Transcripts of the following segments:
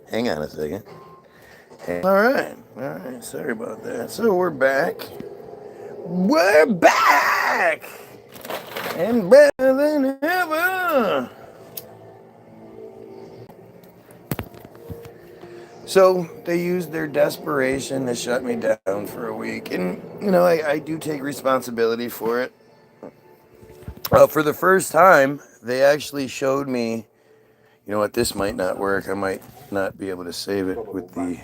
Hang on a second. All right. Sorry about that. So we're back. We're back! And better than ever! So they used their desperation to shut me down for a week. And, I do take responsibility for it. For the first time, they actually showed me, you know what, this might not work. I might not be able to save it with the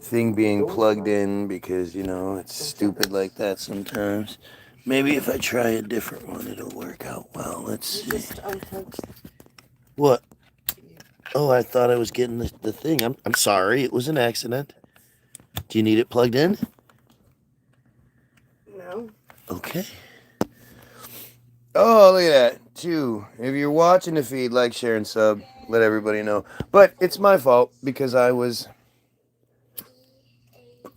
thing being plugged in because, it's stupid like that sometimes. Maybe if I try a different one, it'll work out well. Let's see. What? Oh, I thought I was getting the thing. I'm sorry. It was an accident. Do you need it plugged in? No. Okay. Oh, look at that. 2. If you're watching the feed, like, share, and sub. Let everybody know. But it's my fault because I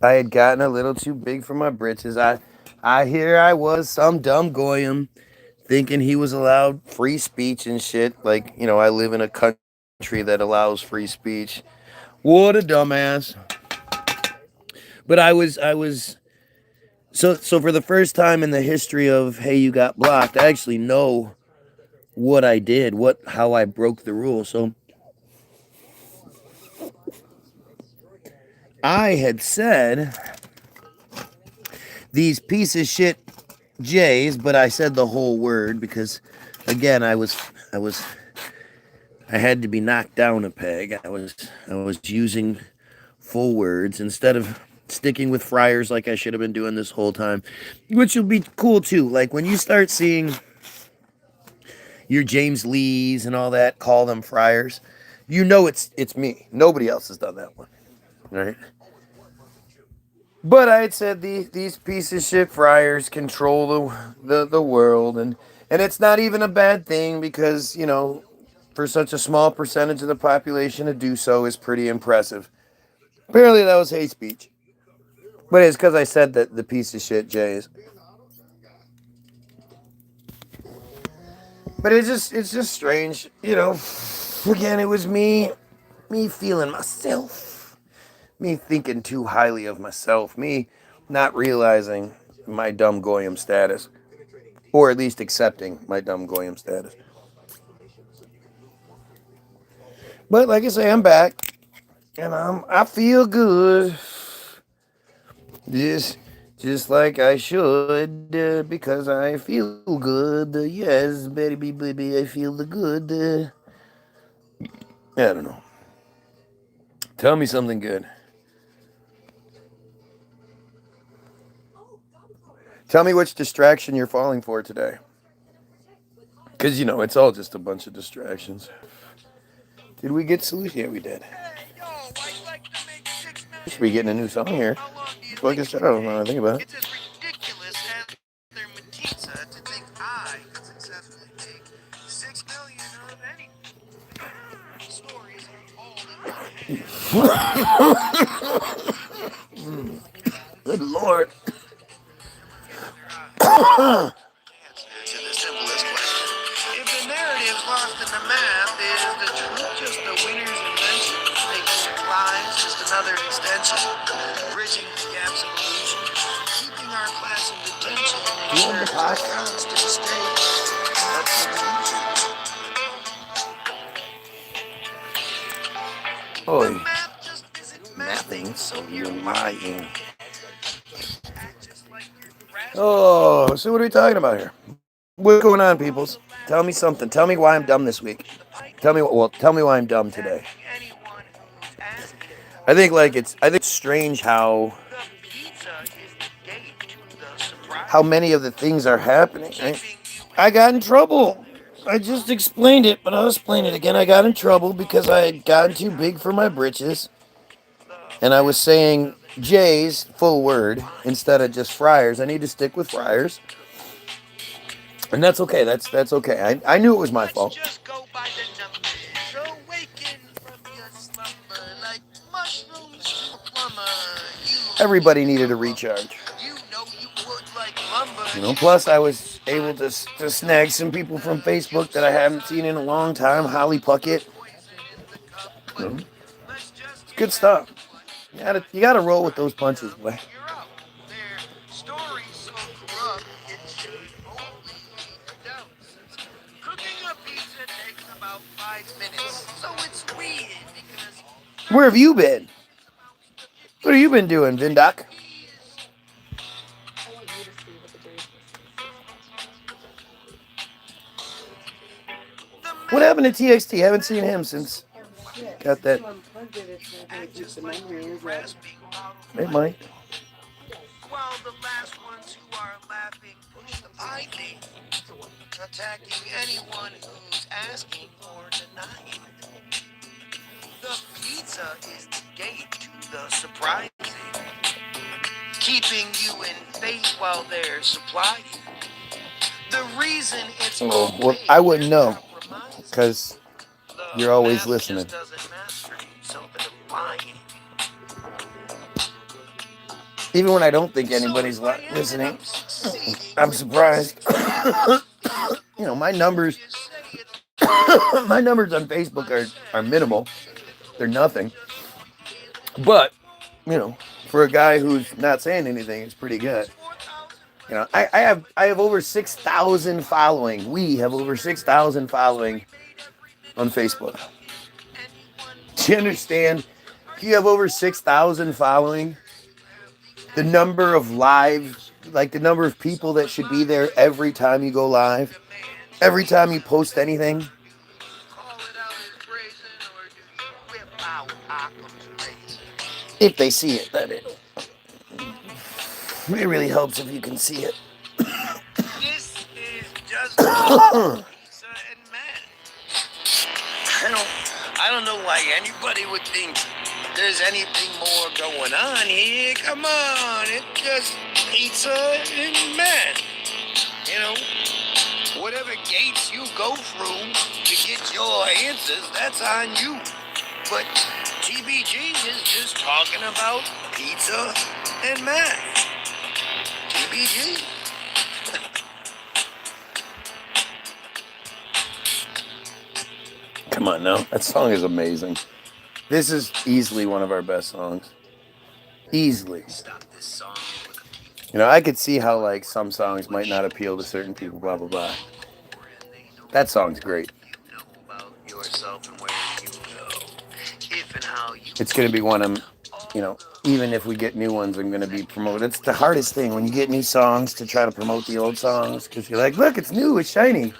had gotten a little too big for my britches. I was some dumb goyim thinking he was allowed free speech and shit. Like, I live in a country that allows free speech. What a dumbass. But I was so for the first time in the history of hey, you got blocked, I actually know what I did, how I broke the rule. So I had said these piece of shit J's, but I said the whole word because again, I had to be knocked down a peg. I was using full words instead of sticking with friars like I should have been doing this whole time, which will be cool too. Like when you start seeing your James Lees and all that call them friars, it's me. Nobody else has done that one, right? But I had said these piece of shit friars control the world, and it's not even a bad thing because for such a small percentage of the population to do so is pretty impressive. Apparently that was hate speech. But it's because I said that the piece of shit Jays. But it's just strange, Again, it was me feeling myself, me thinking too highly of myself, me not realizing my dumb goyim status, or at least accepting my dumb goyim status. But like I say, I'm back, and I feel good. Just like I should, because I feel good. Yes, baby, I feel the good. I don't know. Tell me something good. Tell me which distraction you're falling for today. Because, it's all just a bunch of distractions. Did we get solution? Yeah, we did. We should be getting a new song here. So I guess I don't know what I think about it. It's as ridiculous as their metzitzia to think I could successfully make 6 million of any stories Good Lord. answer to the simplest question. If the narrative lost in the math, is the truth just the winner's invention? Making their lives just another extension? Bridging the gaps of illusion? Keeping our class in detention? Ensure constant state? That's the illusion. The Oi. math just isn't Mathing, mathing, so so you're you're lying. just like your Oh, so what are we talking about here? What's going on, peoples? Tell me something. Tell me why I'm dumb this week. Tell me why I'm dumb today. I think it's strange how many of the things are happening. I got in trouble. I just explained it, but I'll explain it again. I got in trouble because I had gotten too big for my britches, and I was saying J's full word instead of just friars. I need to stick with friars. And that's okay. That's okay. I knew it was my fault. Just go by the numbers. Awaken from your slumber like mushrooms to a plumber. Everybody needed a recharge. You know you would like lumber. Plus I was able to snag some people from Facebook that I haven't seen in a long time. Holly Puckett. Good stuff. You gotta roll with those punches, boy. You're out. Their story's so corrupt, it should only be a doubt. Cooking a pizza takes about 5 minutes, so it's weird because Where have you been? What have you been doing, Vindoc? What happened to TXT? Haven't seen him since. Got that. It might. while the last ones who are laughing push the pie thing, attacking anyone who's asking or denying. The pizza is the gate to the surprising, keeping you in faith while they're supplying. The reason it's Oh, well, I wouldn't know, because the you're always math listening. just doesn't master you, so they're lying. Even when I don't think anybody's listening, I'm surprised. You know, my numbers my numbers on Facebook are minimal. They're nothing. But, you know, for a guy who's not saying anything, it's pretty good. You know, I have over 6,000 following. We have over 6,000 following on Facebook. Do you understand? If you have over 6,000 following, the number of live, like the number of people that should be there every time you go live, every time you post anything. If they see it, that is. It really helps if you can see it. This is just pizza and man. I don't know why anybody would think there's anything more going on here. Come on, it's just pizza and man. You know, whatever gates you go through to get your answers, that's on you. But TBG is just talking about pizza and man. TBG. Come on now. That song is amazing. This is easily one of our best songs. Easily. You know, I could see how, like, some songs might not appeal to certain people, blah, blah, blah. That song's great. It's going to be one of, you know, even if we get new ones, I'm going to be promoted. It's the hardest thing when you get new songs to try to promote the old songs, because you're like, look, it's new, it's shiny.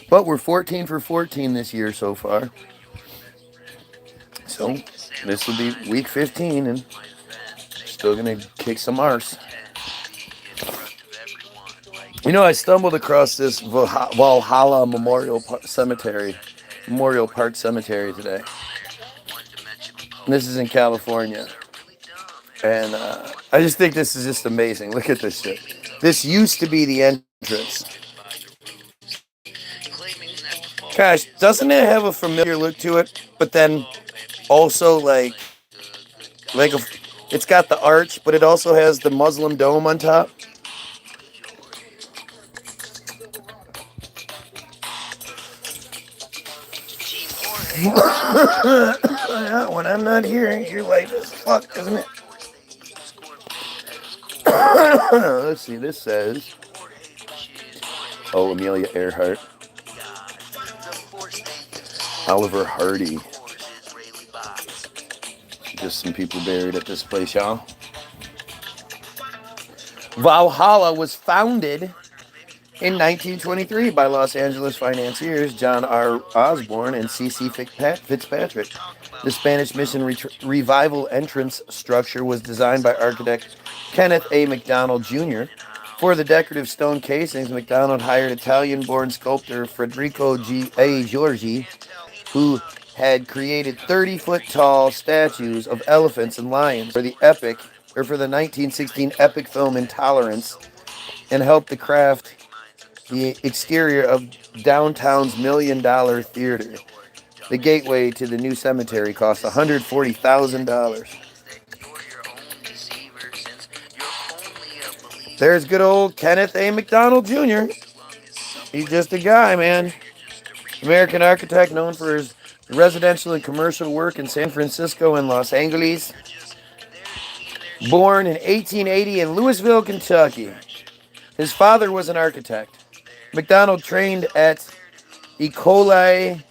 But we're 14 for 14 this year so far. So this will be week 15 and still going to kick some arse. You know, I stumbled across this Valhalla Memorial Park Cemetery today. And this is in California. And I just think this is just amazing. Look at this shit. This used to be the entrance. Gosh, doesn't it have a familiar look to it? But then also like it's got the arch, but it also has the Muslim dome on top. Yeah, when I'm not here, your life is fucked, isn't it? Let's see, this says, oh, Amelia Earhart. Oliver Hardy. Just some people buried at this place, y'all. Valhalla was founded in 1923 by Los Angeles financiers John R. Osborne and C.C. Fitzpatrick. The Spanish Mission Revival entrance structure was designed by architect Kenneth A. MacDonald Jr. For the decorative stone casings, MacDonald hired Italian-born sculptor Federico A. Giorgi, who had created 30-foot-tall statues of elephants and lions for the 1916 epic film Intolerance, and helped to craft the exterior of downtown's $1 million theater. The gateway to the new cemetery cost $140,000. There's good old Kenneth A. MacDonald Jr. He's just a guy, man. American architect known for his residential and commercial work in San Francisco and Los Angeles. Born in 1880 in Louisville, Kentucky. His father was an architect. McDonald trained at École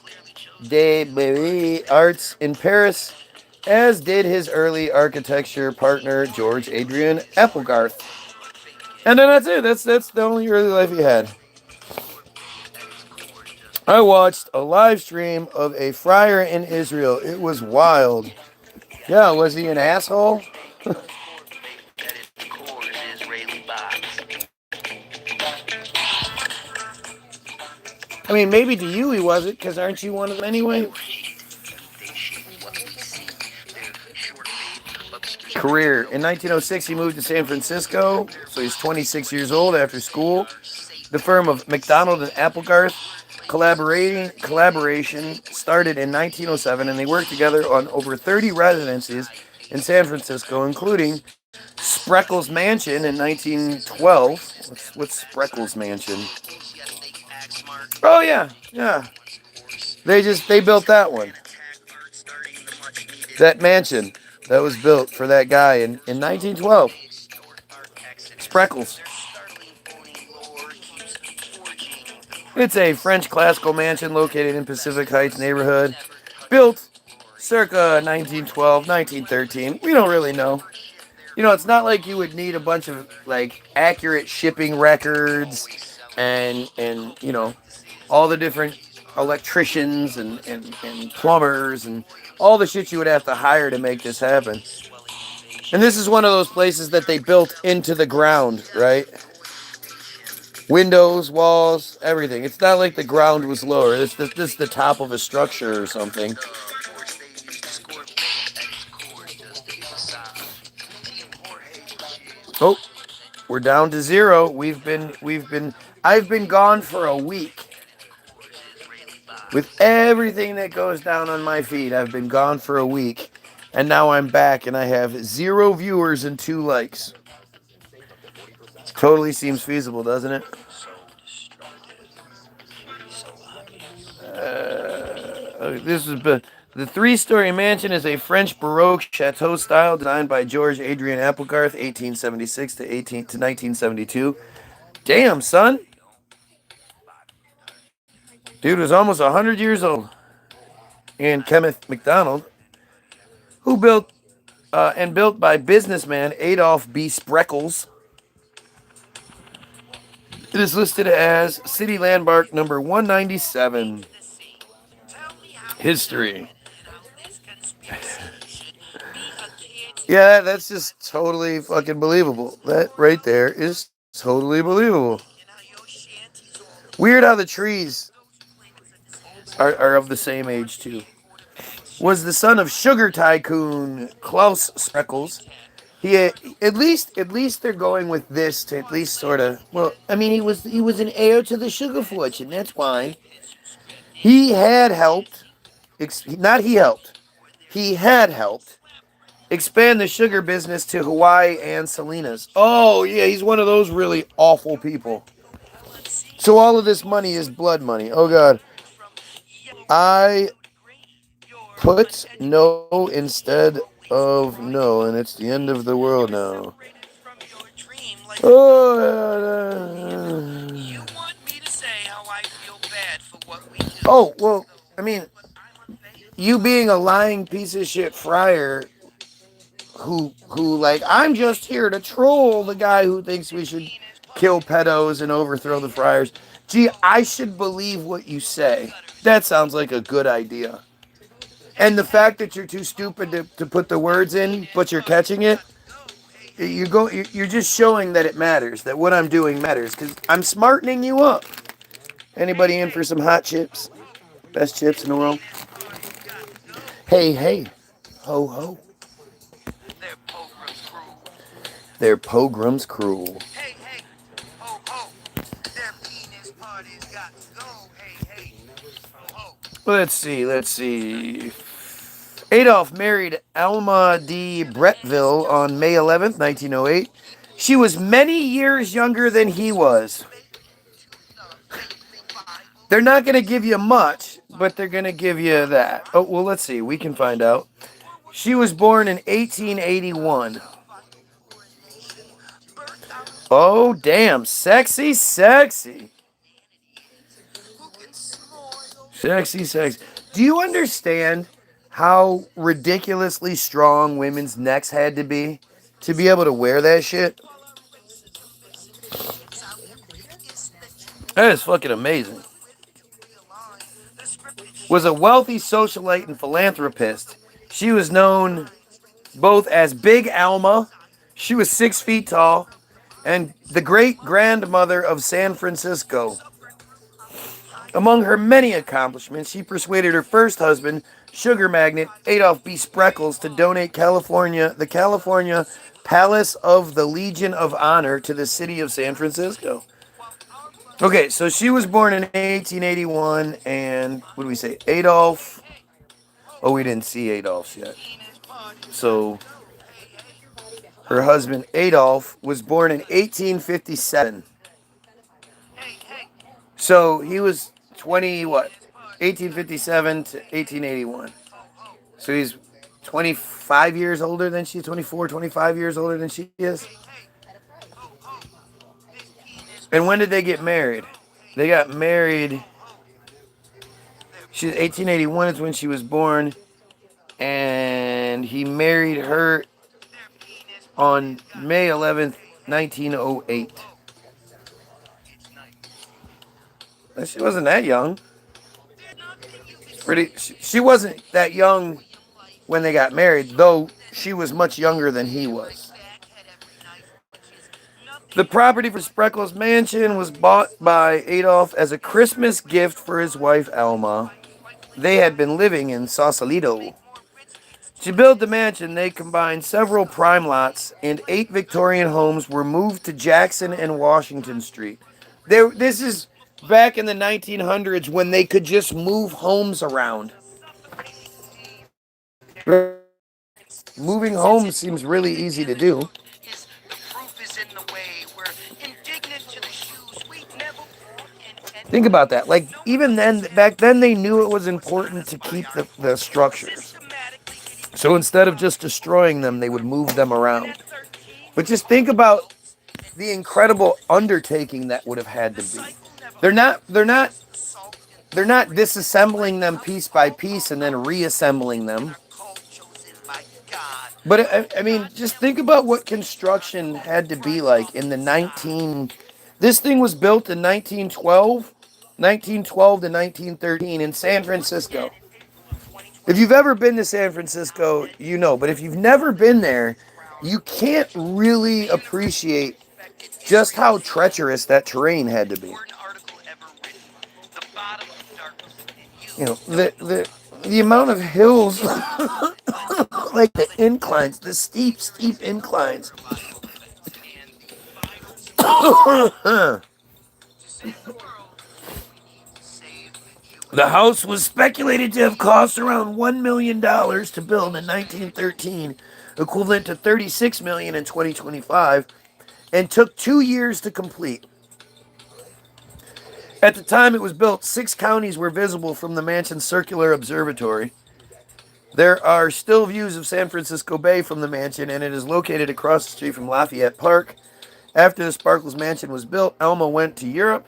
des Arts in Paris, as did his early architecture partner George Adrian Applegarth. And then that's it. That's the only early life he had. I watched a live stream of a friar in Israel. It was wild. Yeah, was he an asshole? I mean, maybe to you he wasn't, because aren't you one of them anyway? Career. In 1906, he moved to San Francisco, so he's 26 years old after school. The firm of McDonald and Applegarth collaboration started in 1907, and they worked together on over 30 residences in San Francisco, including Spreckles Mansion in 1912. What's Spreckles Mansion? Oh yeah. They built that one. That mansion that was built for that guy in 1912. Spreckles. It's a French classical mansion located in Pacific Heights neighborhood. Built circa 1912, 1913. We don't really know. You know, it's not like you would need a bunch of like accurate shipping records and you know, all the different electricians and plumbers and all the shit you would have to hire to make this happen. And this is one of those places that they built into the ground, right? Windows, walls, everything. It's not like the ground was lower. This is the top of a structure or something. Oh, we're down to 0. I've been gone for a week. With everything that goes down on my feed, I've been gone for a week. And now I'm back and I have 0 viewers and 2 likes. Totally seems feasible, doesn't it? This is the 3-story mansion is a French Baroque chateau style designed by George Adrian Applegarth, 1876 to 1972. Damn, son. Dude was almost 100 years old. And Kenneth McDonald, who built by businessman Adolph B. Spreckles. It is listed as City Landmark number 197. History. Yeah, that's just totally fucking believable. That right there is totally believable. Weird how the trees are of the same age too. Was the son of sugar tycoon Klaus Spreckles. He at least they're going with this to at least sort of, well, I mean he was an heir to the sugar fortune. That's why he had helped. He had helped expand the sugar business to Hawaii and Salinas. Oh yeah, he's one of those really awful people. So all of this money is blood money. Oh god. I put no instead of no, and it's the end of the world now. Oh, well, I mean, you being a lying piece of shit friar who like, I'm just here to troll the guy who thinks we should kill pedos and overthrow the friars. Gee, I should believe what you say. That sounds like a good idea. And the fact that you're too stupid to put the words in, but you're catching it, you're just showing that it matters, that what I'm doing matters, because I'm smartening you up. Anybody in for some hot chips? Best chips in the world. Hey, ho ho. Their pogrom's cruel. Hey, ho ho. Their penis party's got to go. Hey, ho ho. Let's see. Adolf married Alma de Bretteville on May 11th, 1908. She was many years younger than he was. They're not going to give you much, but they're going to give you that. Oh, well, let's see. We can find out. She was born in 1881. Oh, damn. Sexy, sexy. Sexy, sexy. Do you understand how ridiculously strong women's necks had to be able to wear that shit? That is fucking amazing. Was a wealthy socialite and philanthropist. She was known both as Big Alma, she was 6 feet tall, and the great grandmother of San Francisco. Among her many accomplishments, she persuaded her first husband, sugar magnate Adolph B. Spreckles, to donate the California Palace of the Legion of Honor to the city of San Francisco. Okay, so she was born in 1881, and what do we say? Adolph. Oh, we didn't see Adolph's yet. So her husband Adolph was born in 1857. So he was 20, what? 1857 to 1881. So he's 25 years older than she is, 24, 25 years older than she is. And when did they get married? They got married. She's 1881 is when she was born. And he married her on May 11th, 1908. She wasn't that young. She wasn't that young when they got married, though she was much younger than he was. The property for Spreckles Mansion was bought by Adolph as a Christmas gift for his wife Alma. They had been living in Sausalito. To build the mansion, they combined several prime lots, and 8 Victorian homes were moved to Jackson and Washington Street. This is back in the 1900s when they could just move homes around. Moving homes seems really easy to do. Think about that. Like, even then, back then, they knew it was important to keep the structures. So instead of just destroying them, they would move them around. But just think about the incredible undertaking that would have had to be. They're not disassembling them piece by piece and then reassembling them. But I mean, just think about what construction had to be like in the 19. This thing was built in 1912 to 1913 in San Francisco. If you've ever been to San Francisco, you know. But if you've never been there, you can't really appreciate just how treacherous that terrain had to be. You know, the amount of hills, like the inclines, the steep inclines. The house was speculated to have cost around $1 million to build in 1913, equivalent to $36 million in 2025, and took 2 years to complete. At the time it was built, 6 counties were visible from the mansion's circular observatory. There are still views of San Francisco Bay from the mansion, and it is located across the street from Lafayette Park. After the Spreckles Mansion was built, Alma went to Europe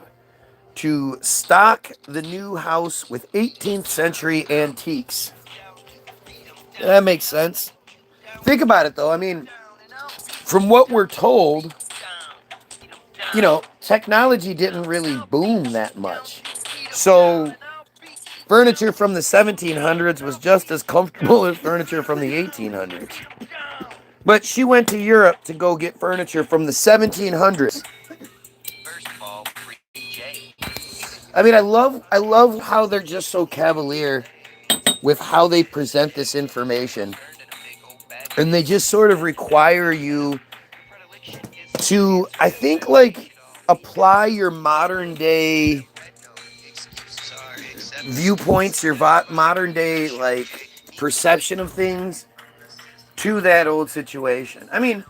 to stock the new house with 18th century antiques. That makes sense. Think about it, though. I mean, from what we're told, you know, technology didn't really boom that much. So furniture from the 1700s was just as comfortable as furniture from the 1800s. But she went to Europe to go get furniture from the 1700s. I mean, I love how they're just so cavalier with how they present this information. And they just sort of require you to, I think, like, apply your modern day viewpoints, your modern day, like, perception of things to that old situation. I mean,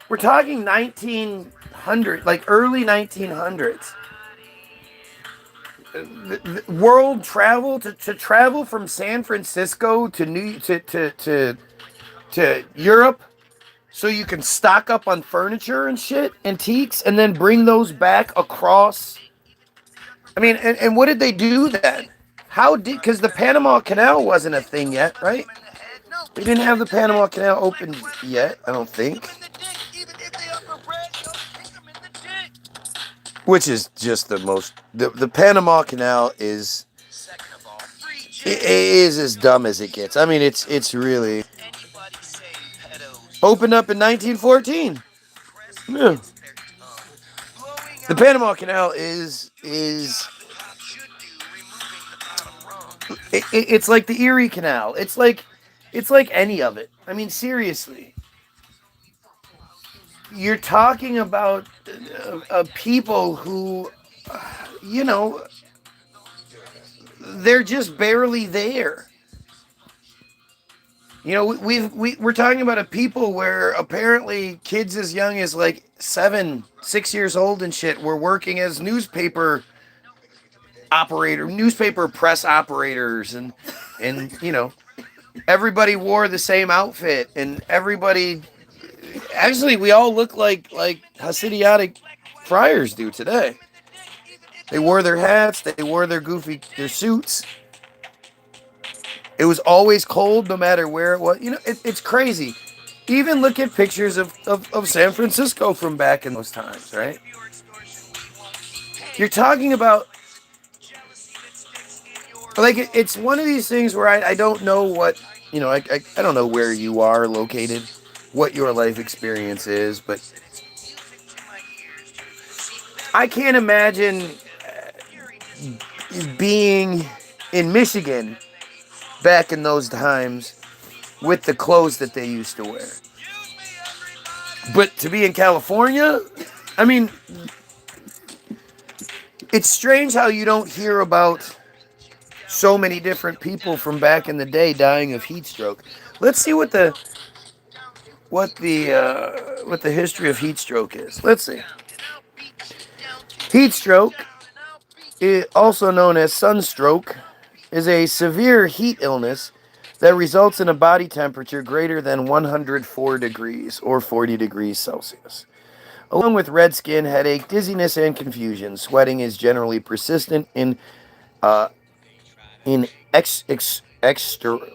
we're talking 1900, like early 1900s. world travel to travel from San Francisco to to Europe so you can stock up on furniture and shit, antiques, and then bring those back across. I mean, and what did they do then? How did, because the Panama Canal wasn't a thing yet, right? They didn't have the Panama Canal open yet, I don't think. Which is just the most. The Panama Canal is as dumb as it gets. I mean, it's really opened up in 1914. Yeah. The Panama Canal it's like the Erie Canal. It's like any of it. I mean, seriously. You're talking about people who, you know, they're just barely there. You know, we're talking about a people where apparently kids as young as like 6 years old and shit were working as newspaper press operators, and you know, everybody wore the same outfit, and everybody actually we all look like Hasidic friars do today. They wore their hats, they wore their suits. It was always cold no matter where it was. You know, it's crazy. Even look at pictures of San Francisco from back in those times, right? You're talking about, like, it's one of these things where I don't know what, you know, I don't know where you are located, what your life experience is, but I can't imagine being in Michigan back in those times with the clothes that they used to wear. But to be in California, I mean, it's strange how you don't hear about so many different people from back in the day dying of heat stroke. Let's see what the history of heat stroke is. Let's see. Heat stroke, also known as sunstroke, is a severe heat illness that results in a body temperature greater than 104 degrees or 40 degrees Celsius. Along with red skin, headache, dizziness, and confusion, sweating is generally persistent uh, in exertional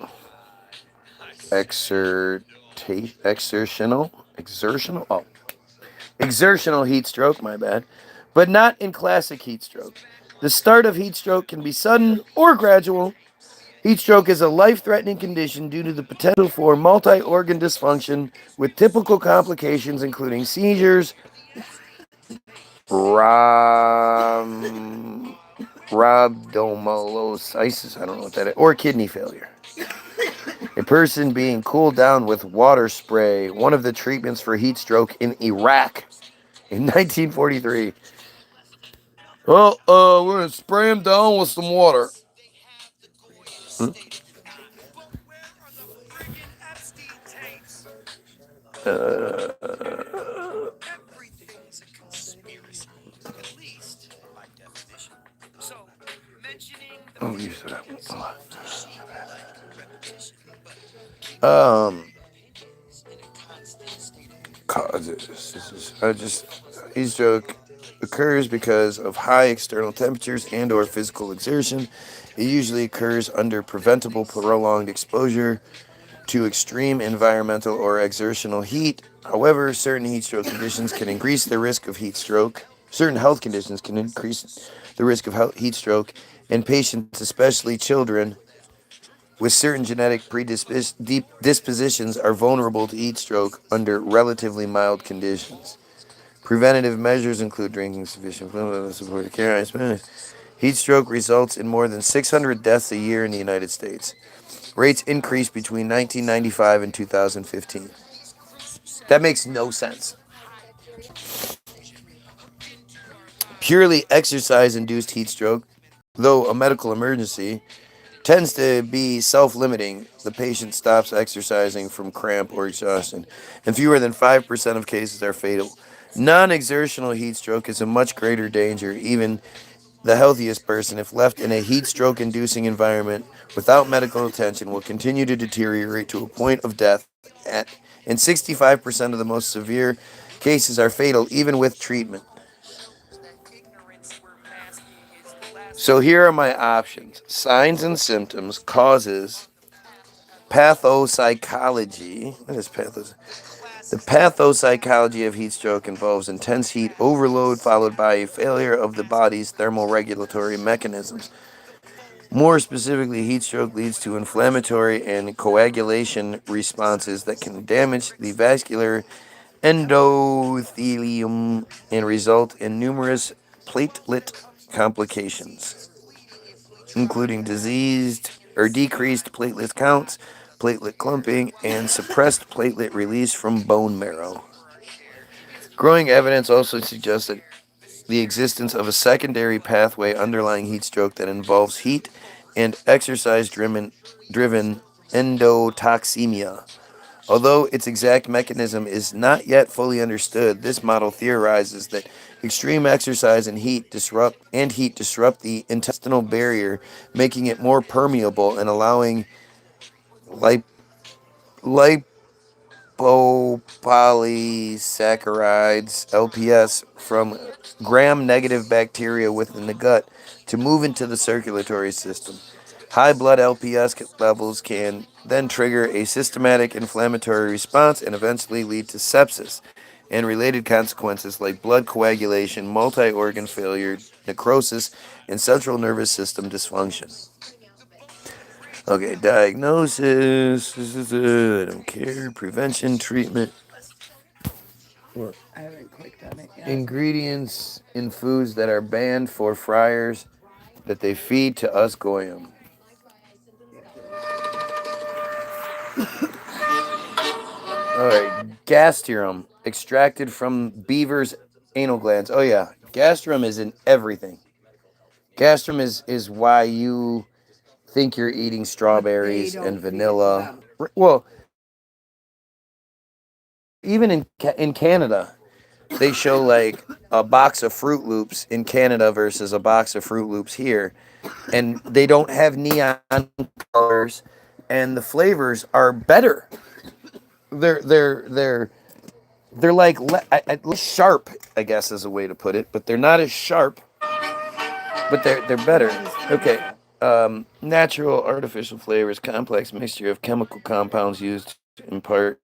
heat stroke, my bad, but not in classic heat stroke. The start of heat stroke can be sudden or gradual. Heat stroke is a life-threatening condition due to the potential for multi-organ dysfunction with typical complications including seizures, rhabdomyolysis, I don't know what that is, or kidney failure. A person being cooled down with water spray, one of the treatments for heat stroke in Iraq in 1943. Well, we're going to spray him down with some water. Hmm? Oh, you said that. Heat stroke occurs because of high external temperatures and/or physical exertion. It usually occurs under preventable prolonged exposure to extreme environmental or exertional heat. However, certain heat stroke conditions can increase the risk of heat stroke. Certain health conditions can increase the risk of heat stroke, and patients, especially children, with certain genetic predispositions are vulnerable to heat stroke under relatively mild conditions. Preventative measures include drinking sufficient fluid, supportive care. Heat stroke results in more than 600 deaths a year in the United States. Rates increased between 1995 and 2015. That makes no sense. Purely exercise-induced heat stroke, though a medical emergency, tends to be self-limiting. The patient stops exercising from cramp or exhaustion, and fewer than 5% of cases are fatal. Non-exertional heat stroke is a much greater danger, even the healthiest person, if left in a heat stroke inducing environment without medical attention, will continue to deteriorate to a point of death. And 65% of the most severe cases are fatal even with treatment. So here are my options: signs and symptoms, causes, pathopsychology. What is pathos? The pathopsychology of heat stroke involves intense heat overload followed by a failure of the body's thermoregulatory mechanisms. More specifically, heat stroke leads to inflammatory and coagulation responses that can damage the vascular endothelium and result in numerous platelet complications, including diseased or decreased platelet counts, platelet clumping, and suppressed platelet release from bone marrow. Growing evidence also suggests that the existence of a secondary pathway underlying heat stroke that involves heat and exercise driven endotoxemia. Although its exact mechanism is not yet fully understood, this model theorizes that extreme exercise and heat disrupt the intestinal barrier, making it more permeable and allowing lip- lipopolysaccharides (LPS) from gram-negative bacteria within the gut to move into the circulatory system. High blood LPS levels can then trigger a systematic inflammatory response and eventually lead to sepsis and related consequences like blood coagulation, multi-organ failure, necrosis, and central nervous system dysfunction. Okay, diagnosis. I don't care. Prevention, treatment. What? I haven't clicked on it yet. Ingredients in foods that are banned for friars that they feed to us Goyim. Alright, gastrum, extracted from beaver's anal glands. Oh yeah, gastrum is in everything. Gastrum is why you think you're eating strawberries and vanilla. Well, even in Canada, they show like a box of Fruit Loops in Canada versus a box of Fruit Loops here, and they don't have neon colors, and the flavors are better. They're like sharp, I guess is a way to put it, but they're not as sharp, but they're better. Okay. Natural, artificial flavors, complex mixture of chemical compounds used to impart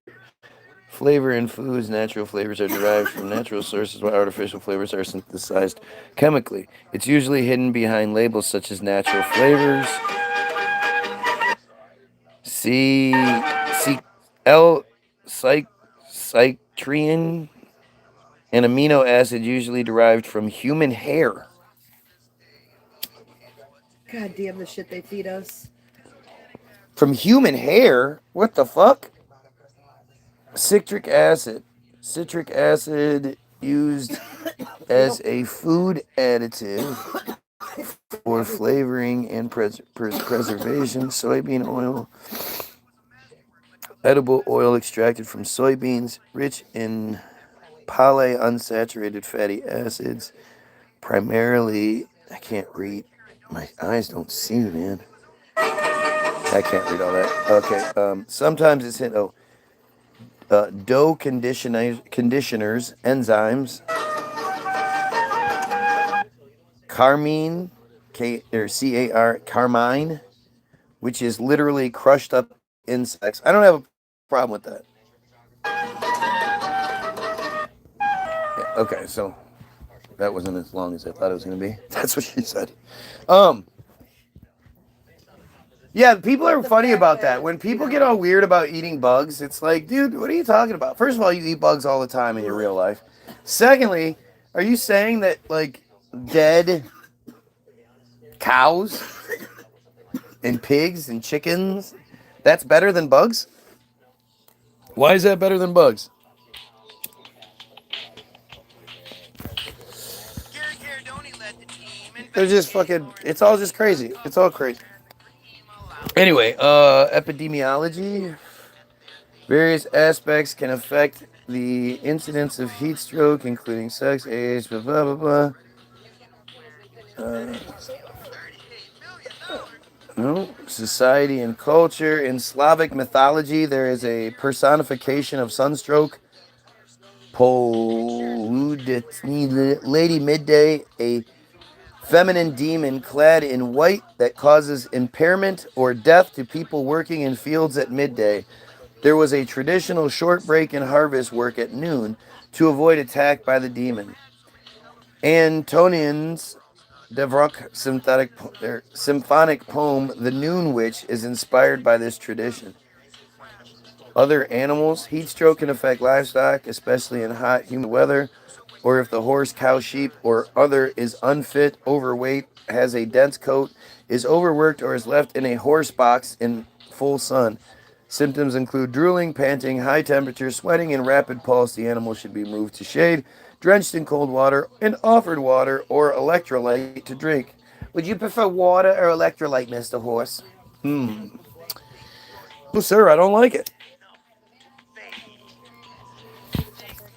flavor in foods. Natural flavors are derived from natural sources, while artificial flavors are synthesized chemically. It's usually hidden behind labels such as natural flavors. C. L. Citrine, an amino acid usually derived from human hair. God damn the shit they feed us. From human hair? What the fuck? Citric acid. Citric acid used as a food additive for flavoring and preservation. Soybean oil. Edible oil extracted from soybeans, rich in polyunsaturated fatty acids. Primarily, I can't read. My eyes don't see, man. I can't read all that. Okay. Sometimes it's in dough conditioners, enzymes, carmine, carmine, which is literally crushed up insects. I don't have a problem with that. Yeah, okay, so that wasn't as long as I thought it was going to be. That's what she said. Yeah, people are funny about that. When people get all weird about eating bugs, it's like, dude, what are you talking about? First of all, you eat bugs all the time in your real life. Secondly, are you saying that, like, dead cows and pigs and chickens, that's better than bugs? Why is that better than bugs? They're just fucking, it's all just crazy. It's all crazy. Anyway, epidemiology. Various aspects can affect the incidence of heat stroke, including sex, age, blah, blah, blah, blah. No, society and culture. In Slavic mythology, there is a personification of sunstroke. Lady Midday, a feminine demon clad in white that causes impairment or death to people working in fields at midday. There was a traditional short break in harvest work at noon to avoid attack by the demon. Antonian's Devrock symphonic poem, The Noon Witch, is inspired by this tradition. Other animals, heat stroke can affect livestock, especially in hot, humid weather, or if the horse, cow, sheep, or other is unfit, overweight, has a dense coat, is overworked, or is left in a horse box in full sun. Symptoms include drooling, panting, high temperature, sweating, and rapid pulse. The animal should be moved to shade, drenched in cold water, and offered water or electrolyte to drink. Would you prefer water or electrolyte, Mr. Horse? No, sir, I don't like it.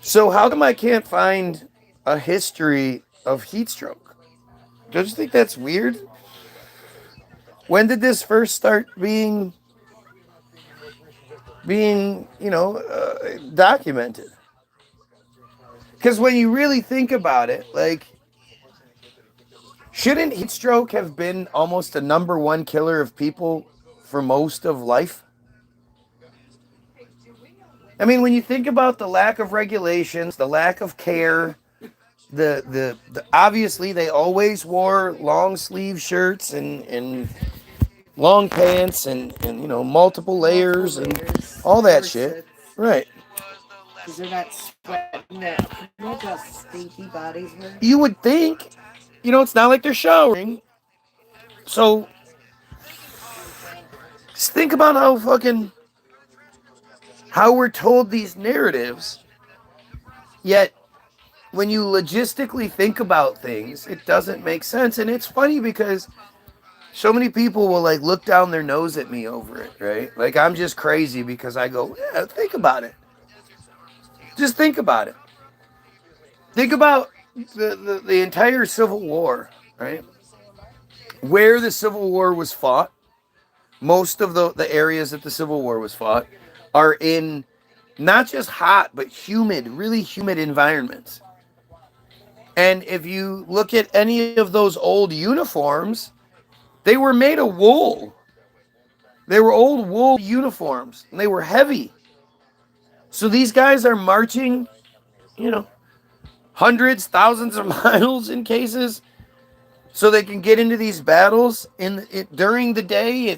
So how come I can't find a history of heat stroke? Don't you think that's weird? When did this first start being documented? Because when you really think about it, like, shouldn't heat stroke have been almost the number one killer of people for most of life? I mean, when you think about the lack of regulations, the lack of care, the obviously they always wore long sleeve shirts and long pants and multiple layers and all that shit. Right. Because they're not sweating that. Look how stinky bodies were. You would think, it's not like they're showering. So just think about how we're told these narratives, yet when you logistically think about things, it doesn't make sense. And it's funny because so many people will look down their nose at me over it, right? Like I'm just crazy because I go, yeah, think about it. Just think about it. Think about the entire Civil War, right? Where the Civil War was fought, most of the areas that the Civil War was fought are in not just hot, but humid, really humid environments. And if you look at any of those old uniforms, they were made of wool. They were old wool uniforms, and they were heavy. So these guys are marching, hundreds, thousands of miles in cases, so they can get into these battles during the day.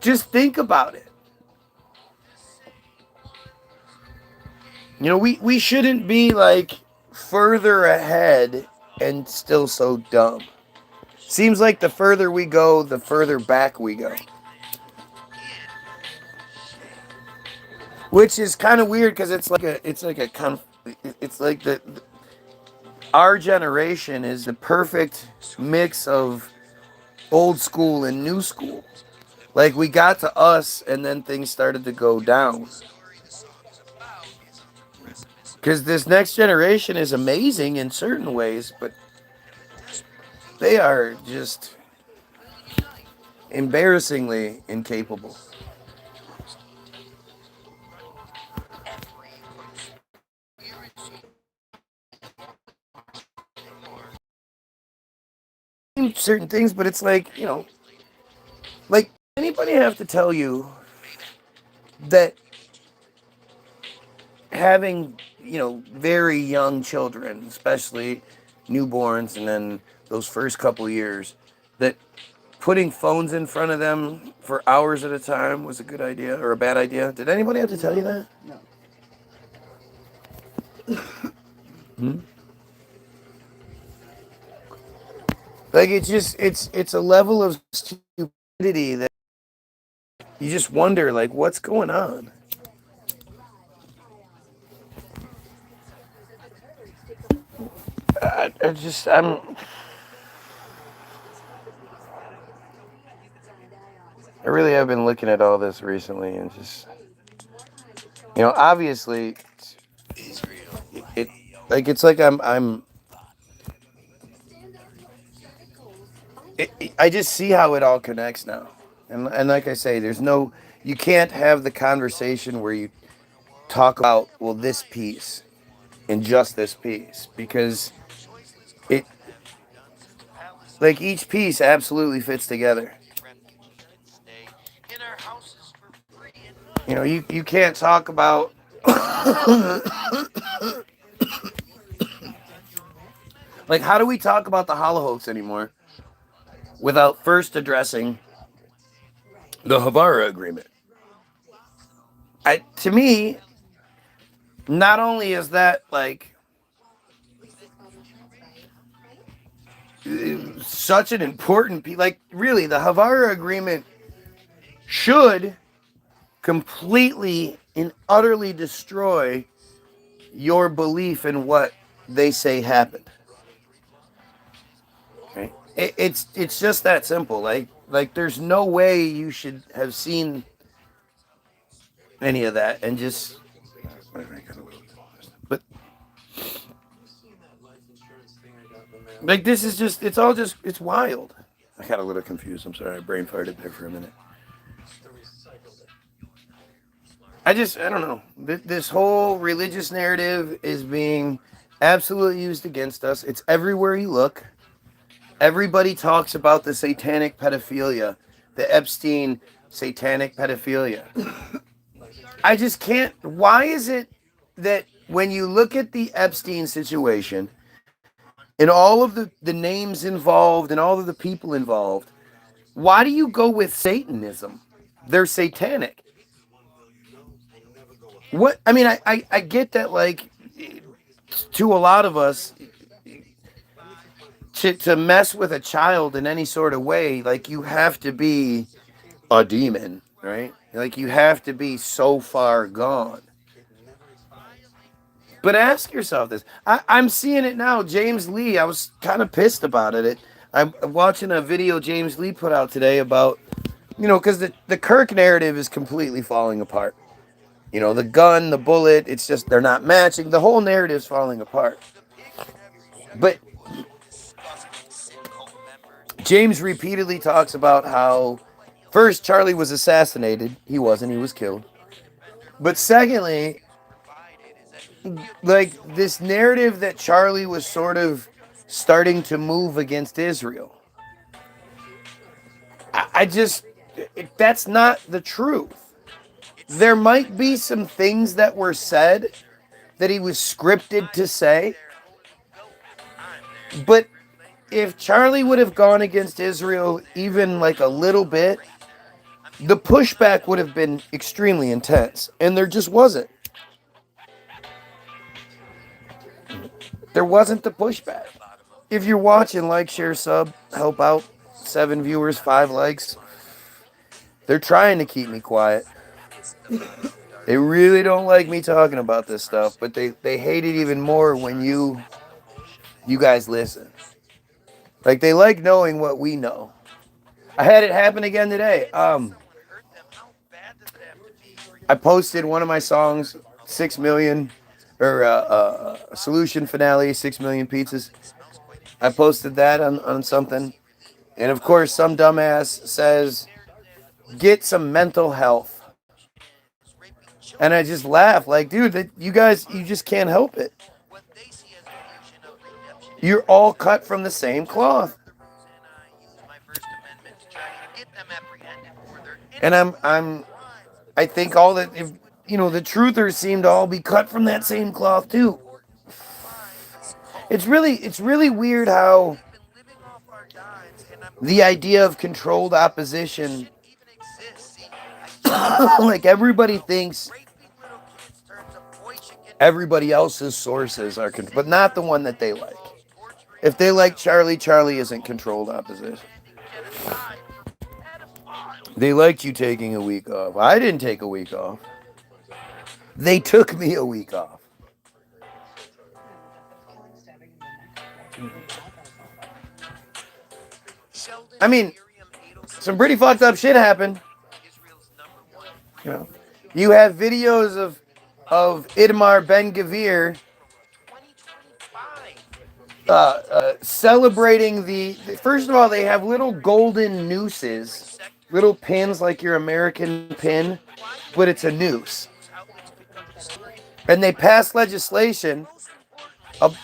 Just think about it. We shouldn't be further ahead and still so dumb. Seems like the further we go, the further back we go. Which is kind of weird because our generation is the perfect mix of old school and new school. Like we got to us and then things started to go down. Because this next generation is amazing in certain ways, but they are just embarrassingly incapable. Certain things, but it's anybody have to tell you that having, very young children, especially newborns, and then those first couple years, that putting phones in front of them for hours at a time was a good idea or a bad idea? Did anybody have to tell you that? No. It's a level of stupidity that you just wonder, what's going on? I really have been looking at all this recently and just, obviously, it's like I'm I just see how it all connects now. And like I say, you can't have the conversation where you talk about, well, this piece and just this piece, because it, like, each piece absolutely fits together. You can't talk about like, how do we talk about the Holocaust anymore without first addressing the Havara Agreement? To me, not only is that like such an important piece, like, really, the Havara Agreement should completely and utterly destroy your belief in what they say happened. Okay? It's just that simple. Like there's no way you should have seen any of that and just. But like, this is just, it's wild. I got a little confused. I'm sorry, I brain farted there for a minute. I don't know. This whole religious narrative is being absolutely used against us. It's everywhere you look. Everybody talks about the satanic pedophilia, the Epstein satanic pedophilia. I just can't. Why is it that when you look at the Epstein situation and all of the names involved and all of the people involved, why do you go with Satanism? They're satanic. What, I mean, I get that, like, to a lot of us, to mess with a child in any sort of way, like, you have to be a demon, right? Like, you have to be so far gone. But ask yourself this. I'm seeing it now. James Lee, I was kind of pissed about it. I'm watching a video James Lee put out today about, because the Kirk narrative is completely falling apart. The gun, the bullet, it's just, they're not matching. The whole narrative's falling apart. But James repeatedly talks about how, first, Charlie was assassinated. He wasn't, he was killed. But secondly, like, this narrative that Charlie was sort of starting to move against Israel. That's not the truth. There might be some things that were said that he was scripted to say, but if Charlie would have gone against Israel even like a little bit, the pushback would have been extremely intense, and there just wasn't. There wasn't the pushback. If you're watching, like, share, sub, help out. 7 viewers, 5 likes. They're trying to keep me quiet. They really don't like me talking about this stuff, but they hate it even more when you guys listen. Like, they like knowing what we know. I had it happen again today. I posted one of my songs, 6 million, or Solution Finale, 6 million pizzas. I posted that on something. And of course, some dumbass says, get some mental health. And I just laugh, like, dude, you guys, you just can't help it. You're all cut from the same cloth. And I think all that, if, the truthers seem to all be cut from that same cloth too. It's really weird how the idea of controlled opposition, like, everybody thinks everybody else's sources are, but not the one that they like. If they like Charlie, Charlie isn't controlled opposition. They liked you taking a week off. I didn't take a week off. They took me a week off. I mean, some pretty fucked up shit happened. You have videos of Itamar Ben-Gvir celebrating first of all, they have little golden nooses, little pins like your American pin, but it's a noose. And they passed legislation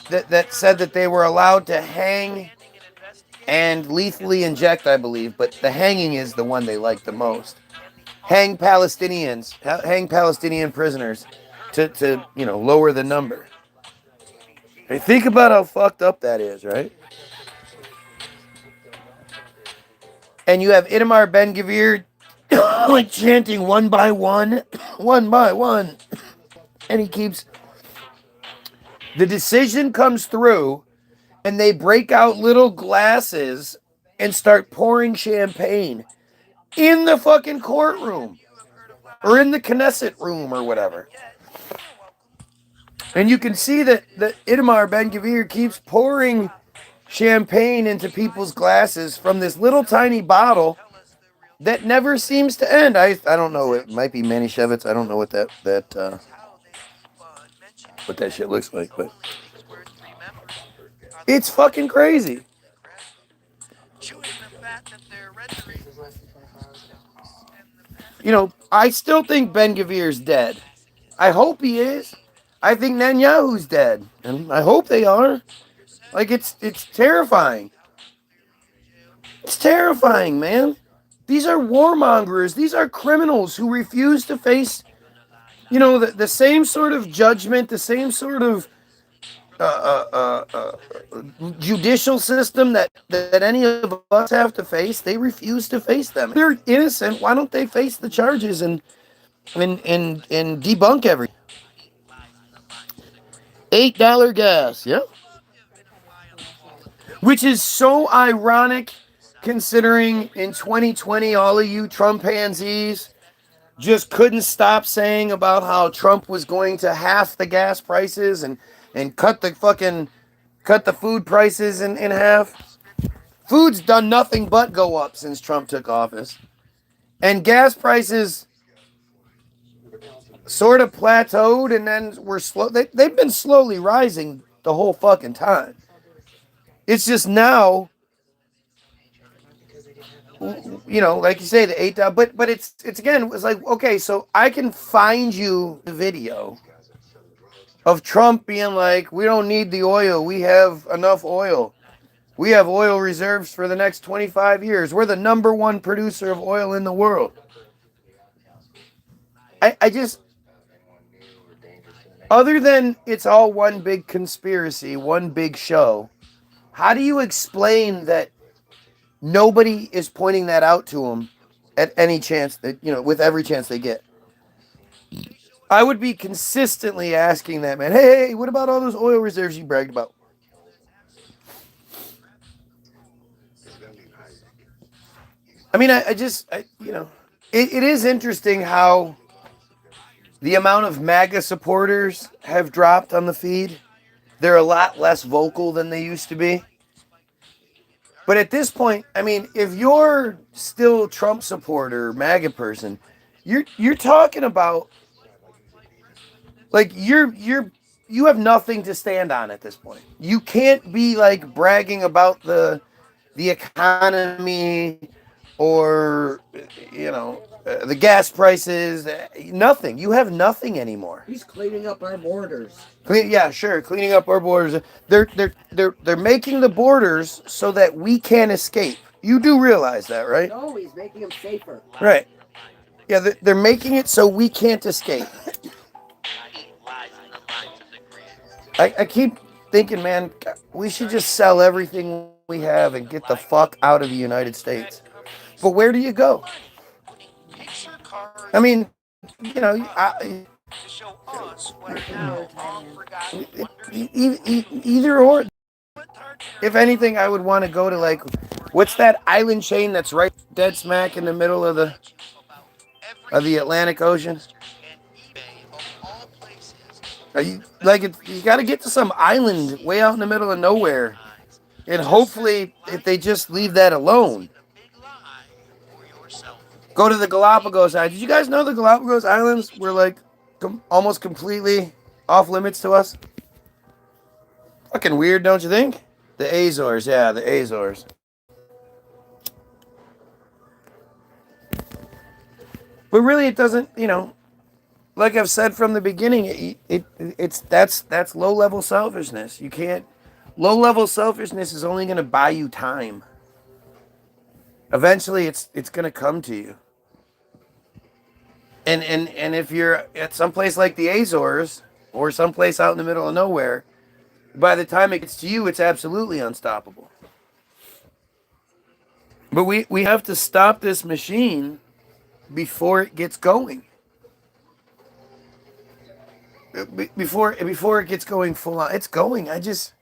that said that they were allowed to hang and lethally inject, I believe, but the hanging is the one they like the most. Hang Palestinians, hang Palestinian prisoners to lower the number. Hey, think about how fucked up that is, right? And you have Itamar Ben-Gvir like chanting one by one, one by one. And he keeps... The decision comes through, and they break out little glasses and start pouring champagne in the fucking courtroom. Or in the Knesset room or whatever. And you can see that Itamar Ben-Gvir keeps pouring champagne into people's glasses from this little tiny bottle that never seems to end. I don't know. It might be Manischewitz. I don't know what that shit looks like, but it's fucking crazy. I still think Ben-Gvir's dead. I hope he is. I think Netanyahu's dead, and I hope they are. Like, it's terrifying. It's terrifying, man. These are warmongers. These are criminals who refuse to face, the same sort of judgment, the same sort of judicial system that any of us have to face. They refuse to face them. If they're innocent, why don't they face the charges and debunk everything? $8 gas, yeah. Which is so ironic, considering in 2020, all of you Trump pansies just couldn't stop saying about how Trump was going to half the gas prices and cut the food prices in half. Food's done nothing but go up since Trump took office. And gas prices sort of plateaued, and then were slow. They've been slowly rising the whole fucking time. It's just now, like you say, the $8. But it's again, it's like, okay, so I can find you the video of Trump being like, we don't need the oil. We have enough oil. We have oil reserves for the next 25 years. We're the number one producer of oil in the world. I just, other than it's all one big conspiracy, one big show, how do you explain that nobody is pointing that out to him at any chance that, with every chance they get? I would be consistently asking that man, hey, what about all those oil reserves you bragged about? I mean, it is interesting how the amount of MAGA supporters have dropped on the feed. They're a lot less vocal than they used to be. But at this point, I mean, if you're still Trump supporter, MAGA person, you're talking about, like, you have nothing to stand on at this point. You can't be like bragging about the economy or the gas prices. Nothing. You have nothing anymore. He's cleaning up our borders. Cleaning up our borders. They're making the borders so that we can't escape. You do realize that, right? No, he's making them safer. Right. Yeah, they're making it so we can't escape. I keep thinking, man, we should just sell everything we have and get the fuck out of the United States. But where do you go? I mean, either or. If anything, I would want to go to, like, what's that island chain that's right dead smack in the middle of the Atlantic Ocean? You got to get to some island way out in the middle of nowhere, and hopefully, if they just leave that alone. Go to the Galapagos Islands. Did you guys know the Galapagos Islands were like almost completely off limits to us? Fucking weird, don't you think? The Azores, yeah, the Azores. But really, it doesn't. Like I've said from the beginning, that's low level selfishness. You can't. Low level selfishness is only going to buy you time. Eventually, it's going to come to you. And if you're at some place like the Azores or someplace out in the middle of nowhere, by the time it gets to you, it's absolutely unstoppable. But we have to stop this machine before it gets going. Before it gets going full on. It's going. It's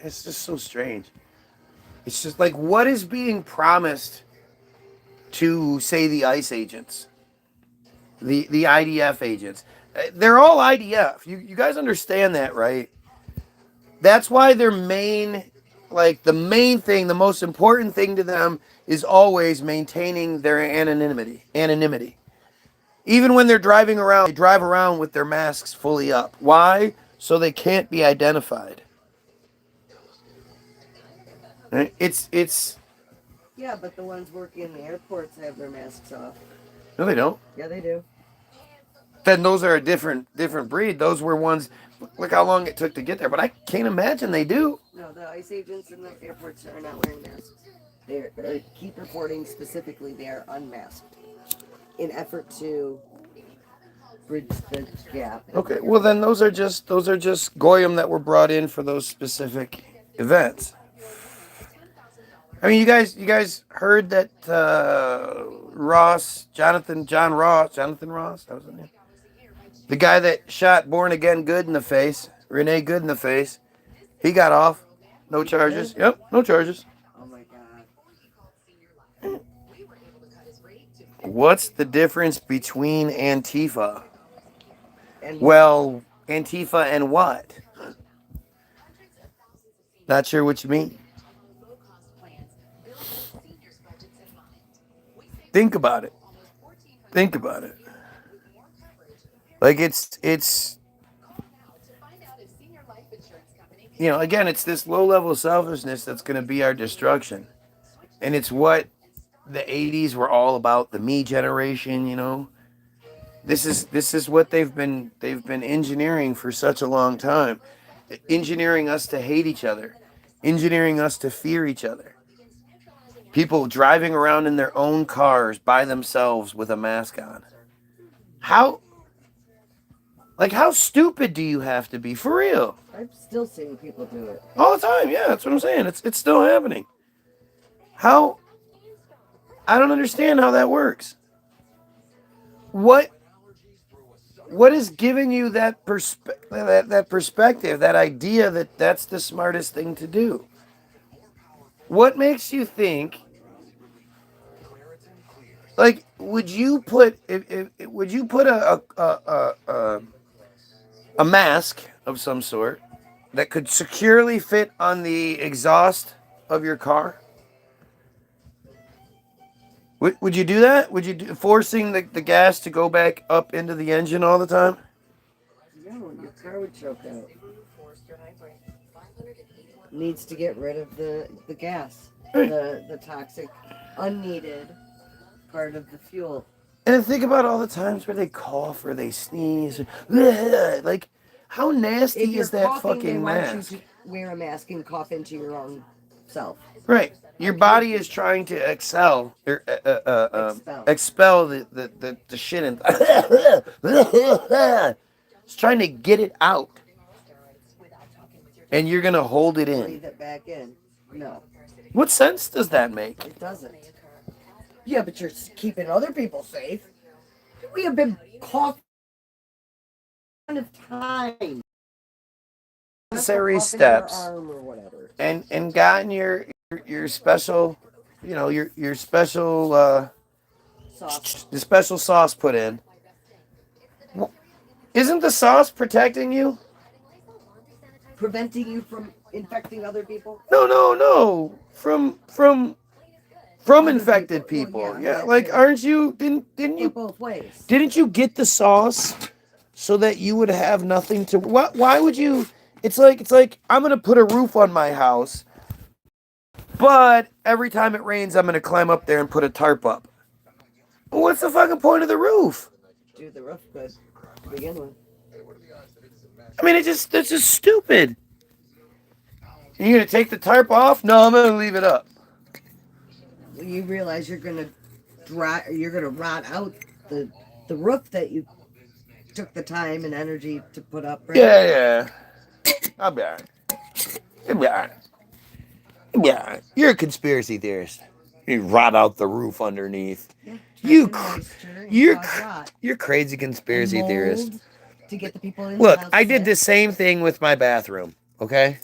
just so strange. It's just like, what is being promised to, say, the ICE agents, the IDF agents? They're all IDF. You guys understand that, right? That's why their main, the main thing, the most important thing to them is always maintaining their anonymity. Even when they're driving around, they drive around with their masks fully up. Why? So they can't be identified. It's. Yeah, but the ones working in the airports have their masks off. No, they don't. Yeah, they do. Then those are a different breed. Those were ones. Look how long it took to get there. But I can't imagine they do. No, the ICE agents in the airports are not wearing masks. They keep reporting specifically they are unmasked in effort to bridge the gap. Okay, well then those are just Goyim that were brought in for those specific events. I mean, you guys heard that Jonathan Ross, that was his name. The guy that shot Born Again Good in the face, Renee Good in the face, he got off. No charges. Yep, no charges. Oh my God. What's the difference between Antifa? And Well, Antifa and what? Not sure what you mean. Think about it. Like it's again, it's this low level selfishness that's going to be our destruction. And it's what the 80s were all about, the me generation, This is what they've been engineering for such a long time. Engineering us to hate each other, engineering us to fear each other. People driving around in their own cars by themselves with a mask on. How stupid do you have to be? For real. I'm still seeing people do it. All the time, yeah, that's what I'm saying. It's still happening. How? I don't understand how that works. What is giving you that perspective, that idea that that's the smartest thing to do? What makes you think? Like, would you put a mask of some sort that could securely fit on the exhaust of your car? Would you do that? Would you forcing the gas to go back up into the engine all the time? No, your car would choke out. Needs to get rid of the gas, the toxic, unneeded part of the fuel. And think about all the times where they cough or they sneeze. Like, how nasty is that coughing, fucking they mask? want you to wear a mask and cough into your own self. Right. Your body is trying to expel the shit and it's trying to get it out. And you're going to hold it in. Breathe it back in. No. What sense does that make? It doesn't. Yeah, but you're keeping other people safe. We have been coughing of time. Necessary steps. Arm or whatever. And gotten your special, your special Sauce. the special sauce put in. Isn't the sauce protecting you? Preventing you from infecting other people? No. From infected people. Well, yeah, like aren't you didn't you both ways. Didn't you get the sauce so that you would have nothing to why would you it's like I'm going to put a roof on my house, But every time it rains, I'm going to climb up there and put a tarp up. What's the fucking point of the roof? Do the roof good to begin with. I mean, that's just stupid. You're going to take the tarp off? No, I'm going to leave it up. You realize you're gonna rot out the roof that you took the time and energy to put up, right? Yeah. I'll be alright. You'll be alright. You'll be alright. You're a conspiracy theorist. You rot out the roof underneath. Yeah, You're crazy conspiracy theorist. To get the people in. Look, I did the same thing with my bathroom. Okay.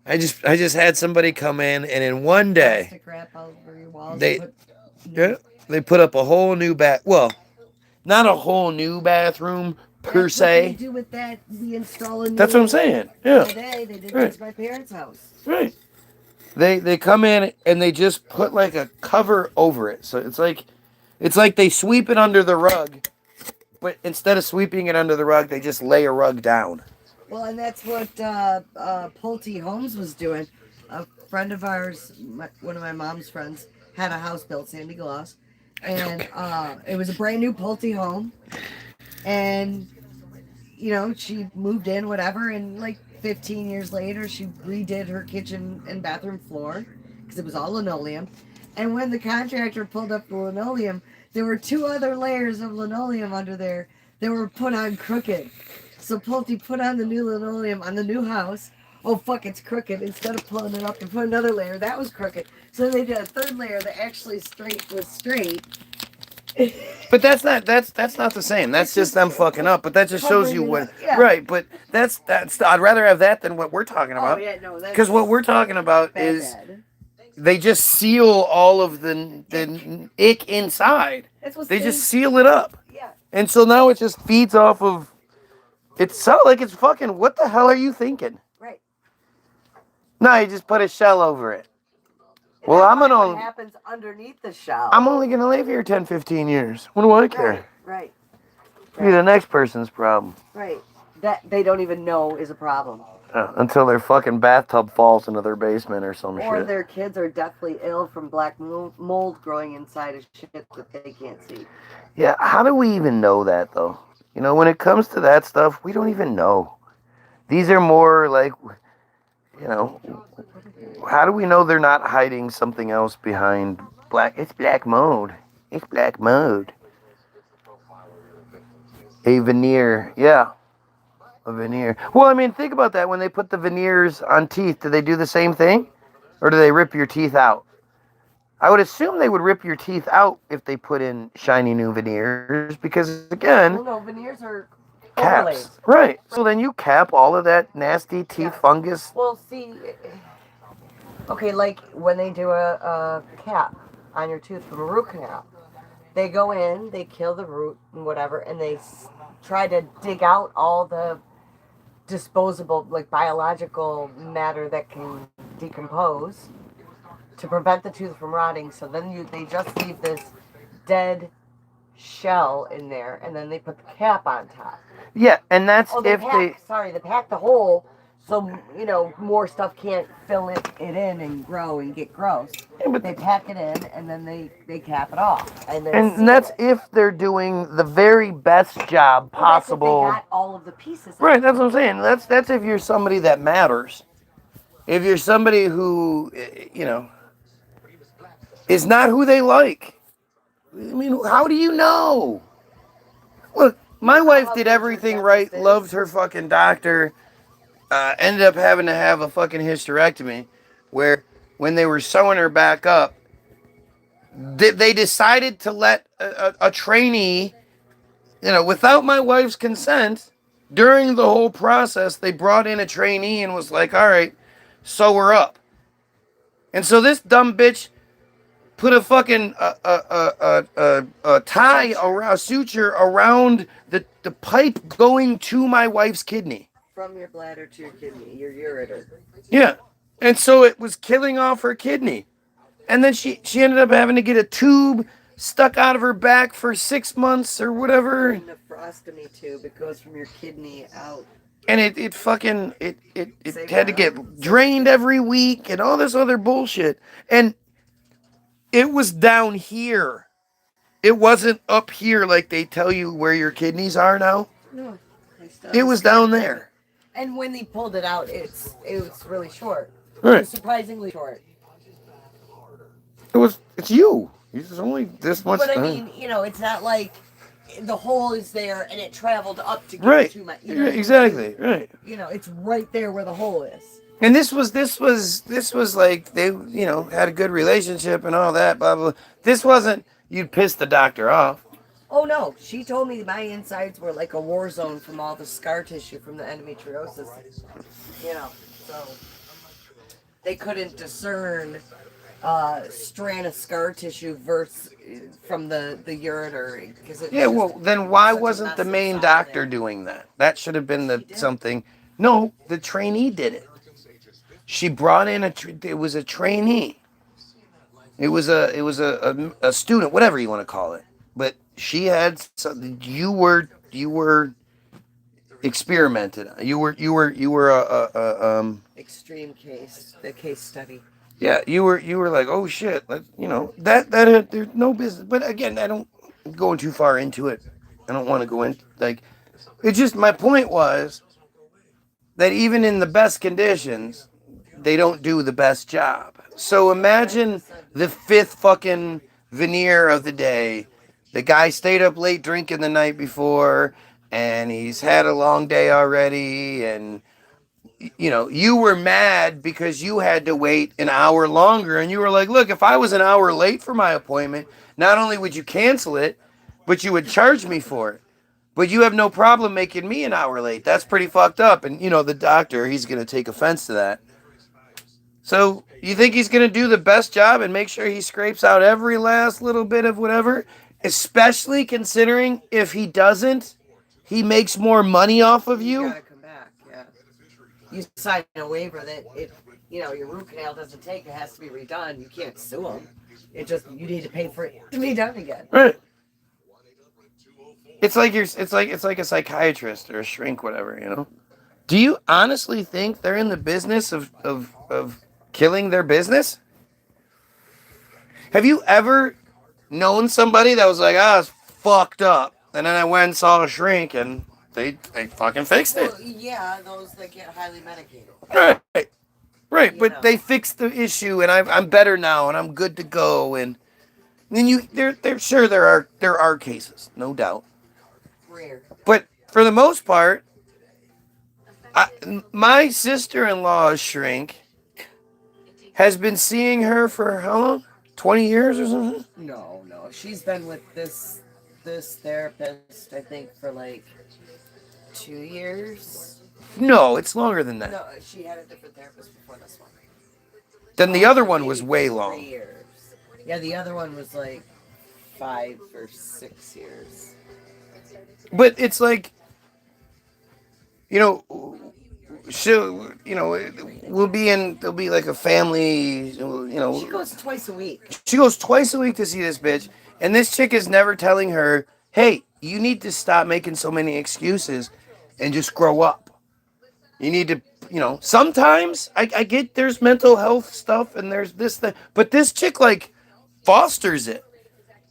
I just had somebody come in, and in one day, they put up a whole new not a whole new bathroom per se. What they do with that, we install a new. That's what I'm saying. Yeah. Today they did this at my parents' house. Right. They come in and they just put like a cover over it, so it's like they sweep it under the rug, but instead of sweeping it under the rug, they just lay a rug down. Well, and that's what Pulte Homes was doing. A friend of ours, one of my mom's friends, had a house built, Sandy Gloss, and it was a brand new Pulte home. And, you know, she moved in, whatever, and like 15 years later, she redid her kitchen and bathroom floor because it was all linoleum. And when the contractor pulled up the linoleum, there were 2 other layers of linoleum under there that were put on crooked. So Pulte put on the new linoleum on the new house. Oh, fuck, it's crooked. Instead of pulling it up and put another layer, that was crooked. So they did a 3rd layer that actually was straight. But that's not the same. That's just them fucking up. But that just shows you what, right? But that's I'd rather have that than what we're talking about. Oh yeah, no, that's because what we're talking about is they just seal all of the ick inside. They just seal it up. Yeah. And so now it just feeds off of. It's like it's fucking. What the hell are you thinking? Right. No, you just put a shell over it. And well, what happens underneath the shell. I'm only gonna live here 10, 15 years. What do I care? Right. Be the next person's problem. Right. That they don't even know is a problem. Until their fucking bathtub falls into their basement or some shit. Or their kids are deathly ill from black mold growing inside of shit that they can't see. Yeah, how do we even know that though? You know, when it comes to that stuff, we don't even know. These are more like, you know, how do we know they're not hiding something else behind black? It's black mold. It's black mold. A veneer. Yeah. A veneer. Well, I mean, think about that. When they put the veneers on teeth, do they do the same thing? Or do they rip your teeth out? I would assume they would rip your teeth out if they put in shiny new veneers. Because, again... Well, no, veneers are caps. overlays. Right. So then you cap all of that nasty teeth fungus. Well, see... Okay, like when they do a cap on your tooth from a root canal, they go in, they kill the root and whatever, and they try to dig out all the disposable, like biological matter that can decompose to prevent the tooth from rotting. So then they just leave this dead shell in there, and then they put the cap on top. Yeah, and that's they pack the hole. So, you know, more stuff can't fill it in and grow and get gross. Yeah, but they pack it in, and then they cap it off. And that's if they're doing the very best job possible. That's if they got all of the pieces. Right, that's what I'm saying. That's if you're somebody that matters. If you're somebody who, you know, is not who they like. I mean, how do you know? Look, my wife did everything right, loved her fucking doctor. Ended up having to have a fucking hysterectomy where when they were sewing her back up, they decided to let a trainee, you know, without my wife's consent, during the whole process, they brought in a trainee and was like, all right, sew her up. And so this dumb bitch put a fucking a tie, a suture around the pipe going to my wife's kidney. From your bladder to your kidney, your ureter. Yeah. And so it was killing off her kidney. And then she ended up having to get a tube stuck out of her back for 6 months or whatever. A nephrostomy tube. It goes from your kidney out and it fucking it Save had to time. get drained every week and all this other bullshit. And it was down here. It wasn't up here like they tell you where your kidneys are now. No, I still It have a was scar down from it. there. And when they pulled it out, it was really short. It Right. was surprisingly short. It's you. It's only this much But I time. mean, it's not like the hole is there and it traveled up to get Right. to my. Yeah, exactly. Right. It's right there where the hole is. And this was like they had a good relationship and all that blah blah. This wasn't you'd piss the doctor off. Oh no, she told me my insides were like a war zone from all the scar tissue from the endometriosis. So they couldn't discern strand of scar tissue versus from the uretary because Yeah, well then why such a wasn't the mess main inside doctor there. doing that? That should have been the did. something. No, the trainee did it. She brought in it was a trainee. It was a student, whatever you want to call it. But she had something. You were experimented. You were Extreme case, the case study. yeah, you were like, oh shit, that there's no business. But again, I don't I'm going too far into it. I don't want to go in like it's just my point was that even in the best conditions, they don't do the best job. So imagine the fifth fucking veneer of the day. The guy stayed up late drinking the night before, and he's had a long day already, and you were mad because you had to wait an hour longer, and you were like, look, if I was an hour late for my appointment, not only would you cancel it, but you would charge me for it. But you have no problem making me an hour late. That's pretty fucked up. And the doctor, he's going to take offense to that. So you think he's going to do the best job and make sure he scrapes out every last little bit of whatever? Especially considering if he doesn't, he makes more money off of You you. gotta come back, yeah. You sign a waiver that if your root canal doesn't take, it has to be redone. You can't sue him. You need to pay for it to be done again. Right. It's like a psychiatrist or a shrink, whatever. Do you honestly think they're in the business of killing their business? Have you ever known somebody that was like, it's fucked up, and then I went and saw a shrink and they fucking fixed it? Well, yeah, those that get highly medicated. Right, but they fixed the issue, and I'm better now, and I'm good to go, and then they're sure there are cases, no doubt. Rare. But for the most part, my sister-in-law's shrink has been seeing her for how long? 20 years or something? No. She's been with this therapist, I think, for like 2 years. No, it's longer than that. No, she had a different therapist before this one. Then the other one was Maybe way 3 long. years. Yeah, the other one was like 5 or 6 years. But it's like, she'll, there'll be like a family, She goes twice a week. She goes twice a week to see this bitch, and this chick is never telling her, hey, you need to stop making so many excuses and just grow up. You need to, sometimes I get there's mental health stuff and there's this, that, but this chick, like, fosters it.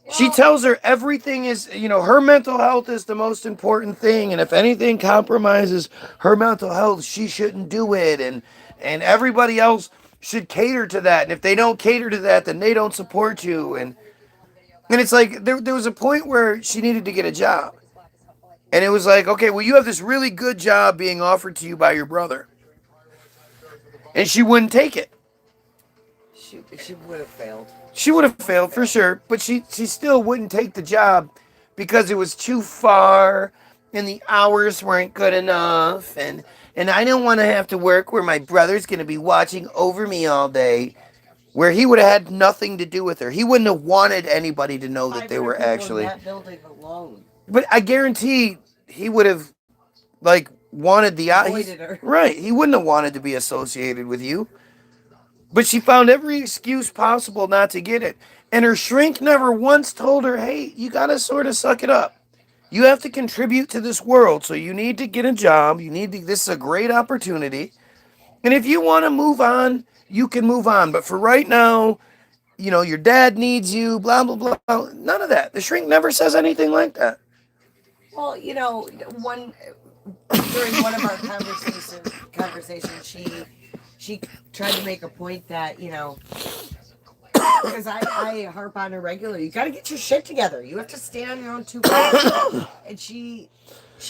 She tells her everything is, her mental health is the most important thing, and if anything compromises her mental health, she shouldn't do it, and everybody else should cater to that, and if they don't cater to that, then they don't support you, and it's like, there was a point where she needed to get a job, and it was like, okay, well, you have this really good job being offered to you by your brother, and she wouldn't take it. She would have failed. She would have failed for sure, but she still wouldn't take the job because it was too far and the hours weren't good enough, and I don't want to have to work where my brother's going to be watching over me all day, where he would have had nothing to do with her. He wouldn't have wanted anybody to know that they were 500 people actually. in that building alone. But I guarantee he would have wanted the Avoided her. Right, he wouldn't have wanted to be associated with you. But she found every excuse possible not to get it. And her shrink never once told her, hey, you got to sort of suck it up. You have to contribute to this world. So you need to get a job. This is a great opportunity. And if you want to move on, you can move on. But for right now, your dad needs you, blah, blah, blah. None of that. The shrink never says anything like that. Well, one during one of our conversations, she tried to make a point that because I harp on her regularly. You got to get your shit together. You have to stand on your own 2 feet. And she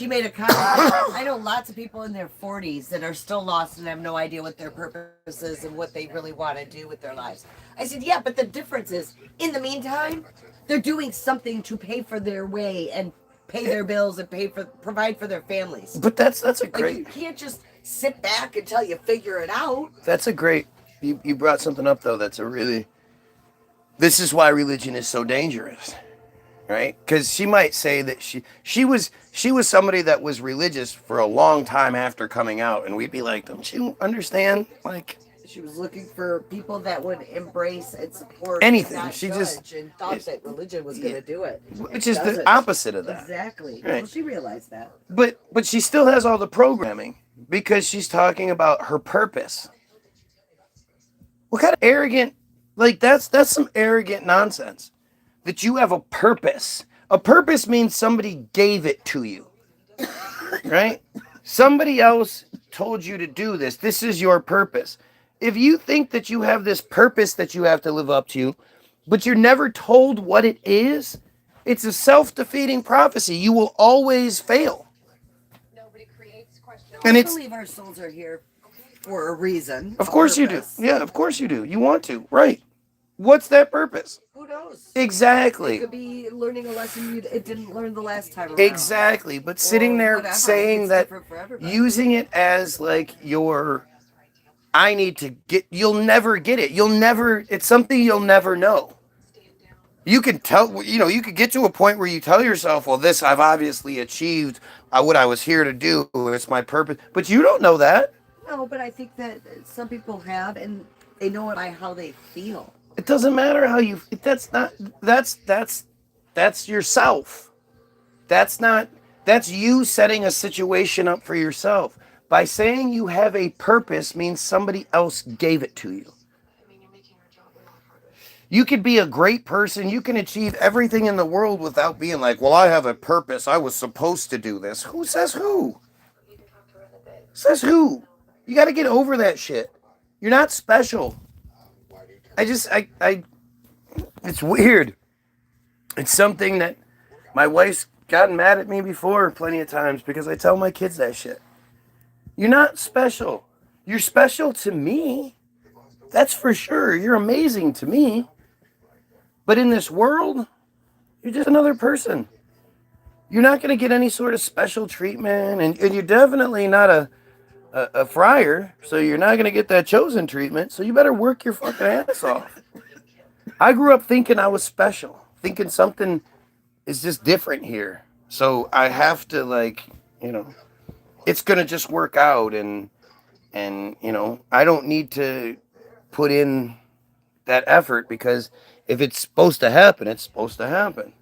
made a comment. I know lots of people in their 40s that are still lost and have no idea what their purpose is and what they really want to do with their lives. I said, yeah, but the difference is, in the meantime, they're doing something to pay for their way and pay their bills and provide for their families. But that's a Like, great. you can't just sit back until you figure it out. That's a great. You brought something up though. That's a really. This is why religion is so dangerous, right? Because she might say that she was somebody that was religious for a long time after coming out, and we'd be like, don't you understand? Like, she was looking for people that would embrace and support anything. And not She judge just and thought that religion was going to do it, which is the opposite of that. Exactly. Right. Well, she realized that. But she still has all the programming because she's talking about her purpose. What kind of arrogant? Like that's some arrogant nonsense. That you have a purpose. A purpose means somebody gave it to you, right? Somebody else told you to do this. This is your purpose. If you think that you have this purpose that you have to live up to, but you're never told what it is, it's a self-defeating prophecy. You will always fail. And I it's believe our souls are here for a reason. of course you do. Yeah, of course you do. You want to, right? What's that purpose? Who knows? Exactly. It could be learning a lesson it didn't learn the last time around. Exactly. But sitting there whatever. saying It's that, different for everybody. using it as like I need to get, you'll never get it. It's something you'll never know. You can tell, you could get to a point where you tell yourself, well, this, I've obviously achieved what I was here to do. It's my purpose. But you don't know that. No, but I think that some people have, and they know it by how they feel. It doesn't matter how you, that's yourself. That's you setting a situation up for yourself. By saying you have a purpose means somebody else gave it to you. You could be a great person. You can achieve everything in the world without being like, well, I have a purpose. I was supposed to do this. Who says who? Says who? You got to get over that shit. You're not special. It's weird. It's something that my wife's gotten mad at me before plenty of times because I tell my kids that shit. You're not special. You're special to me. That's for sure. You're amazing to me. But in this world, you're just another person. You're not going to get any sort of special treatment. And you're definitely not a friar. So you're not going to get that chosen treatment. So you better work your fucking ass off. I grew up thinking I was special. Thinking something is just different here. So I have to it's going to just work out. And I don't need to put in that effort because if it's supposed to happen, it's supposed to happen.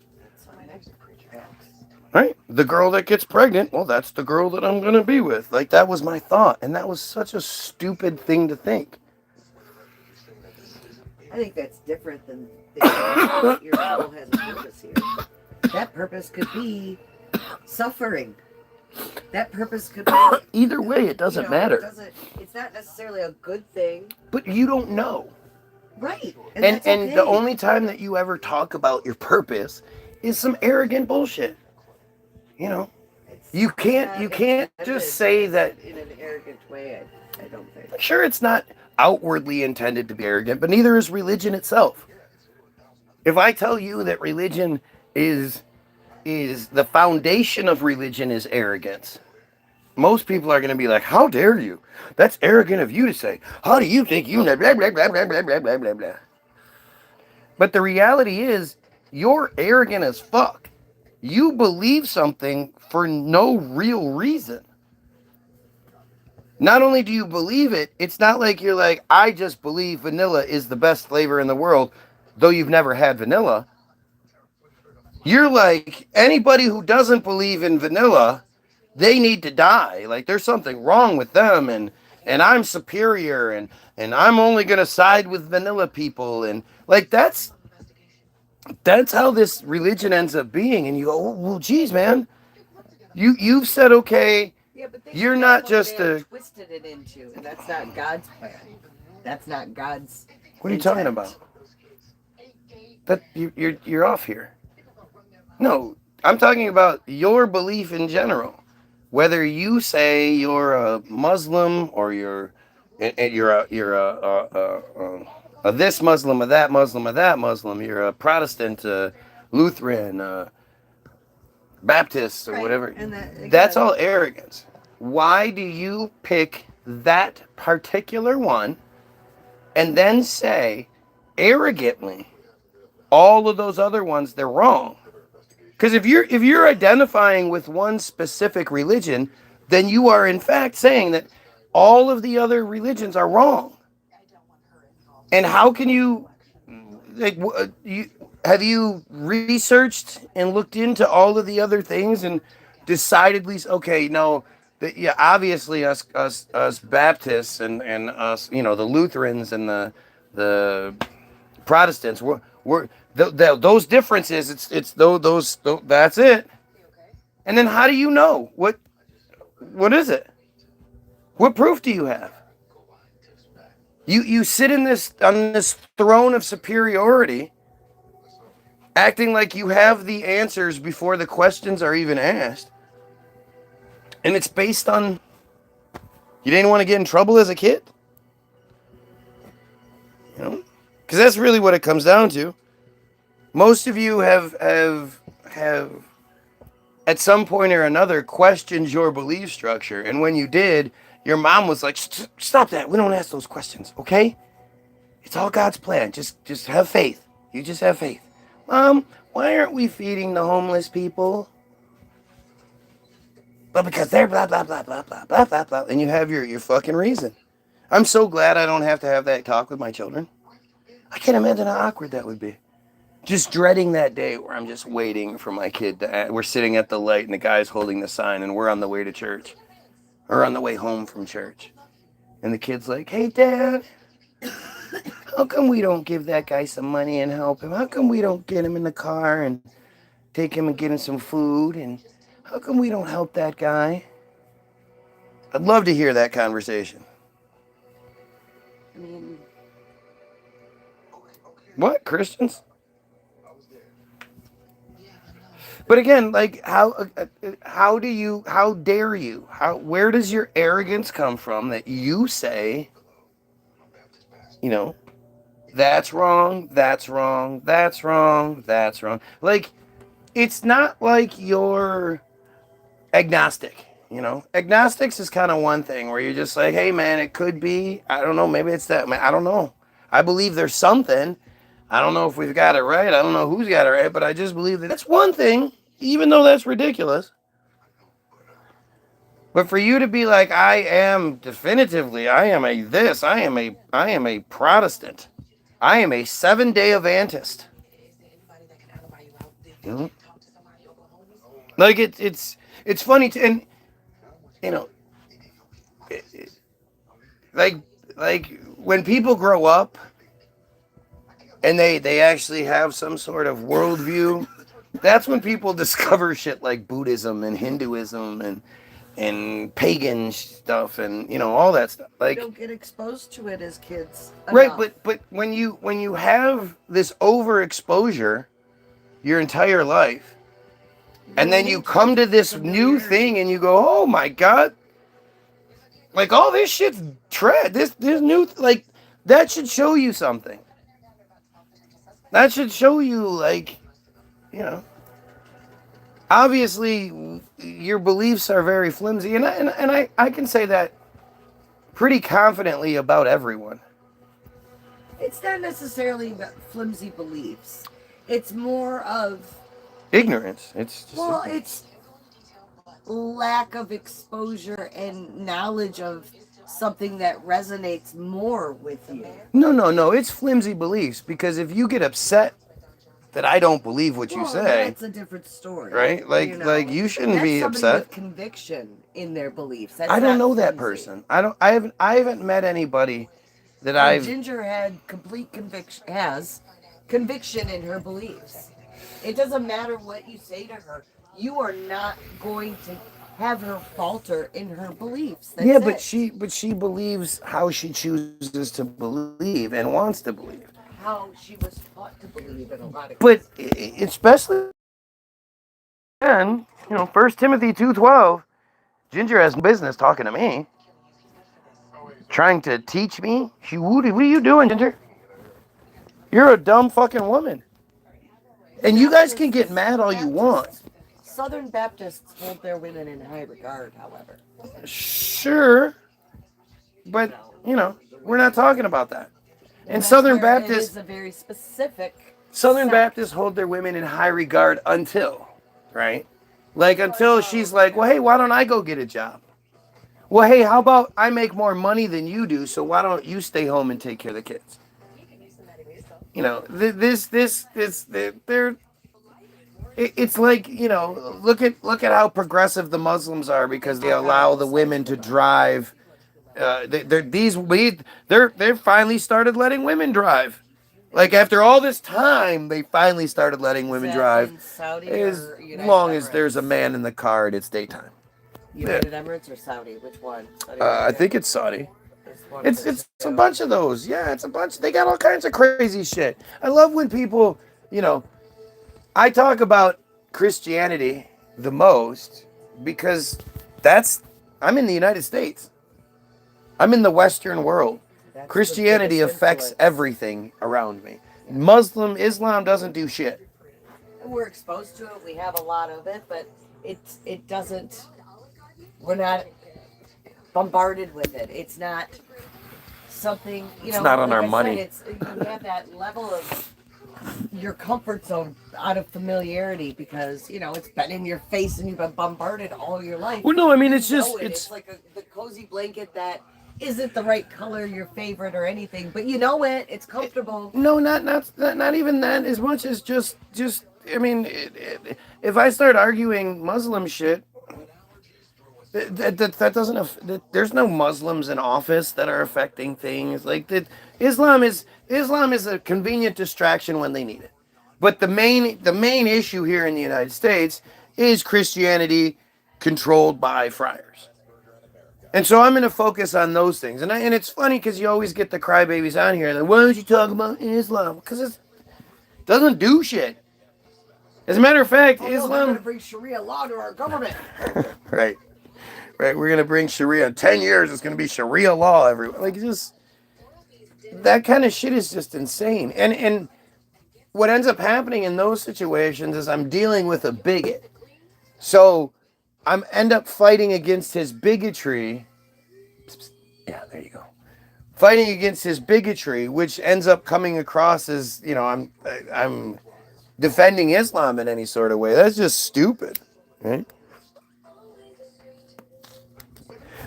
Right? The girl that gets pregnant, well, that's the girl that I'm going to be with. Like, that was my thought. And that was such a stupid thing to think. I think that's different than your soul has a purpose here. That purpose could be suffering. That purpose could be... Either way, it doesn't matter. It's not necessarily a good thing. But you don't know. Right. And the only time that you ever talk about your purpose is some arrogant bullshit. You can't just say that in an arrogant way. I don't think. Sure, it's not outwardly intended to be arrogant, but neither is religion itself. If I tell you that religion is the foundation of religion is arrogance, most people are going to be like, how dare you? That's arrogant of you to say. How do you think you know? Blah, blah, blah, blah, blah, blah, blah, blah, blah. But the reality is, you're arrogant as fuck. You believe something for no real reason. Not only do you believe it, it's not like you're like, I just believe vanilla is the best flavor in the world, though you've never had vanilla. You're like, anybody who doesn't believe in vanilla, they need to die. Like there's something wrong with them, and I'm superior, and I'm only gonna side with vanilla people, and like that's how this religion ends up being. And you go, well, geez, man, you've said okay. Yeah, but think You're about not what just they a. twisted it into, and that's not God's plan. That's not God's. What are you talking intent. about? That you're off here. No, I'm talking about your belief in general. Whether you say you're a Muslim or you're a this Muslim or that Muslim or that Muslim, you're a Protestant, Lutheran, Baptist or Right, whatever. and that That's again, all arrogance. Why do you pick that particular one and then say arrogantly all of those other ones they're wrong? Because if you're identifying with one specific religion, then you are in fact saying that all of the other religions are wrong. And how can you like you have you researched and looked into all of the other things and decidedly okay, no, that yeah, obviously us Baptists and us, the Lutherans and the Protestants, we're those differences. It's those that's it. And then how do you know what is it? What proof do you have? You sit in this on this throne of superiority, acting like you have the answers before the questions are even asked, and it's based on you didn't want to get in trouble as a kid, because that's really what it comes down to. Most of you have at some point or another questioned your belief structure, and when you did, your mom was like, "Stop that! We don't ask those questions, okay? It's all God's plan. Just have faith. You just have faith." Mom, why aren't we feeding the homeless people? Well, because they're blah blah blah blah blah blah blah blah, and you have your fucking reason. I'm so glad I don't have to have that talk with my children. I can't imagine how awkward that would be. Just dreading that day where I'm just waiting for my kid to. We're sitting at the light and the guy's holding the sign, and we're on the way to church, or on the way home from church, and the kid's like, "Hey, Dad, how come we don't give that guy some money and help him? How come we don't get him in the car and take him and get him some food? And how come we don't help that guy?" I'd love to hear that conversation. I mean, What, Christians? But again, like how dare you? Where does your arrogance come from that you say, you know, that's wrong, that's wrong, that's wrong, that's wrong. Like it's not like you're agnostic. Agnostics is kind of one thing where you're just like, hey man, it could be, I don't know, maybe it's that, man, I don't know. I believe there's something. I don't know if we've got it right. I don't know who's got it right, but I just believe that that's one thing, even though that's ridiculous. But for you to be like, I am definitively, I am a this, I am a Protestant. I am a 7-day Adventist. Mhm. Like it's funny to, and you know, like when people grow up and they actually have some sort of worldview, that's when people discover shit like Buddhism and Hinduism and pagan stuff and all that stuff. Like we don't get exposed to it as kids. right, enough. but when you have this overexposure your entire life, and then you come to this new thing and you go, oh my God, like all this shit's this new, like that should show you something. That should show you, like, obviously your beliefs are very flimsy, and I can say that pretty confidently about everyone. It's not necessarily about flimsy beliefs. It's more of Ignorance. It's just it's lack of exposure and knowledge of something that resonates more with you. no. It's flimsy beliefs, because if you get upset that I don't believe what you Well, say, that's a different story, right? you know. Like you shouldn't That's be somebody upset. with conviction in their beliefs. That's I don't not know that flimsy. person. I haven't met anybody that Oh, I've. Ginger had complete conviction. Has conviction in her beliefs. It doesn't matter what you say to her. You are not going to have her falter in her beliefs. That's Yeah, it. but she believes how she chooses to believe and wants to believe. How she was taught to believe in a lot of But cases. especially then, First Timothy 2:12, Ginger has no business talking to me, trying to teach me. What are you doing, Ginger? You're a dumb fucking woman. And you guys can get mad all you want. Southern Baptists hold their women in high regard, however. Sure, but we're not talking about that. And that's Southern where Baptists, it is a very specific Southern sect. Baptists hold their women in high regard until, right? Like until she's like, well, hey, why don't I go get a job? Well, hey, how about I make more money than you do, so why don't you stay home and take care of the kids? They're. It's like look at how progressive the Muslims are because they allow the women to drive. They're finally started letting women drive. Like after all this time, they finally started letting women drive. In Saudi As or United long as Emirates? there's a man in the car and it's daytime. United Emirates or Saudi? Which one? I think it's Saudi. One It's for it's a two. bunch of those. Yeah, it's a bunch. They got all kinds of crazy shit. I love when people, I talk about Christianity the most because I'm in the United States. I'm in the Western world. That's the Christianity biggest affects influence. everything around me. Islam doesn't do shit. We're exposed to it. We have a lot of it, but it doesn't. We're not bombarded with it. It's not something. It's not on like our I money. Said, you have that level of your comfort zone out of familiarity because it's been in your face and you've been bombarded all your life. Well, no, I mean it's just it's like the cozy blanket that isn't the right color, your favorite or anything, but it's comfortable. No, not even that. As much as just. I mean, if I start arguing Muslim shit, that doesn't. There's no Muslims in office that are affecting things like that. Islam is a convenient distraction when they need it, but the main issue here in the United States is Christianity controlled by friars. And so I'm going to focus on those things. And it's funny because you always get the crybabies on here. Like, why don't you talk about Islam? Because it doesn't do shit. As a matter of fact, They're Islam. going to bring Sharia law to our government. Right. Right. We're going to bring Sharia. In 10 years, it's going to be Sharia law everywhere. Like, that kind of shit is just insane. And what ends up happening in those situations is I'm dealing with a bigot. So I end up fighting against his bigotry. Yeah, there you go. Fighting against his bigotry, which ends up coming across as, I'm defending Islam in any sort of way. That's just stupid, right?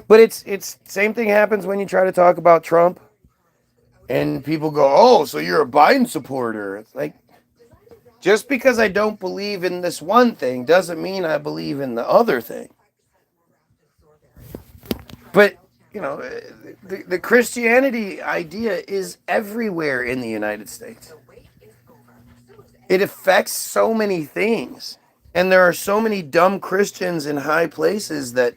But it's same thing happens when you try to talk about Trump, and people go, "Oh, so you're a Biden supporter?" It's like, just because I don't believe in this one thing doesn't mean I believe in the other thing. But the Christianity idea is everywhere in the United States. It affects so many things. And there are so many dumb Christians in high places that,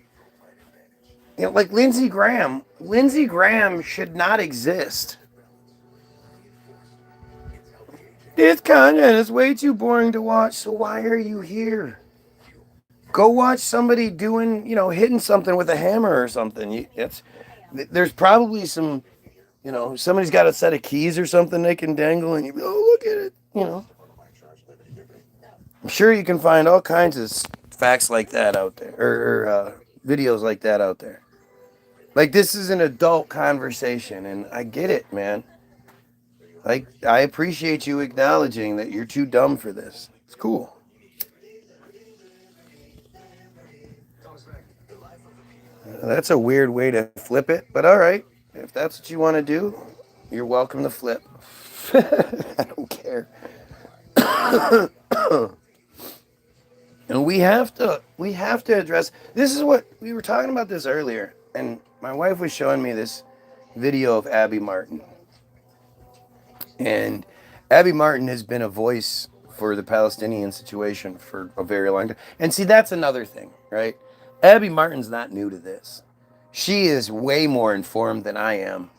like Lindsey Graham. Lindsey Graham should not exist. This content is way too boring to watch, so why are you here? Go watch somebody doing, hitting something with a hammer or something. There's probably some, somebody's got a set of keys or something they can dangle, and you go, oh, look at it, I'm sure you can find all kinds of facts like that out there, or videos like that out there. Like, this is an adult conversation, and I get it, man. Like, I appreciate you acknowledging that you're too dumb for this. It's cool. That's a weird way to flip it, but all right. If that's what you want to do, you're welcome to flip. I don't care. And we have to address, this is what we were talking about this earlier, and my wife was showing me this video of Abby Martin. And Abby Martin has been a voice for the Palestinian situation for a very long time. And see, that's another thing, right? Abby Martin's not new to this. She is way more informed than I am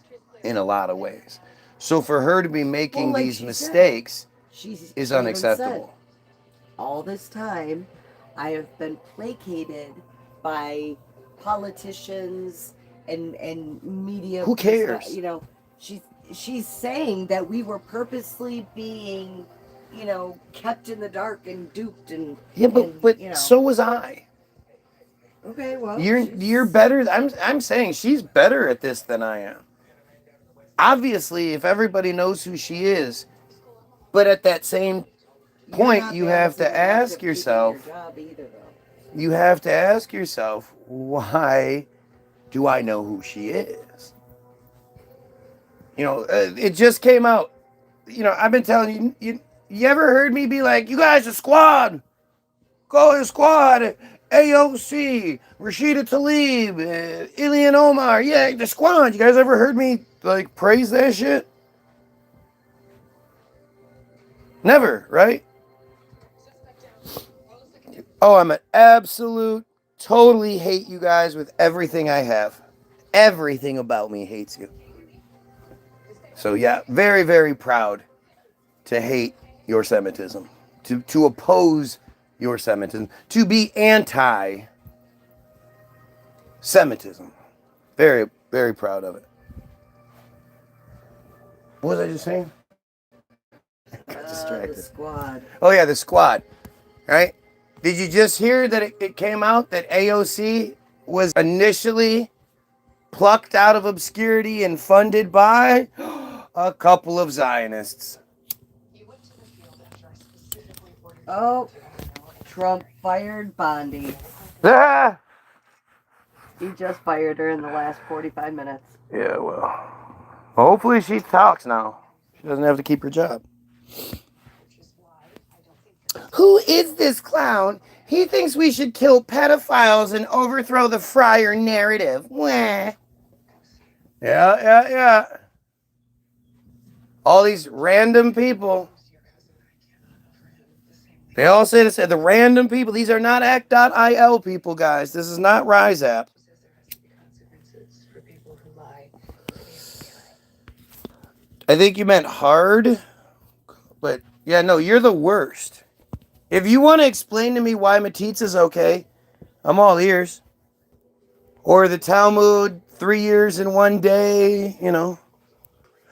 in a lot of ways. So for her to be making these mistakes is unacceptable. All this time, I have been placated by politicians and media. Who cares? You know, she's saying that we were purposely being, you know, kept in the dark and duped and yeah, but you know. So was I. Okay, well, you're better. I'm saying she's better at this than I am. Obviously, if everybody knows who she is, but at that same point, you have to ask yourself. You have to ask yourself, why do I know who she is? You know, it just came out. You know, I've been telling you. You ever heard me be like, "You guys are squad, go to squad." AOC, Rashida Tlaib, Ilian Omar, yeah, the squad. You guys ever heard me like praise that shit? Never, right? Oh, I'm an absolute, totally hate you guys with everything I have. Everything about me hates you. So yeah, very, very proud to hate your Semitism, to oppose your Semitism, to be anti-Semitism. Very, very proud of it. What was I just saying? Got distracted. The squad. Oh yeah, the squad. Right? Did you just hear that it came out that AOC was initially plucked out of obscurity and funded by a couple of Zionists? Oh, Trump fired Bondi. Ah! He just fired her in the last 45 minutes. Yeah, well, hopefully she talks now. She doesn't have to keep her job. Who is this clown? He thinks we should kill pedophiles and overthrow the friar narrative. Wah. Yeah. All these random people. They all say this, the random people. These are not act.il people, guys. This is not Rise App. I think you meant hard. But, yeah, no, you're the worst. If you want to explain to me why metzitzia is okay, I'm all ears. Or the Talmud, 3 years in 1 day, you know.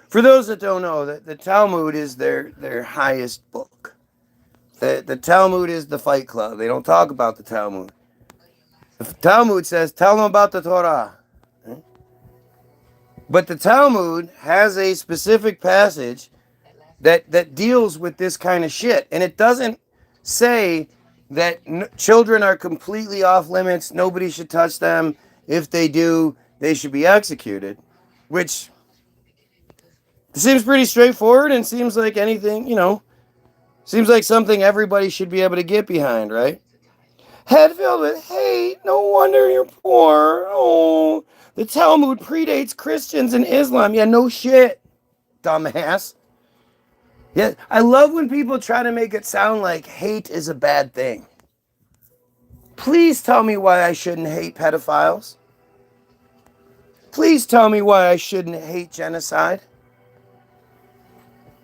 For those that don't know, the Talmud is their highest book. The Talmud is the Fight Club. They don't talk about the Talmud. The Talmud says, tell them about the Torah. But the Talmud has a specific passage that deals with this kind of shit. And it doesn't say that children are completely off limits. Nobody should touch them. If they do, they should be executed. Which seems pretty straightforward and seems like anything, you know. Seems like something everybody should be able to get behind, right? Head filled with hate. No wonder you're poor. Oh, the Talmud predates Christians and Islam. Yeah, no shit, dumbass. Yeah, I love when people try to make it sound like hate is a bad thing. Please tell me why I shouldn't hate pedophiles. Please tell me why I shouldn't hate genocide.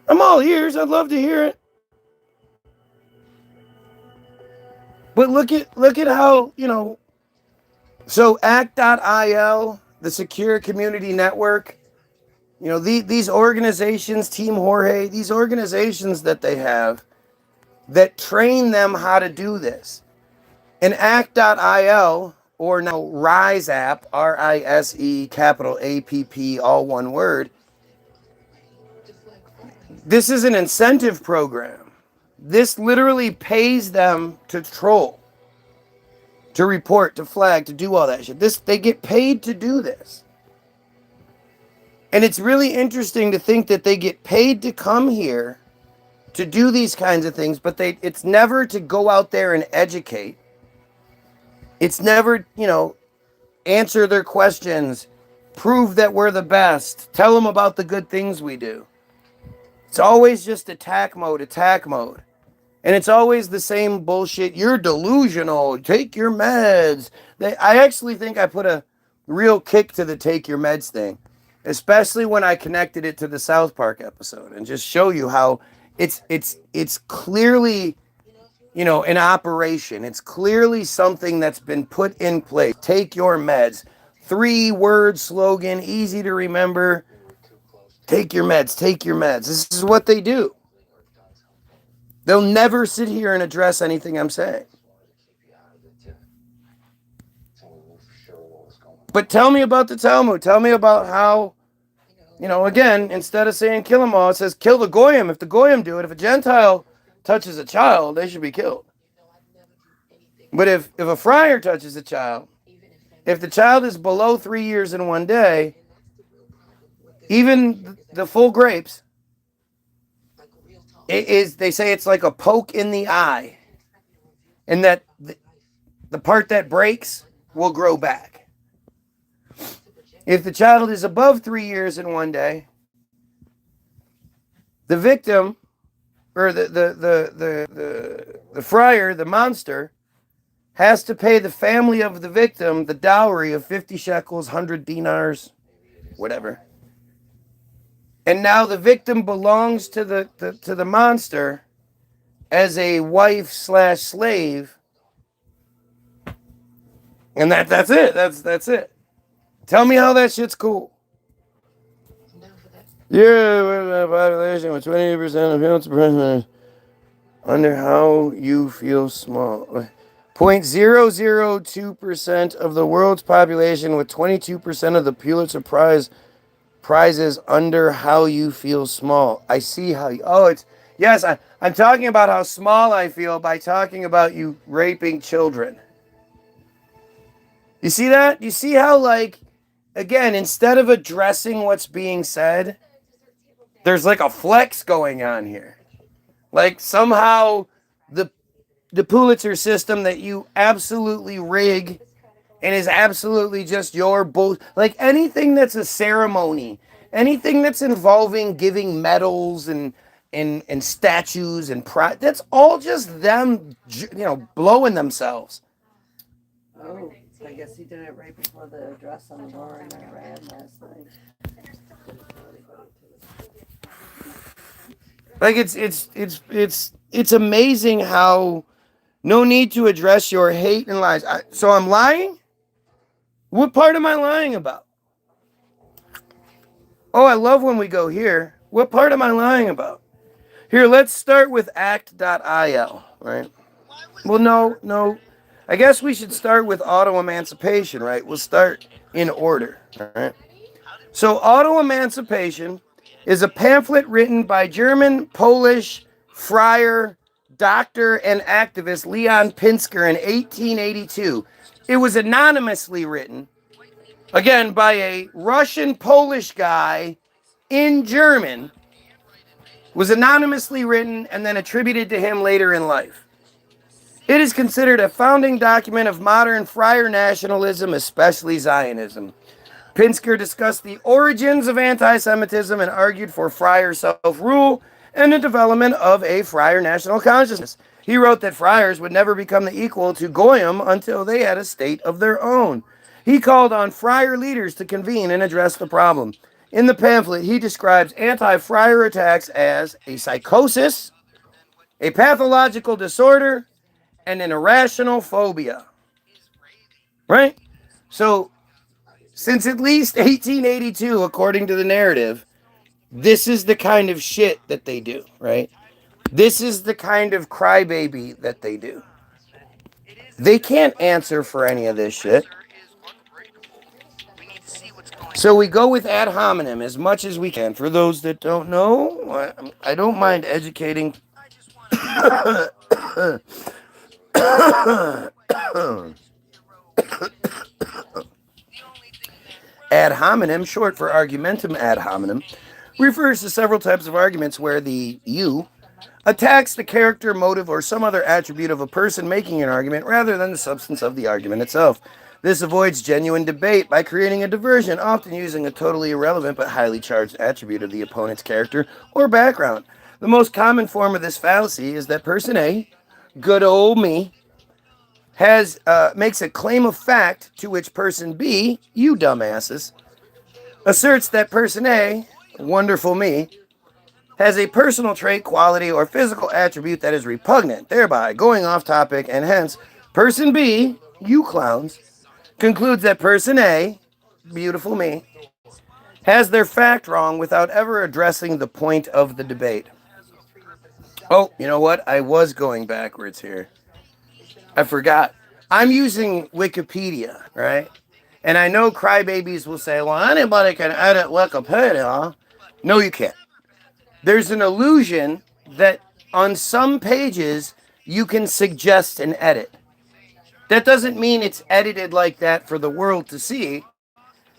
I'm all ears. I'd love to hear it. But look at how, you know, so act.il, the secure community network, you know, these organizations, Team Jorge, these organizations that they have that train them how to do this. And act.il, or now Rise App, R-I-S-E, capital A-P-P, all one word, this is an incentive program. This literally pays them to troll, to report, to flag, to do all that shit. They get paid to do this. And it's really interesting to think that they get paid to come here to do these kinds of things, but it's never to go out there and educate. It's never, answer their questions, prove that we're the best, tell them about the good things we do. It's always just attack mode. And it's always the same bullshit. You're delusional. Take your meds. I actually think I put a real kick to the take your meds thing, especially when I connected it to the South Park episode and just show you how it's clearly, an operation. It's clearly something that's been put in place. Take your meds. 3-word slogan, easy to remember. Take your meds. Take your meds. This is what they do. They'll never sit here and address anything I'm saying. But tell me about the Talmud. Tell me about how, again, instead of saying kill them all, it says kill the Goyim. If the Goyim do it, if a Gentile touches a child, they should be killed. But if a friar touches a child, if the child is below 3 years and 1 day, even the full grapes, they say it's like a poke in the eye, and that the part that breaks will grow back. If the child is above 3 years and 1 day, the victim, or the friar, the monster, has to pay the family of the victim the dowry of 50 shekels, 100 dinars, whatever. And now the victim belongs to the monster as a wife/slave. And that's it. That's it. Tell me how that shit's cool. Yeah, we're the population with 28% of people under how you feel small. 0.002% of the world's population with 22% of the Pulitzer prizes under how you feel small. I see how you... Yes, I'm talking about how small I feel by talking about you raping children. You see that? You see how, again, instead of addressing what's being said, there's like a flex going on here. Like somehow the Pulitzer system that you absolutely rig and is absolutely just your bull. Like anything that's a ceremony, anything that's involving giving medals and statues and pride, that's all just them, blowing themselves. Oh, I guess he did it right before the address on the war in Iran last night. Like it's amazing how no need to address your hate and lies. So I'm lying? What part am I lying about? Oh, I love when we go here. What part am I lying about? Here, let's start with act.il, right? Well, no. I guess we should start with auto-emancipation, right? We'll start in order, all right? So auto-emancipation is a pamphlet written by German, Polish, friar, doctor, and activist Leon Pinsker in 1882. It was anonymously written, again, by a Russian-Polish guy in German, was anonymously written and then attributed to him later in life. It is considered a founding document of modern friar nationalism, especially Zionism. Pinsker discussed the origins of anti-Semitism and argued for friar self-rule and the development of a friar national consciousness. He wrote that friars would never become the equal to Goyim until they had a state of their own. He called on friar leaders to convene and address the problem. In the pamphlet, he describes anti-friar attacks as a psychosis, a pathological disorder, and an irrational phobia. Right? So, since at least 1882, according to the narrative, this is the kind of shit that they do, right? This is the kind of crybaby that they do. They can't answer for any of this shit. So we go with ad hominem as much as we can. For those that don't know, I don't mind educating. Ad hominem, short for argumentum ad hominem, refers to several types of arguments where the you attacks the character, motive, or some other attribute of a person making an argument rather than the substance of the argument itself. This avoids genuine debate by creating a diversion, often using a totally irrelevant but highly charged attribute of the opponent's character or background. The most common form of this fallacy is that person A, good old me, makes a claim of fact to which person B, you dumbasses, asserts that person A, wonderful me, has a personal trait, quality, or physical attribute that is repugnant, thereby going off topic, and hence, person B, you clowns, concludes that person A, beautiful me, has their fact wrong without ever addressing the point of the debate. Oh, you know what? I was going backwards here. I forgot. I'm using Wikipedia, right? And I know crybabies will say, well, anybody can edit Wikipedia. No, you can't. There's an illusion that on some pages you can suggest an edit. That doesn't mean it's edited like that for the world to see.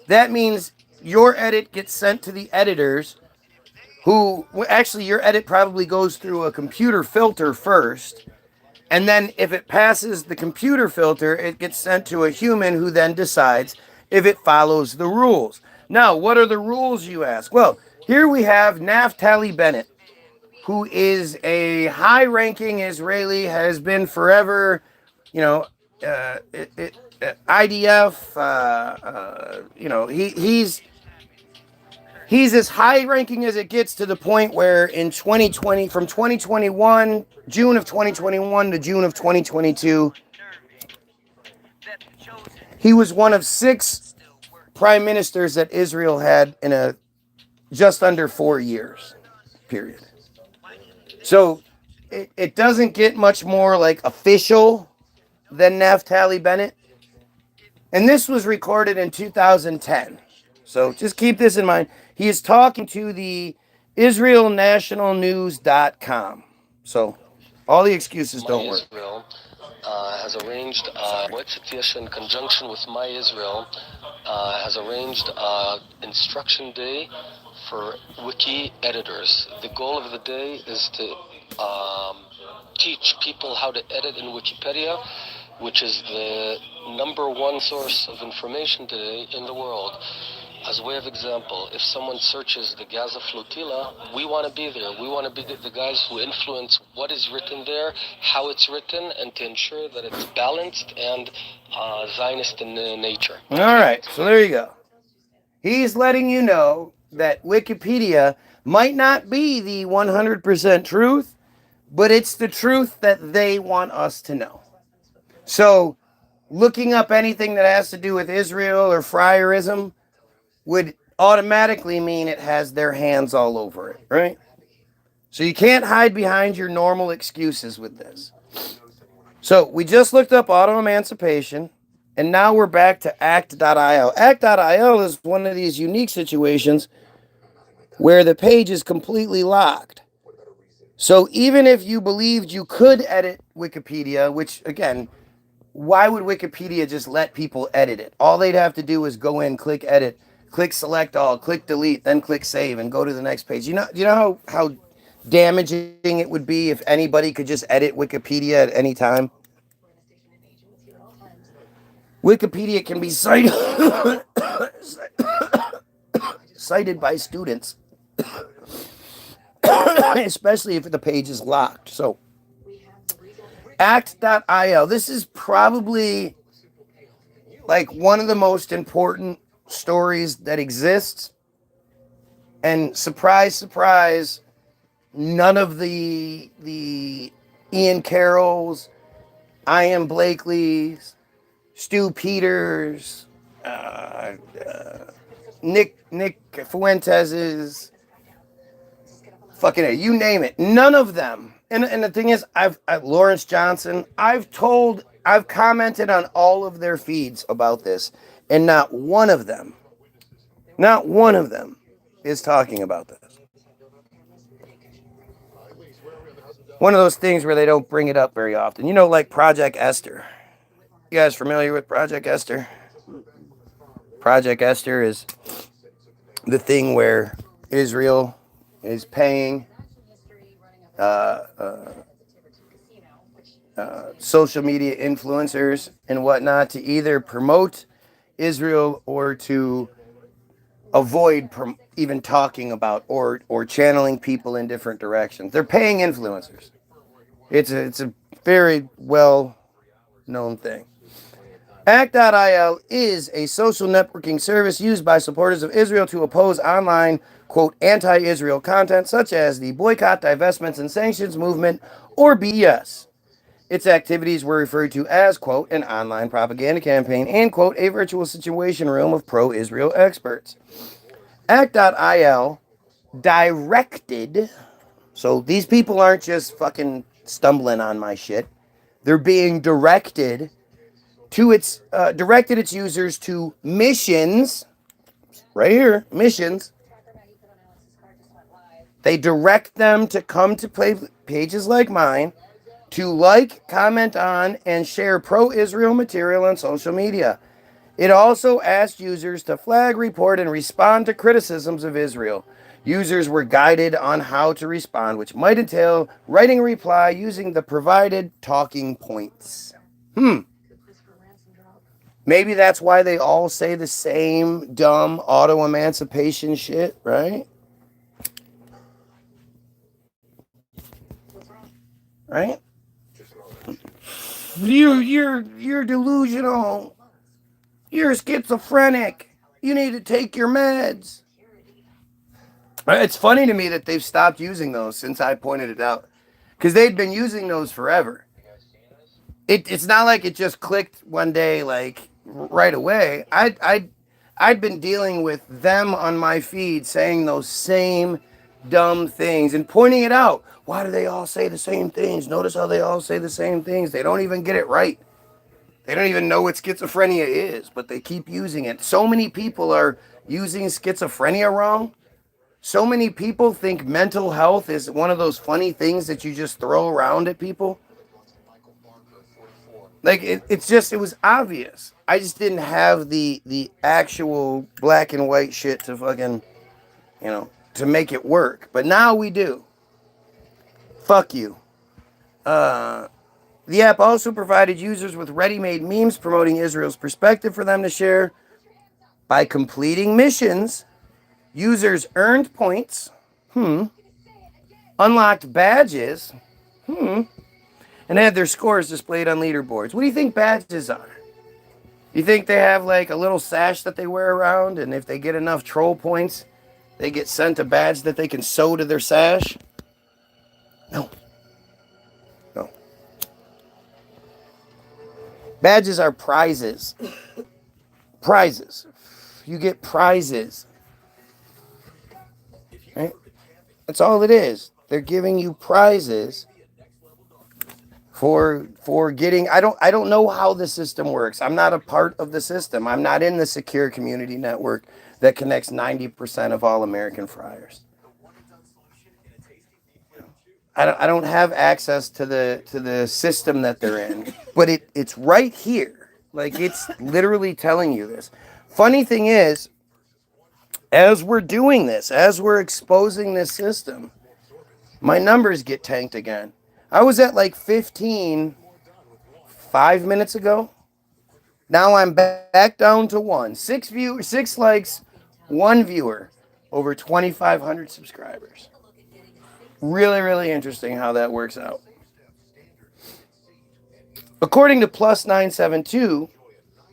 That means your edit gets sent to the editors who, actually, your edit probably goes through a computer filter first. And then if it passes the computer filter, it gets sent to a human who then decides if it follows the rules. Now, what are the rules, you ask? Well, here we have Naftali Bennett, who is a high-ranking Israeli, has been forever, you know, IDF, he's as high-ranking as it gets, to the point where in 2020, from 2021, June of 2021 to June of 2022, he was one of 6 prime ministers that Israel had in a just under 4 years period. So it doesn't get much more like official than Naftali Bennett. And this was recorded in 2010. So just keep this in mind. He is talking to the IsraelNationalNews.com. So all the excuses don't work. Israel has arranged, metzitzia in conjunction with My Israel, has arranged instruction day for wiki editors. The goal of the day is to teach people how to edit in Wikipedia, which is the #1 source of information today in the world. As a way of example, if someone searches the Gaza flotilla, we want to be there. We want to be the guys who influence what is written there, how it's written, and to ensure that it's balanced and Zionist in nature. All right, so there you go. He's letting you know that Wikipedia might not be the 100% truth, but it's the truth that they want us to know. So looking up anything that has to do with Israel or Fryerism would automatically mean it has their hands all over it, right? So you can't hide behind your normal excuses with this. So we just looked up auto-emancipation, and now we're back to act.io. Act.io is one of these unique situations where the page is completely locked. So even if you believed you could edit Wikipedia, which, again, why would Wikipedia just let people edit it? All they'd have to do is go in, click edit, click select all, click delete, then click save, and go to the next page. You know how damaging it would be if anybody could just edit Wikipedia at any time? Wikipedia can be cited cited by students, especially if the page is locked. So act.io, this is probably like one of the most important stories that exists, and surprise, surprise, none of the Ian Carrolls, Ian Blakely's, Stu Peters, Nick Fuentes's, fucking you name it, none of them. And the thing is, I've Lawrence Johnson, I've commented on all of their feeds about this, and not one of them is talking about this. One of those things where they don't bring it up very often. You know, like Project Esther. You guys familiar with Project Esther? Project Esther is the thing where Israel is paying social media influencers and whatnot to either promote Israel or to avoid even talking about or channeling people in different directions. They're paying influencers. It's a very well known thing. Act.il is a social networking service used by supporters of Israel to oppose online, quote, anti-Israel content such as the boycott, divestments, and sanctions movement, or BS. Its activities were referred to as, quote, an online propaganda campaign and, quote, a virtual situation room of pro-Israel experts. Act.il directed, so these people aren't just fucking stumbling on my shit. They're being directed to directed its users to missions, right here, missions. They direct them to come to pages like mine to like, comment on, and share pro-Israel material on social media. It also asked users to flag, report, and respond to criticisms of Israel. Users were guided on how to respond, which might entail writing a reply using the provided talking points. Maybe that's why they all say the same dumb auto-emancipation shit, right? Right? You're delusional. You're schizophrenic. You need to take your meds. It's funny to me that they've stopped using those since I pointed it out. Because they'd been using those forever. It's not like it just clicked one day, like, right away. I'd been dealing with them on my feed saying those same dumb things and pointing it out. Why do they all say the same things? Notice how they all say the same things. They don't even get it right. They don't even know what schizophrenia is, but they keep using it. So many people are using schizophrenia wrong. So many people think mental health is one of those funny things that you just throw around at people. Like, it was obvious. I just didn't have the actual black and white shit to fucking, to make it work. But now we do. Fuck you. The app also provided users with ready-made memes promoting Israel's perspective for them to share. By completing missions, users earned points, unlocked badges, and had their scores displayed on leaderboards. What do you think badges are? You think they have like a little sash that they wear around, and if they get enough troll points, they get sent a badge that they can sew to their sash? No. No. Badges are prizes. Prizes. You get prizes. Right? That's all it is. They're giving you prizes for getting. I don't know how the system works. I'm not a part of the system. I'm not in the secure community network that connects 90% of all American friars. I don't have access to the system that they're in, but it's right here. Like, it's literally telling you this. Funny thing is, as we're doing this, as we're exposing this system, my numbers get tanked again. I was at like 15 5 minutes ago. Now I'm back down to 1. 6 likes, 1 viewer, over 2,500 subscribers. Really, really interesting how that works out. According to Plus 972,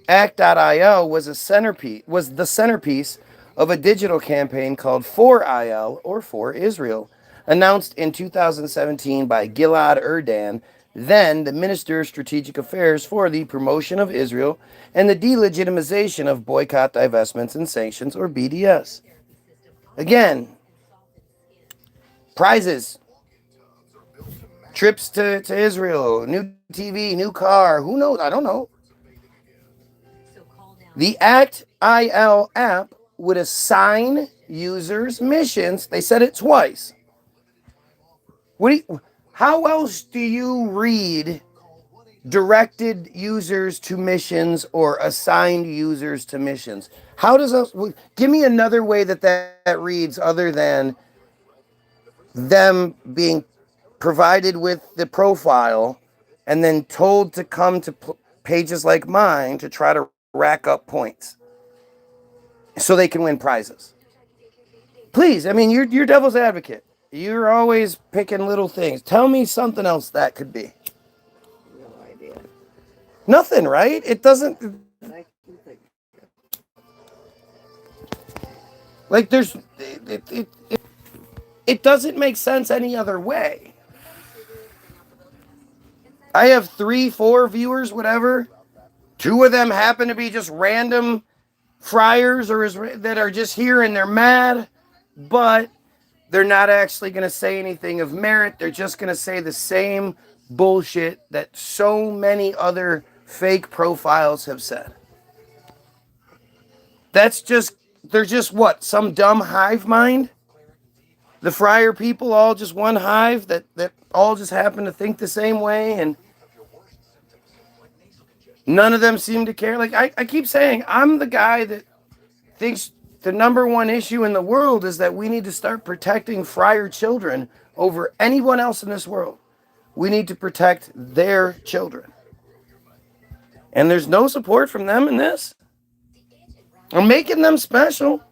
Act.il was the centerpiece of a digital campaign called For IL, or For Israel, announced in 2017 by Gilad Erdan, then the Minister of Strategic Affairs for the Promotion of Israel and the Delegitimization of Boycott, Divestments, and Sanctions, or BDS. Again, prizes, trips to Israel, new TV, new car, who knows? I don't know. The Act.il app would assign users missions. They said it twice. How else do you read directed users to missions or assigned users to missions? How does that, give me another way that reads other than them being provided with the profile and then told to come to pages like mine to try to rack up points so they can win prizes. Please, I mean, you're devil's advocate. You're always picking little things. Tell me something else that could be. No idea. Nothing, right? It doesn't. I can think. Like, there's. It doesn't make sense any other way. I have 3, 4 viewers, whatever. 2 of them happen to be just random friars or that are just here and they're mad, but they're not actually going to say anything of merit. They're just going to say the same bullshit that so many other fake profiles have said. That's just, they're just what? Some dumb hive mind? The friar people all just one hive that all just happen to think the same way, and none of them seem to care. Like, I keep saying, I'm the guy that thinks the number one issue in the world is that we need to start protecting friar children over anyone else in this world. We need to protect their children. And there's no support from them in this. I'm making them special.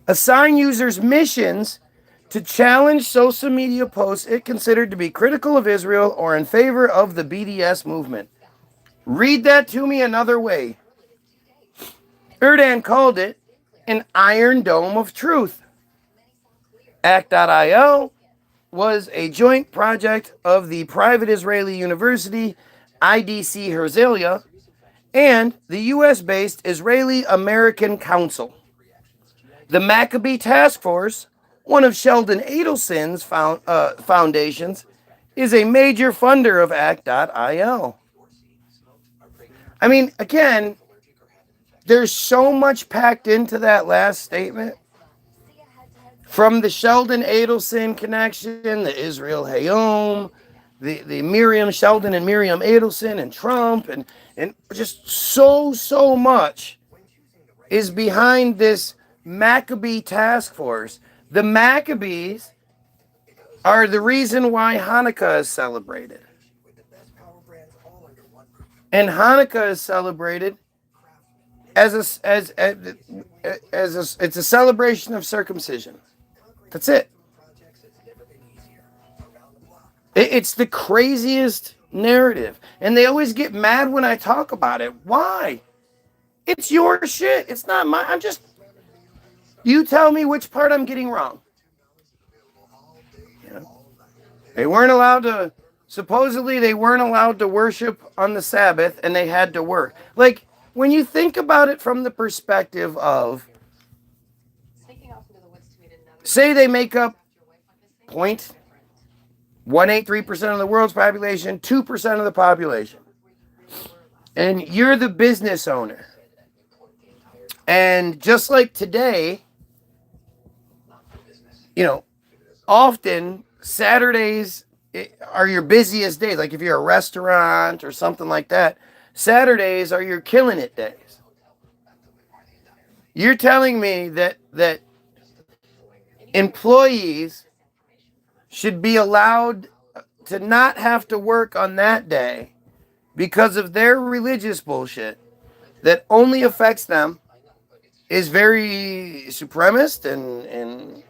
Assign users missions to challenge social media posts it considered to be critical of Israel or in favor of the BDS movement. Read that to me another way. Erdan called it an iron dome of truth. Act.io was a joint project of the private Israeli university IDC Herzliya and the US-based Israeli-American Council. The Maccabee Task Force, one of Sheldon Adelson's foundations, is a major funder of Act.io. I mean, again, there's so much packed into that last statement. From the Sheldon Adelson connection, the Israel Hayom, the Miriam Sheldon and Miriam Adelson and Trump, and just so much is behind this Maccabee task force. The Maccabees are the reason why Hanukkah is celebrated. And Hanukkah is celebrated it's a celebration of circumcision. That's it. It's the craziest narrative. And they always get mad when I talk about it. Why? It's your shit. It's not mine. You tell me which part I'm getting wrong. You know? Supposedly they weren't allowed to worship on the Sabbath and they had to work. Like, when you think about it from the perspective of, say they make up 0.183% of the world's population, 2% of the population, and you're the business owner. And just like today, often Saturdays are your busiest days. Like if you're a restaurant or something like that, Saturdays are your killing it days. You're telling me that employees should be allowed to not have to work on that day because of their religious bullshit that only affects them is very supremacist and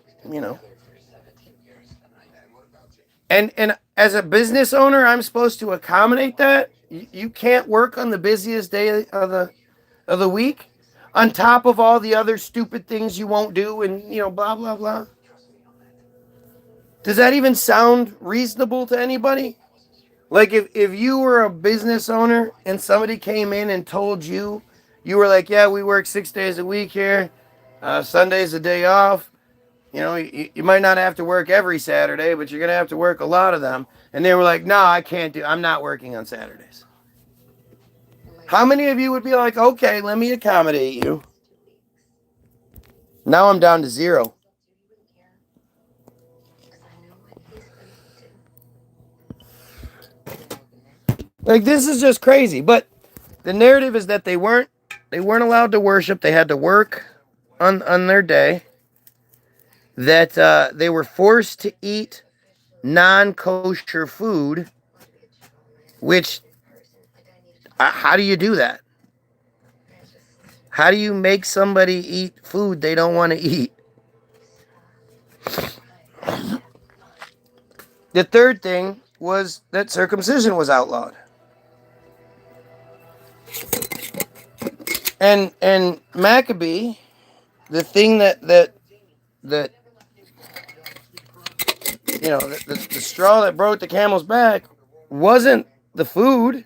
And as a business owner, I'm supposed to accommodate that. You can't work on the busiest day of the week, on top of all the other stupid things you won't do, and blah blah blah. Does that even sound reasonable to anybody? Like if you were a business owner and somebody came in and told you were like, yeah, we work 6 days a week here, Sunday's a day off. You might not have to work every Saturday, but you're going to have to work a lot of them. And they were like, no, I'm not working on Saturdays. How many of you would be like, okay, let me accommodate you? Now I'm down to 0. Like, this is just crazy. But the narrative is that they weren't allowed to worship. They had to work on their day. That they were forced to eat non-kosher food, which, how do you do that? How do you make somebody eat food they don't want to eat? The third thing was that circumcision was outlawed. And Maccabee, the thing that you know, the straw that broke the camel's back wasn't the food.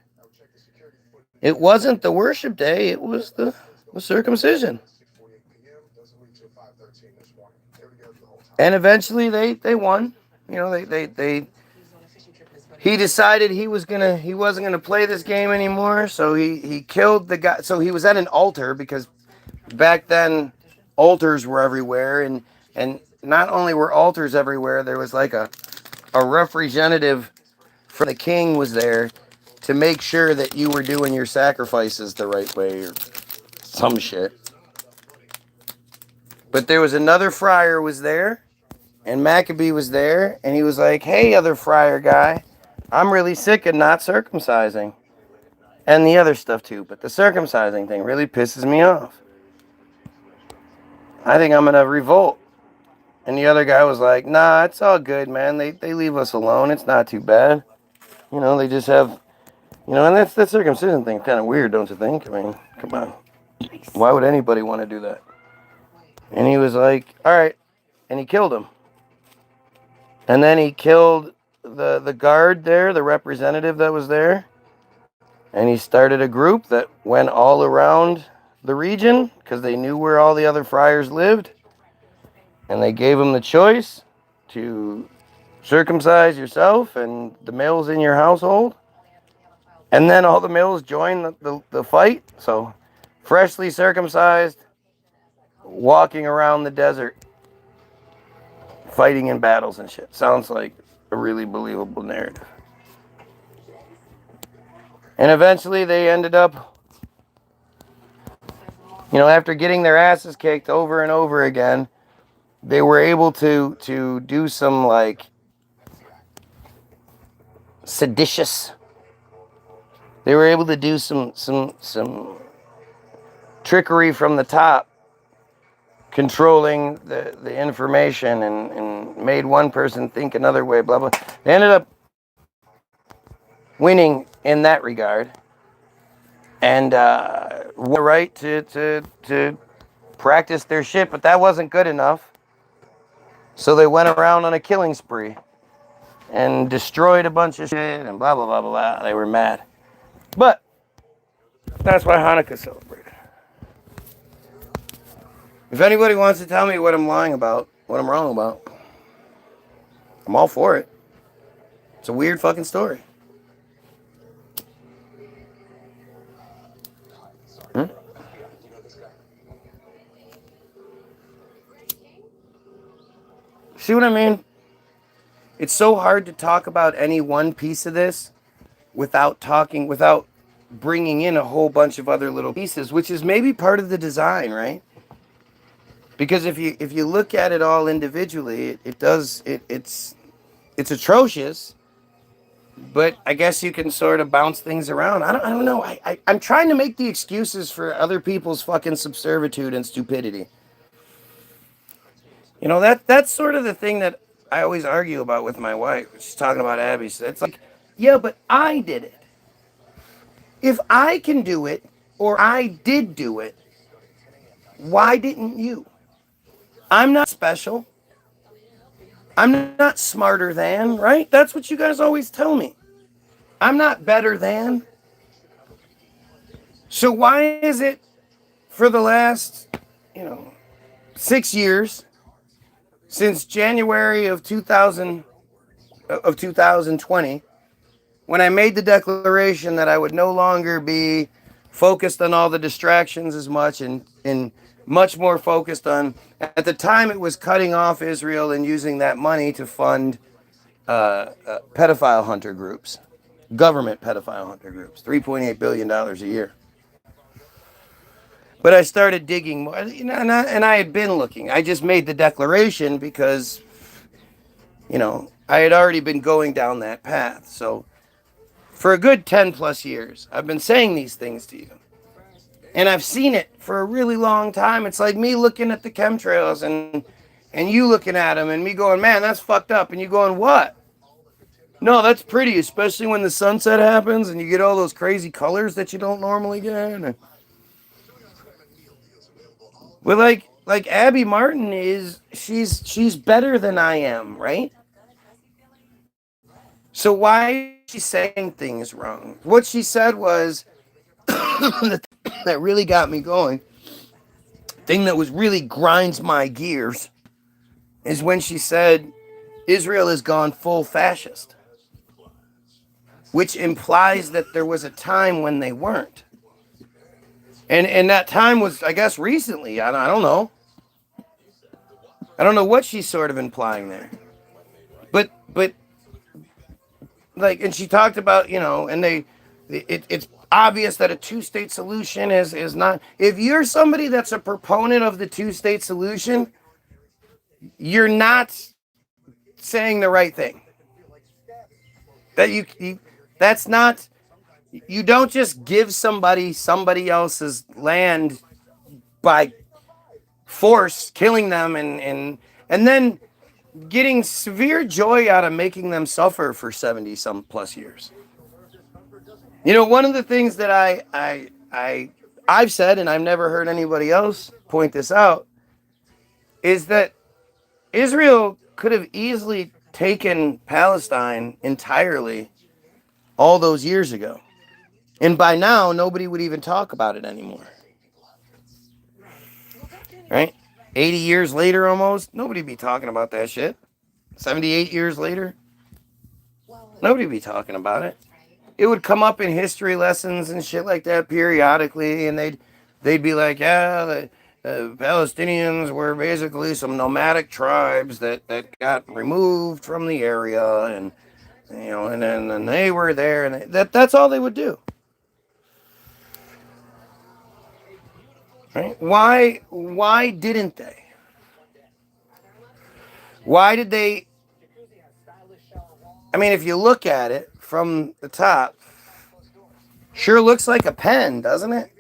It wasn't the worship day. It was the circumcision. And eventually they won. You know, he decided he wasn't gonna play this game anymore. So he killed the guy. So he was at an altar, because back then altars were everywhere, and not only were altars everywhere, there was like a representative from the king was there to make sure that you were doing your sacrifices the right way or some shit. But there was another friar was there, and Maccabee was there, and he was like, "Hey, other friar guy, I'm really sick of not circumcising." And the other stuff too, but the circumcising thing really pisses me off. I think I'm gonna revolt. And the other guy was like, "Nah, it's all good, man. They leave us alone. It's not too bad. You know, they just have, you know," and that circumcision thing kind of weird, don't you think? I mean, come on. Why would anybody want to do that? And he was like, "All right," and he killed him. And then he killed the guard there, the representative that was there. And he started a group that went all around the region because they knew where all the other friars lived. And they gave him the choice to circumcise yourself and the males in your household. And then all the males joined the fight. So, freshly circumcised, walking around the desert, fighting in battles and shit. Sounds like a really believable narrative. And eventually they ended up, you know, after getting their asses kicked over and over again, they were able to do some like seditious. They were able to do some trickery from the top, controlling the information and made one person think another way, blah, blah. They ended up winning in that regard. And won the right to practice their shit, but that wasn't good enough. So they went around on a killing spree and destroyed a bunch of shit and blah, blah, blah, blah, blah. They were mad. But that's why Hanukkah's celebrated. If anybody wants to tell me what I'm lying about, what I'm wrong about, I'm all for it. It's a weird fucking story. See what I mean? It's so hard to talk about any one piece of this without bringing in a whole bunch of other little pieces, which is maybe part of the design, right? Because if you look at it all individually, it's atrocious. But I guess you can sort of bounce things around. I don't know. I'm trying to make the excuses for other people's fucking subservitude and stupidity. You know, that's sort of the thing that I always argue about with my wife. She's talking about Abby. It's like, yeah, but I did it. If I can do it, or I did do it, why didn't you? I'm not special. I'm not smarter than, right? That's what you guys always tell me. I'm not better than. So why is it for the last, 6 years, since January of 2020, when I made the declaration that I would no longer be focused on all the distractions as much and much more focused on, at the time it was cutting off Israel and using that money to fund pedophile hunter groups, government pedophile hunter groups, $3.8 billion a year. But I started digging more, and I had been looking. I just made the declaration because, I had already been going down that path. So for a good 10 plus years, I've been saying these things to you. And I've seen it for a really long time. It's like me looking at the chemtrails and you looking at them and me going, man, that's fucked up. And you going, what? No, that's pretty, especially when the sunset happens and you get all those crazy colors that you don't normally get. Well, like Abby Martin she's better than I am, right? So why is she saying things wrong? What she said was that really got me going. Thing that was really grinds my gears is when she said Israel has gone full fascist, which implies that there was a time when they weren't. And that time was, I guess, recently. I don't know. I don't know what she's sort of implying there. But like, and she talked about, and it's obvious that a two-state solution is not. If you're somebody that's a proponent of the two-state solution, you're not saying the right thing. That's not. You don't just give somebody else's land by force, killing them and then getting severe joy out of making them suffer for 70 some plus years. One of the things that I've said, and I've never heard anybody else point this out, is that Israel could have easily taken Palestine entirely all those years ago. And by now, nobody would even talk about it anymore. Right? 80 years later almost, nobody be talking about that shit. 78 years later, nobody be talking about it. It would come up in history lessons and shit like that periodically, and they'd be like, yeah, the Palestinians were basically some nomadic tribes that got removed from the area, and and then they were there, and that's all they would do. Right? Why didn't they? Why did they? I mean, if you look at it from the top, sure looks like a pen, doesn't it?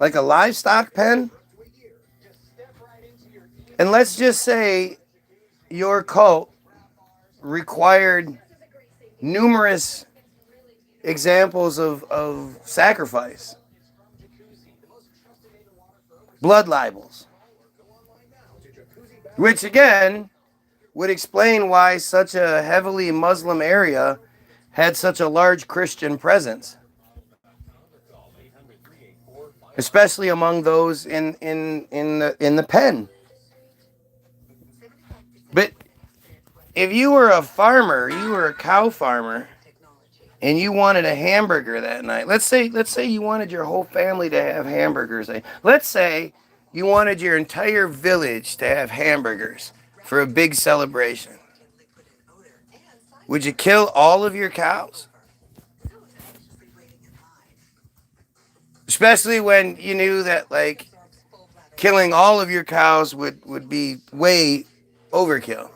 Like a livestock pen. And let's just say your cult required numerous examples of sacrifice. Blood libels. Which again would explain why such a heavily Muslim area had such a large Christian presence. Especially among those in the pen. But if you were a farmer, you were a cow farmer, and you wanted a hamburger that night. Let's say you wanted your whole family to have hamburgers. Let's say you wanted your entire village to have hamburgers for a big celebration. Would you kill all of your cows? Especially when you knew that, like, killing all of your cows would be way overkill.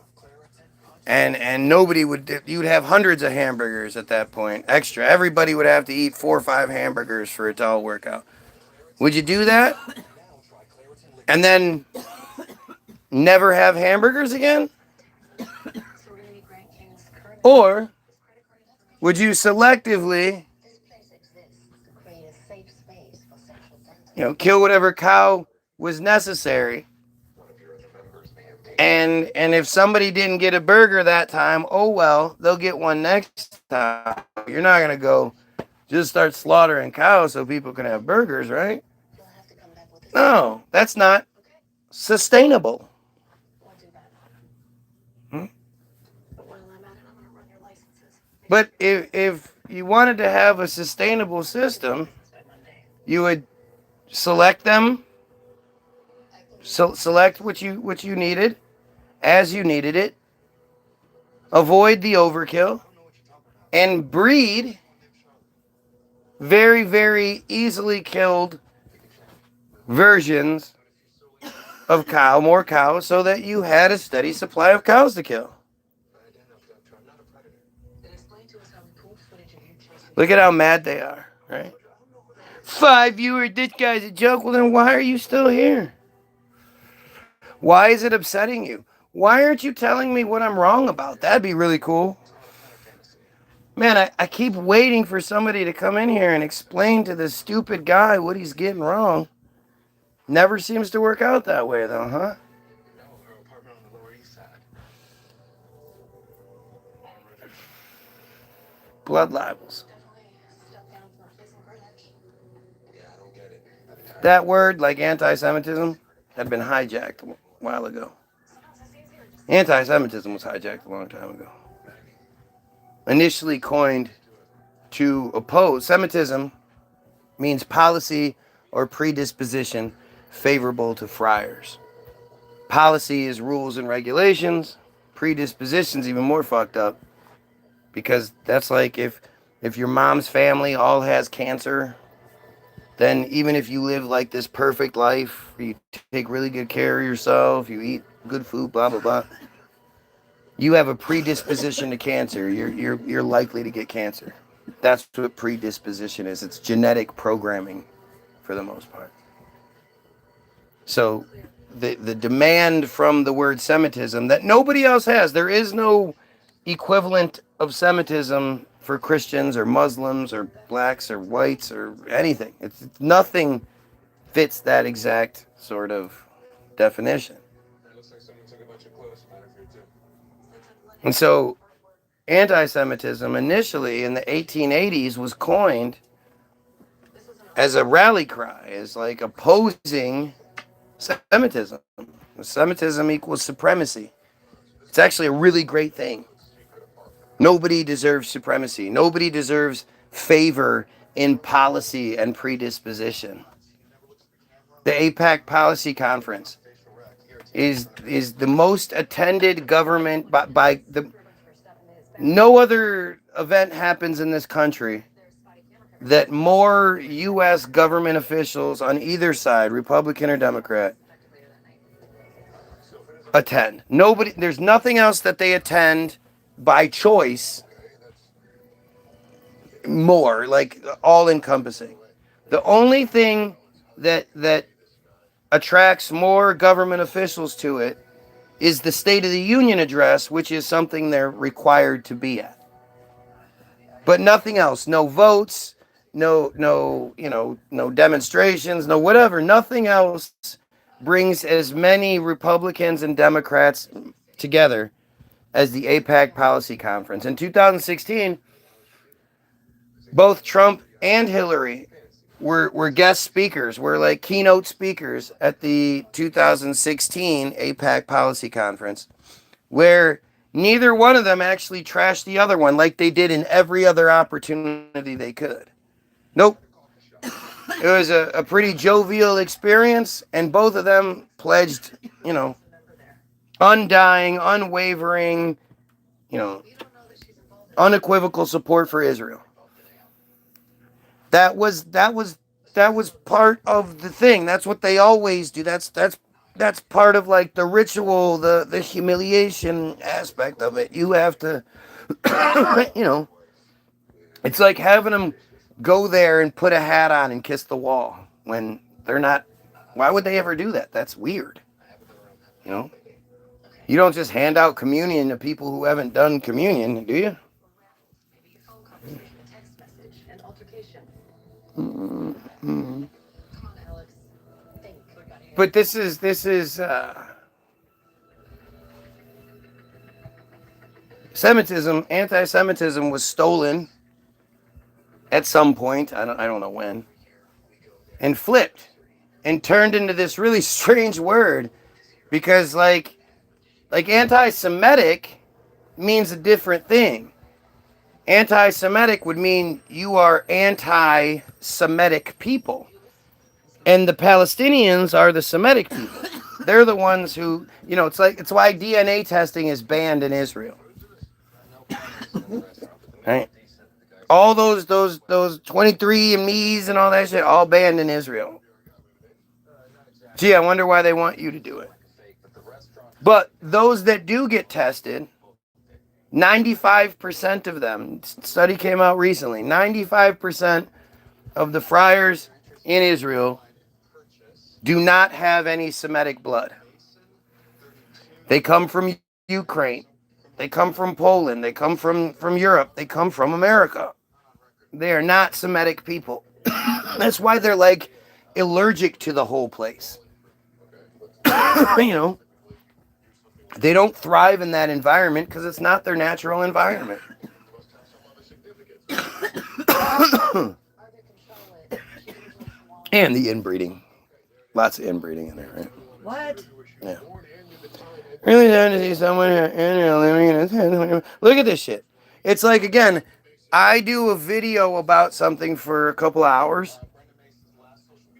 And nobody you'd have hundreds of hamburgers at that point, extra. Everybody would have to eat 4 or 5 hamburgers for it to all work out. Would you do that? And then never have hamburgers again? Or would you selectively, kill whatever cow was necessary? And if somebody didn't get a burger that time, oh well, they'll get one next time. You're not going to go just start slaughtering cows so people can have burgers, right? No, that's not sustainable. But if you wanted to have a sustainable system, you would select them, select what you needed, as you needed it, avoid the overkill, and breed very, very easily killed versions of more cows, so that you had a steady supply of cows to kill. Look at how mad they are, right? 5 viewers, this guy's a joke. Well, then why are you still here? Why is it upsetting you? Why aren't you telling me what I'm wrong about? That'd be really cool. Man, I keep waiting for somebody to come in here and explain to this stupid guy what he's getting wrong. Never seems to work out that way, though, huh? Blood libels. That word, like anti-Semitism, had been hijacked a while ago. Anti-Semitism was hijacked a long time ago. Initially coined to oppose, Semitism means policy or predisposition favorable to friars. Policy is rules and regulations. Predisposition's even more fucked up, because that's like if your mom's family all has cancer, then even if you live like this perfect life, you take really good care of yourself, you eat good food, blah blah blah, you have a predisposition to cancer. You're likely to get cancer. That's what predisposition is. It's genetic programming for the most part. So the demand from the word Semitism that nobody else has, there is no equivalent of Semitism for Christians or Muslims or blacks or whites or anything. It's nothing fits that exact sort of definition. And so anti-Semitism initially in the 1880s was coined as a rally cry, as like opposing Semitism. Semitism equals supremacy. It's actually a really great thing. Nobody deserves supremacy. Nobody deserves favor in policy and predisposition. The APAC Policy Conference is the most attended government by the. No other event happens in this country that more U.S. government officials on either side, Republican or Democrat, attend. Nobody. There's nothing else that they attend by choice more, like all encompassing. The only thing that attracts more government officials to it is the State of the Union address, which is something they're required to be at. But nothing else. No votes, no demonstrations, no whatever. Nothing else brings as many Republicans and Democrats together as the APAC Policy Conference. In 2016, both Trump and Hillary were guest speakers, were like keynote speakers at the 2016 APAC Policy Conference, where neither one of them actually trashed the other one like they did in every other opportunity they could. Nope. It was a pretty jovial experience, and both of them pledged, undying, unwavering, unequivocal support for Israel. That was part of the thing. That's what they always do. That's part of like the ritual, the humiliation aspect of it. You have to, it's like having them go there and put a hat on and kiss the wall when they're not. Why would they ever do that? That's weird. You don't just hand out communion to people who haven't done communion, do you? Mm-hmm. But this is Semitism. Anti-Semitism was stolen at some point. I don't know when, and flipped and turned into this really strange word, because like anti-Semitic means a different thing. Anti-Semitic would mean you are anti-Semitic people. And the Palestinians are the Semitic people. They're the ones who, it's why DNA testing is banned in Israel. Right? All those 23andMe's and all that shit, all banned in Israel. Gee, I wonder why they want you to do it. But those that do get tested, 95% of them, study came out recently, 95% of the friars in Israel do not have any Semitic blood. They come from Ukraine. They come from Poland. They come from Europe. They come from America. They are not Semitic people. That's why they're like allergic to the whole place. You know, they don't thrive in that environment because it's not their natural environment. And the inbreeding. Lots of inbreeding in there, right? What? Yeah. Really down to see someone living in his head. Look at this shit. It's like, again, I do a video about something for a couple hours,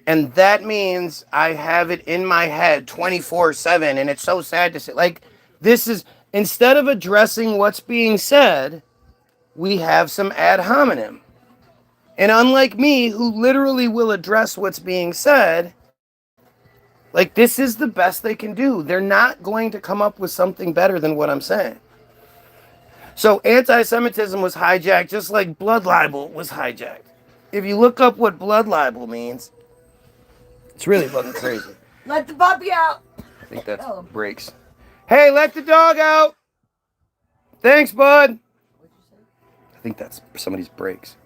and that means I have it in my head 24/7, and it's so sad to say. Like, this is, instead of addressing what's being said, we have some ad hominem. And unlike me, who literally will address what's being said, like, this is the best they can do. They're not going to come up with something better than what I'm saying. So anti-Semitism was hijacked just like blood libel was hijacked. If you look up what blood libel means, it's really fucking crazy. Let the puppy out. I think that's brakes. Hey, let the dog out. Thanks, bud. I think that's somebody's brakes.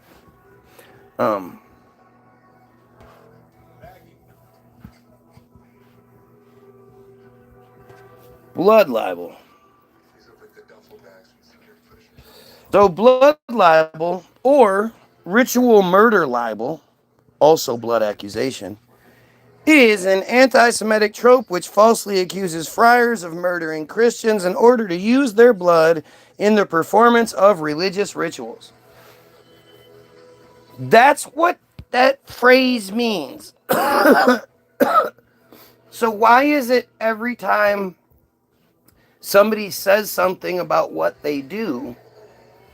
Blood libel. So blood libel or ritual murder libel, also blood accusation, is an anti-Semitic trope which falsely accuses friars of murdering Christians in order to use their blood in the performance of religious rituals. That's what that phrase means. So why is it every time somebody says something about what they do,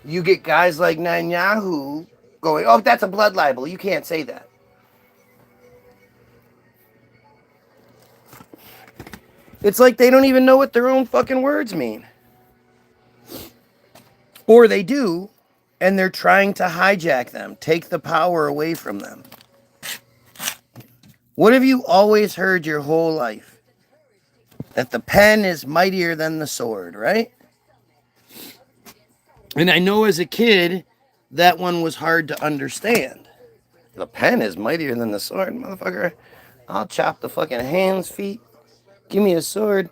you get guys like Netanyahu going, oh, that's a blood libel. You can't say that. It's like they don't even know what their own fucking words mean. Or they do, and they're trying to hijack them, take the power away from them. What have you always heard your whole life? That the pen is mightier than the sword, right? And I know as a kid, that one was hard to understand. The pen is mightier than the sword, motherfucker. I'll chop the fucking hands, feet. Give me a sword.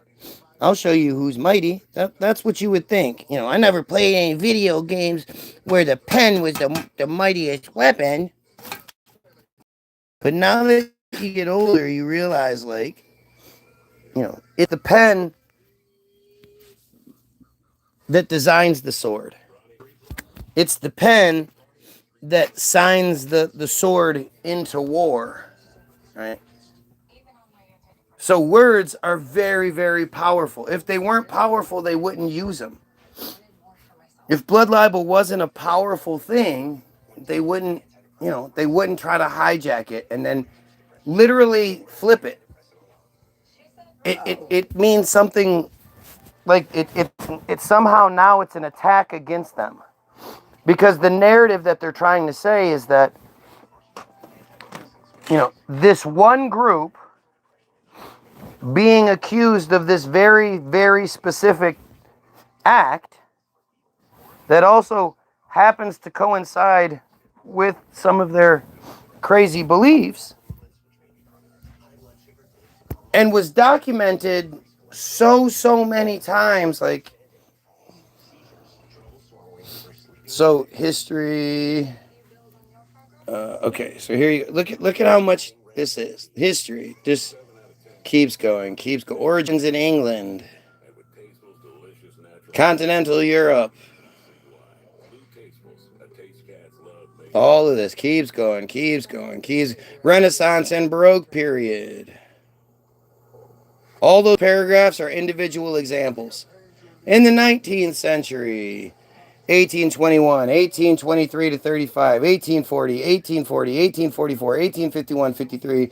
I'll show you who's mighty. That's what you would think. You know, I never played any video games where the pen was the mightiest weapon. But now that you get older, you realize, like, you know, it's the pen that designs the sword. It's the pen that signs the sword into war, right? So words are very, very powerful. If they weren't powerful, they wouldn't use them. If blood libel wasn't a powerful thing, they wouldn't, you know, they wouldn't try to hijack it and then literally flip it. It means something like it somehow now it's an attack against them. Because the narrative that they're trying to say is that, you know, this one group being accused of this very, very specific act that also happens to coincide with some of their crazy beliefs and was documented so many times, like, so history. Okay, so here you go. Look at how much this is. History just keeps going. Origins in England, continental Europe. All of this keeps going. Renaissance and Baroque period. All those paragraphs are individual examples. In the 19th century, 1821, 1823 to 35, 1840, 1840, 1844, 1851, 53,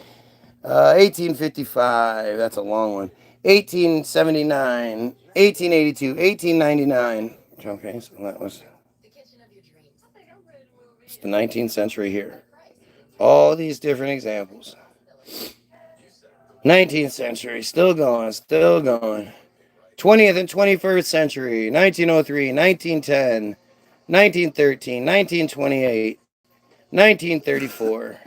1855, that's a long one, 1879, 1882, 1899, Okay, so that was... It's the 19th century here. All these different examples. 19th century, still going, still going. 20th and 21st century, 1903, 1910, 1913, 1928, 1934.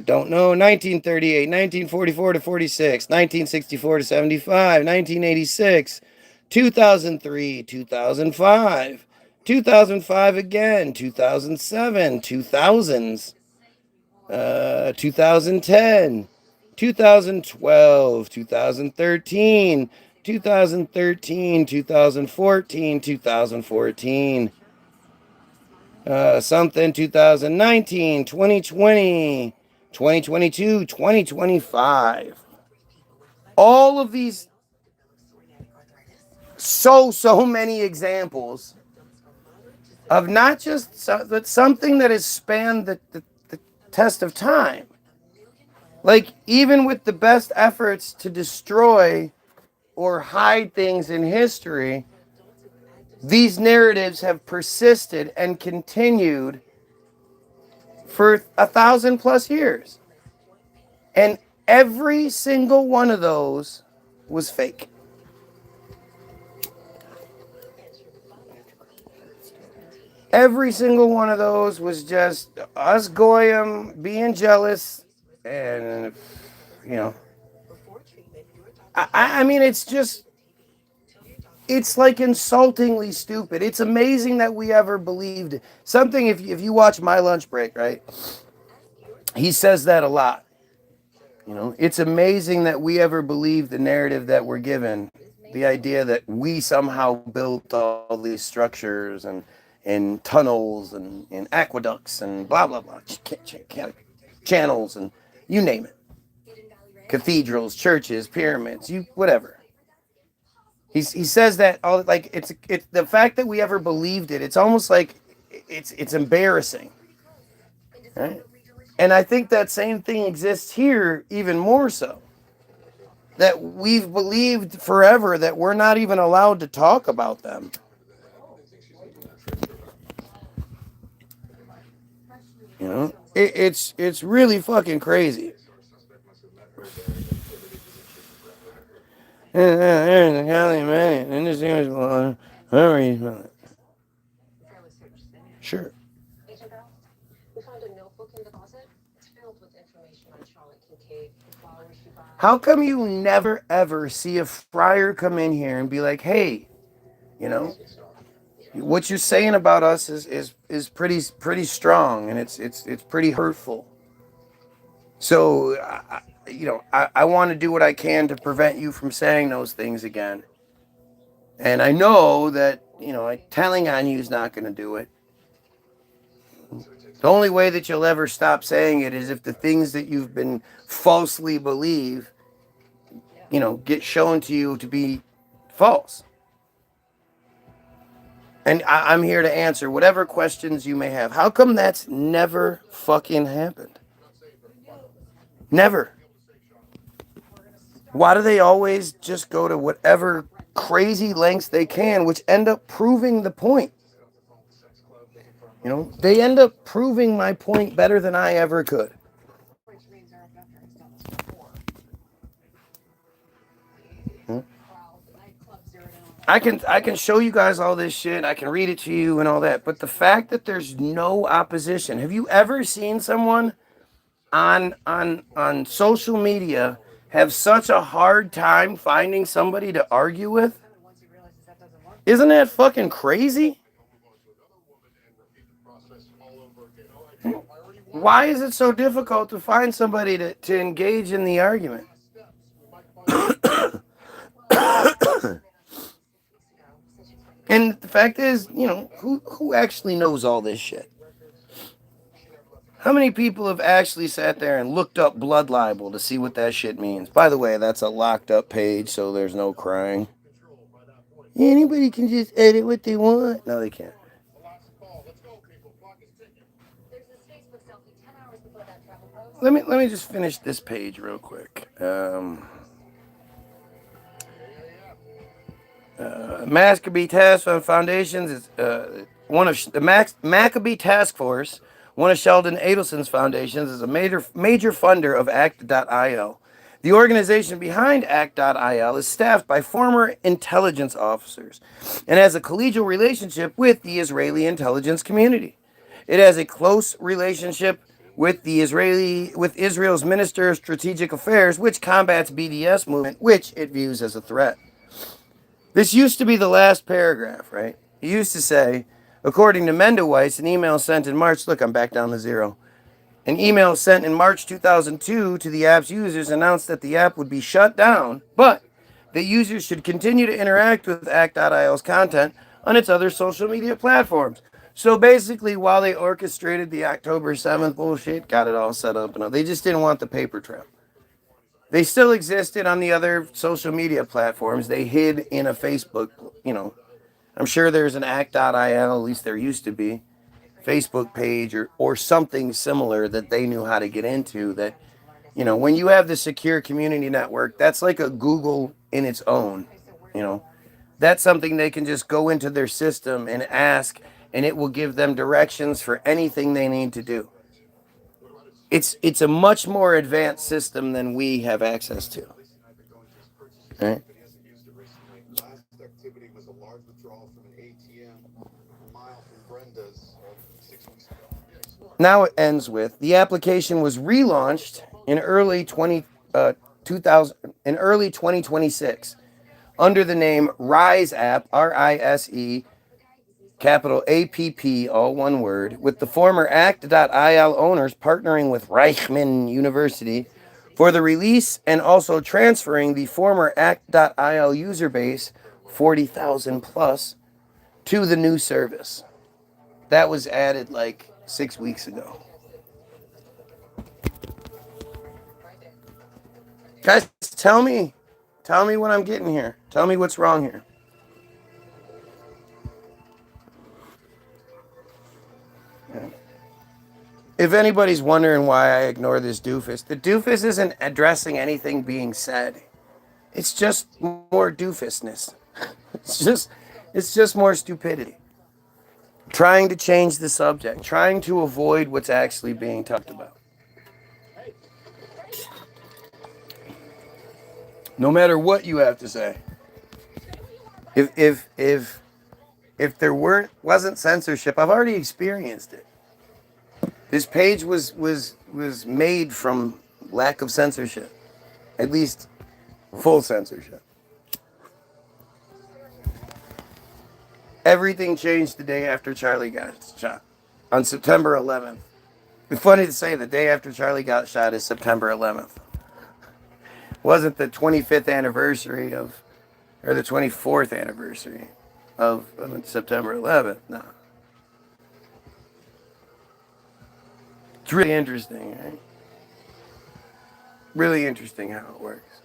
Don't know. 1938, 1944 to 46, 1964 to 75, 1986, 2003, 2005, 2005 again, 2007, 2000s, 2010, 2012, 2013, 2013, 2014, 2014. Something 2019, 2020, 2022, 2025. All of these so many examples of not just but something that has spanned the test of time. Like, even with the best efforts to destroy or hide things in history, these narratives have persisted and continued for 1,000+ years. And every single one of those was fake. Every single one of those was just us Goyim being jealous, and, you know, I mean, it's just, it's like insultingly stupid. It's amazing that we ever believed something. If you watch My Lunch Break, right, he says that a lot. You know, it's amazing that we ever believed the narrative that we're given, the idea that we somehow built all these structures and tunnels and aqueducts and blah, blah, blah, channels and you name it. Cathedrals, churches, pyramids, whatever. He says that all, like, it's the fact that we ever believed it. It's almost like it's embarrassing, right? And I think that same thing exists here even more so. That we've believed forever that we're not even allowed to talk about them. You know, it's really fucking crazy. Sure. How come you never ever see a friar come in here and be like, hey, you know, what you're saying about us is pretty strong, and it's pretty hurtful. So, I want to do what I can to prevent you from saying those things again. And I know that, telling on you is not going to do it. The only way that you'll ever stop saying it is if the things that you've been falsely believe, get shown to you to be false. And I'm here to answer whatever questions you may have. How come that's never fucking happened? Never. Why do they always just go to whatever crazy lengths they can, which end up proving the point? They end up proving my point better than I ever could. I can show you guys all this shit. I can read it to you and all that. But the fact that there's no opposition. Have you ever seen someone on social media have such a hard time finding somebody to argue with? Isn't that fucking crazy? Why is it so difficult to find somebody to engage in the argument? And the fact is, who actually knows all this shit? How many people have actually sat there and looked up blood libel to see what that shit means? By the way, that's a locked up page, so there's no crying. Anybody can just edit what they want. No, they can't. Let me just finish this page real quick. Maccabee Task Foundations is one of the Maccabee Task Force. One of Sheldon Adelson's foundations is a major funder of ACT.IL. The organization behind ACT.IL is staffed by former intelligence officers and has a collegial relationship with the Israeli intelligence community. It has a close relationship with Israel's Minister of Strategic Affairs, which combats BDS movement, which it views as a threat. This used to be the last paragraph, right? He used to say, according to Mendowitz, an email sent in March, look, I'm back down to zero. An email sent in March 2002 to the app's users announced that the app would be shut down, but that users should continue to interact with ACT.IL's content on its other social media platforms. So basically, while they orchestrated the October 7th bullshit, got it all set up, and they just didn't want the paper trail. They still existed on the other social media platforms. They hid in a Facebook, I'm sure there's an act.il, at least there used to be, Facebook page or something similar that they knew how to get into that, when you have the secure community network, that's like a Google in its own, That's something they can just go into their system and ask, and it will give them directions for anything they need to do. It's a much more advanced system than we have access to. Right? Now it ends with the application was relaunched in early 2026 under the name Rise App, RISE, capital APP, all one word, with the former ACT.IL owners partnering with Reichman University for the release and also transferring the former ACT.IL user base, 40,000 plus, to the new service. That was added like 6 weeks ago. Guys, tell me what I'm getting here. Tell me what's wrong here. If anybody's wondering why I ignore this doofus, the doofus isn't addressing anything being said. It's just more doofusness. It's just more stupidity. Trying to change the subject, trying to avoid what's actually being talked about. No matter what you have to say. If there wasn't censorship, I've already experienced it. This page was made from lack of censorship, at least full censorship. Everything changed the day after Charlie got shot, on September 11th. It's funny to say the day after Charlie got shot is September 11th. It wasn't the 25th anniversary or the 24th anniversary of September 11th. No. It's really interesting, right? Really interesting how it works.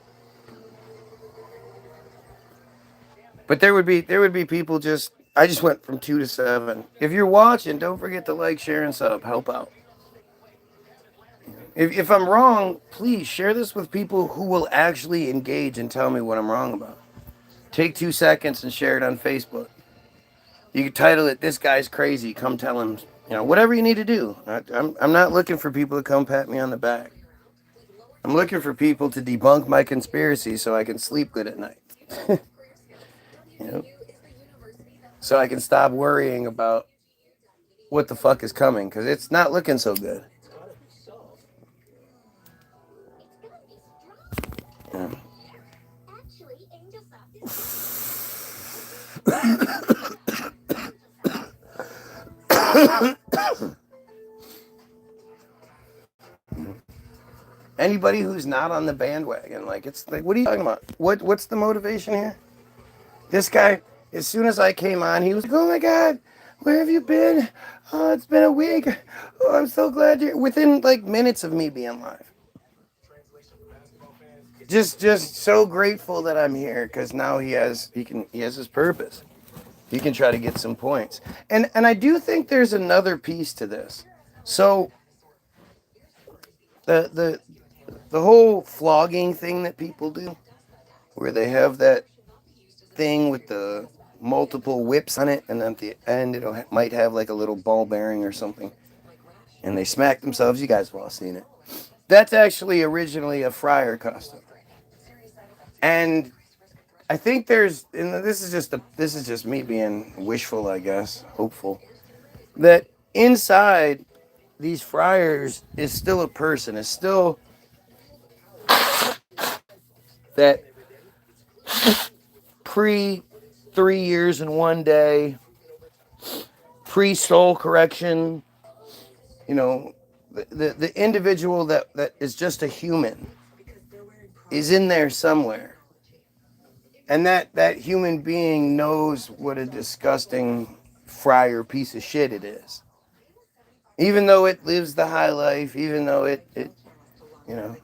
But there would be people I just went from 2 to 7. If you're watching, don't forget to like, share, and sub. Help out. If I'm wrong, please share this with people who will actually engage and tell me what I'm wrong about. Take 2 seconds and share it on Facebook. You can title it, "This Guy's Crazy, Come Tell Him," whatever you need to do. I'm not looking for people to come pat me on the back. I'm looking for people to debunk my conspiracy so I can sleep good at night. So I can stop worrying about what the fuck is coming, because it's not looking so good. Yeah. Anybody who's not on the bandwagon, it's like, what are you talking about? What's the motivation here? This guy, as soon as I came on, he was like, "Oh my God, where have you been? Oh, it's been a week. Oh, I'm so glad you're..." Within minutes of me being live. Just so grateful that I'm here, because now he has his purpose. He can try to get some points. And I do think there's another piece to this. So the whole flogging thing that people do, where they have that thing with the multiple whips on it, and at the end it might have like a little ball bearing or something. And they smack themselves. You guys have all seen it. That's actually originally a friar costume. And I think there's, and this is just me being wishful, I guess, hopeful, that inside these friars is still a person, is still that pre 3 years and 1 day, pre soul correction, the individual that is just a human is in there somewhere. And that human being knows what a disgusting friar piece of shit it is. Even though it lives the high life, even though it you know,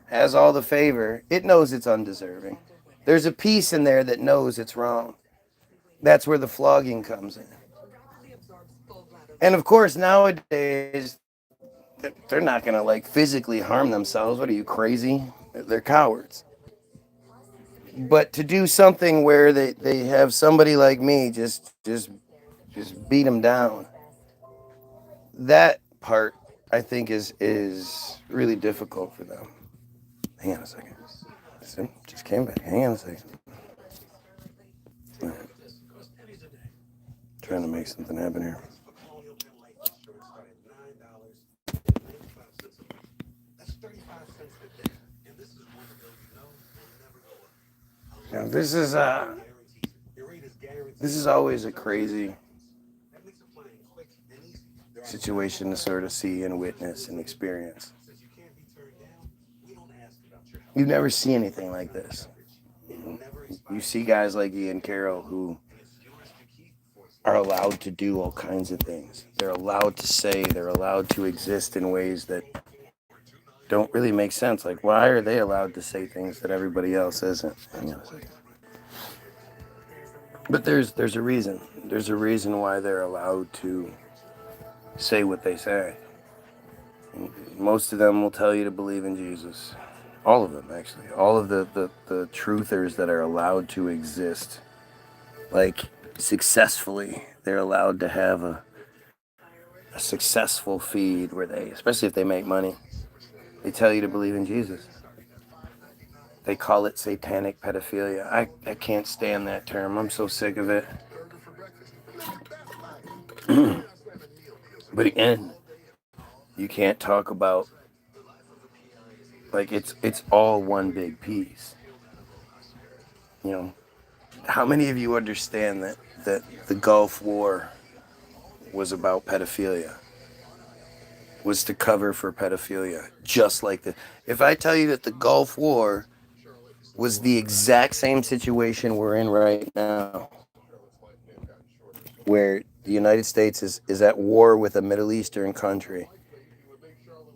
has all the favor, it knows it's undeserving. There's a piece in there that knows it's wrong. That's where the flogging comes in. And of course, nowadays, they're not going to like physically harm themselves. What are you, crazy? They're cowards. But to do something where they have somebody like me just beat them down, that part I think is really difficult for them. Hang on a second. Just came back. Hang on a second. Right. Trying to make something happen here. Now this is always a crazy situation to sort of see and witness and experience. You never see anything like this. You see guys like Ian Carroll who are allowed to do all kinds of things. They're allowed to say, they're allowed to exist in ways that don't really make sense. Like, why are they allowed to say things that everybody else isn't? Hang on a second. But there's a reason. There's a reason why they're allowed to say what they say. And most of them will tell you to believe in Jesus. All of them, actually. All of the truthers that are allowed to exist, like, successfully. They're allowed to have a successful feed where they, especially if they make money, they tell you to believe in Jesus. They call it satanic pedophilia. I can't stand that term. I'm so sick of it. But again, you can't talk about, like, it's all one big piece. How many of you understand that the Gulf War was about pedophilia? Was to cover for pedophilia. Just like if I tell you that the Gulf War was the exact same situation we're in right now, where the United States is at war with a Middle Eastern country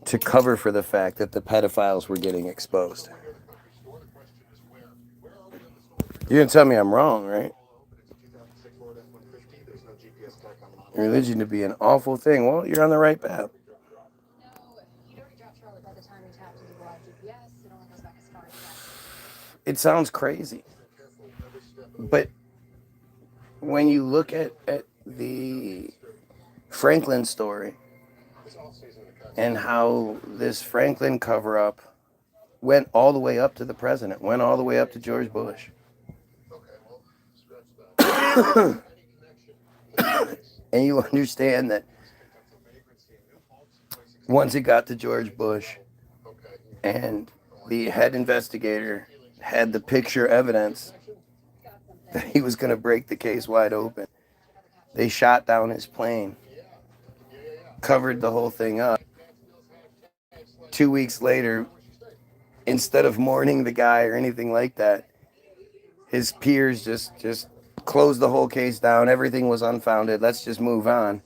to cover for the fact that the pedophiles were getting exposed. You're going to tell me I'm wrong, right? Religion to be an awful thing. Well, you're on the right path. It sounds crazy. But when you look at the Franklin story and how this Franklin cover-up went all the way up to the president, went all the way up to George Bush. And you understand that once it got to George Bush and the head investigator had the picture evidence that he was going to break the case wide open, they shot down his plane, covered the whole thing up. 2 weeks later, instead of mourning the guy or anything like that, his peers just closed the whole case down. Everything was unfounded. Let's just move on.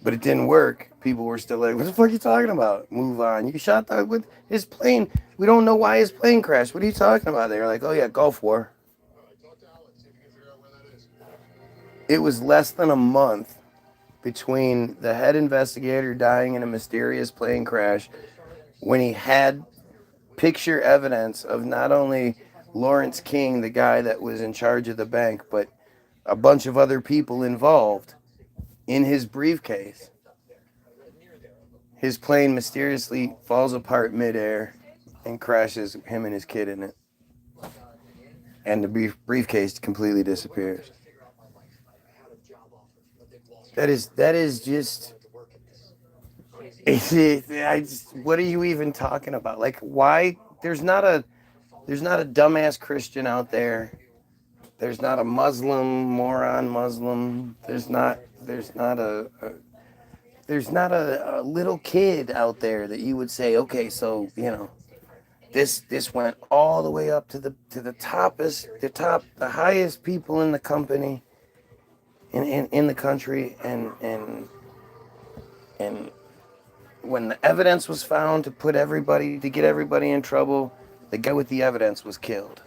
But it didn't work. People were still like, what the fuck are you talking about? Move on. You shot that with his plane. We don't know why his plane crashed. What are you talking about? They were like, oh yeah, Gulf War. It was less than a month between the head investigator dying in a mysterious plane crash when he had picture evidence of not only Lawrence King, the guy that was in charge of the bank, but a bunch of other people involved in his briefcase. His plane mysteriously falls apart midair and crashes, him and his kid in it. And the briefcase completely disappears. That is just... what are you even talking about? Like, why? There's not a dumbass Christian out there. There's not a Muslim, moron Muslim. There's not a little kid out there that you would say, okay, so, this went all the way up to the the highest people in the company, in the country, and when the evidence was found to get everybody in trouble, the guy with the evidence was killed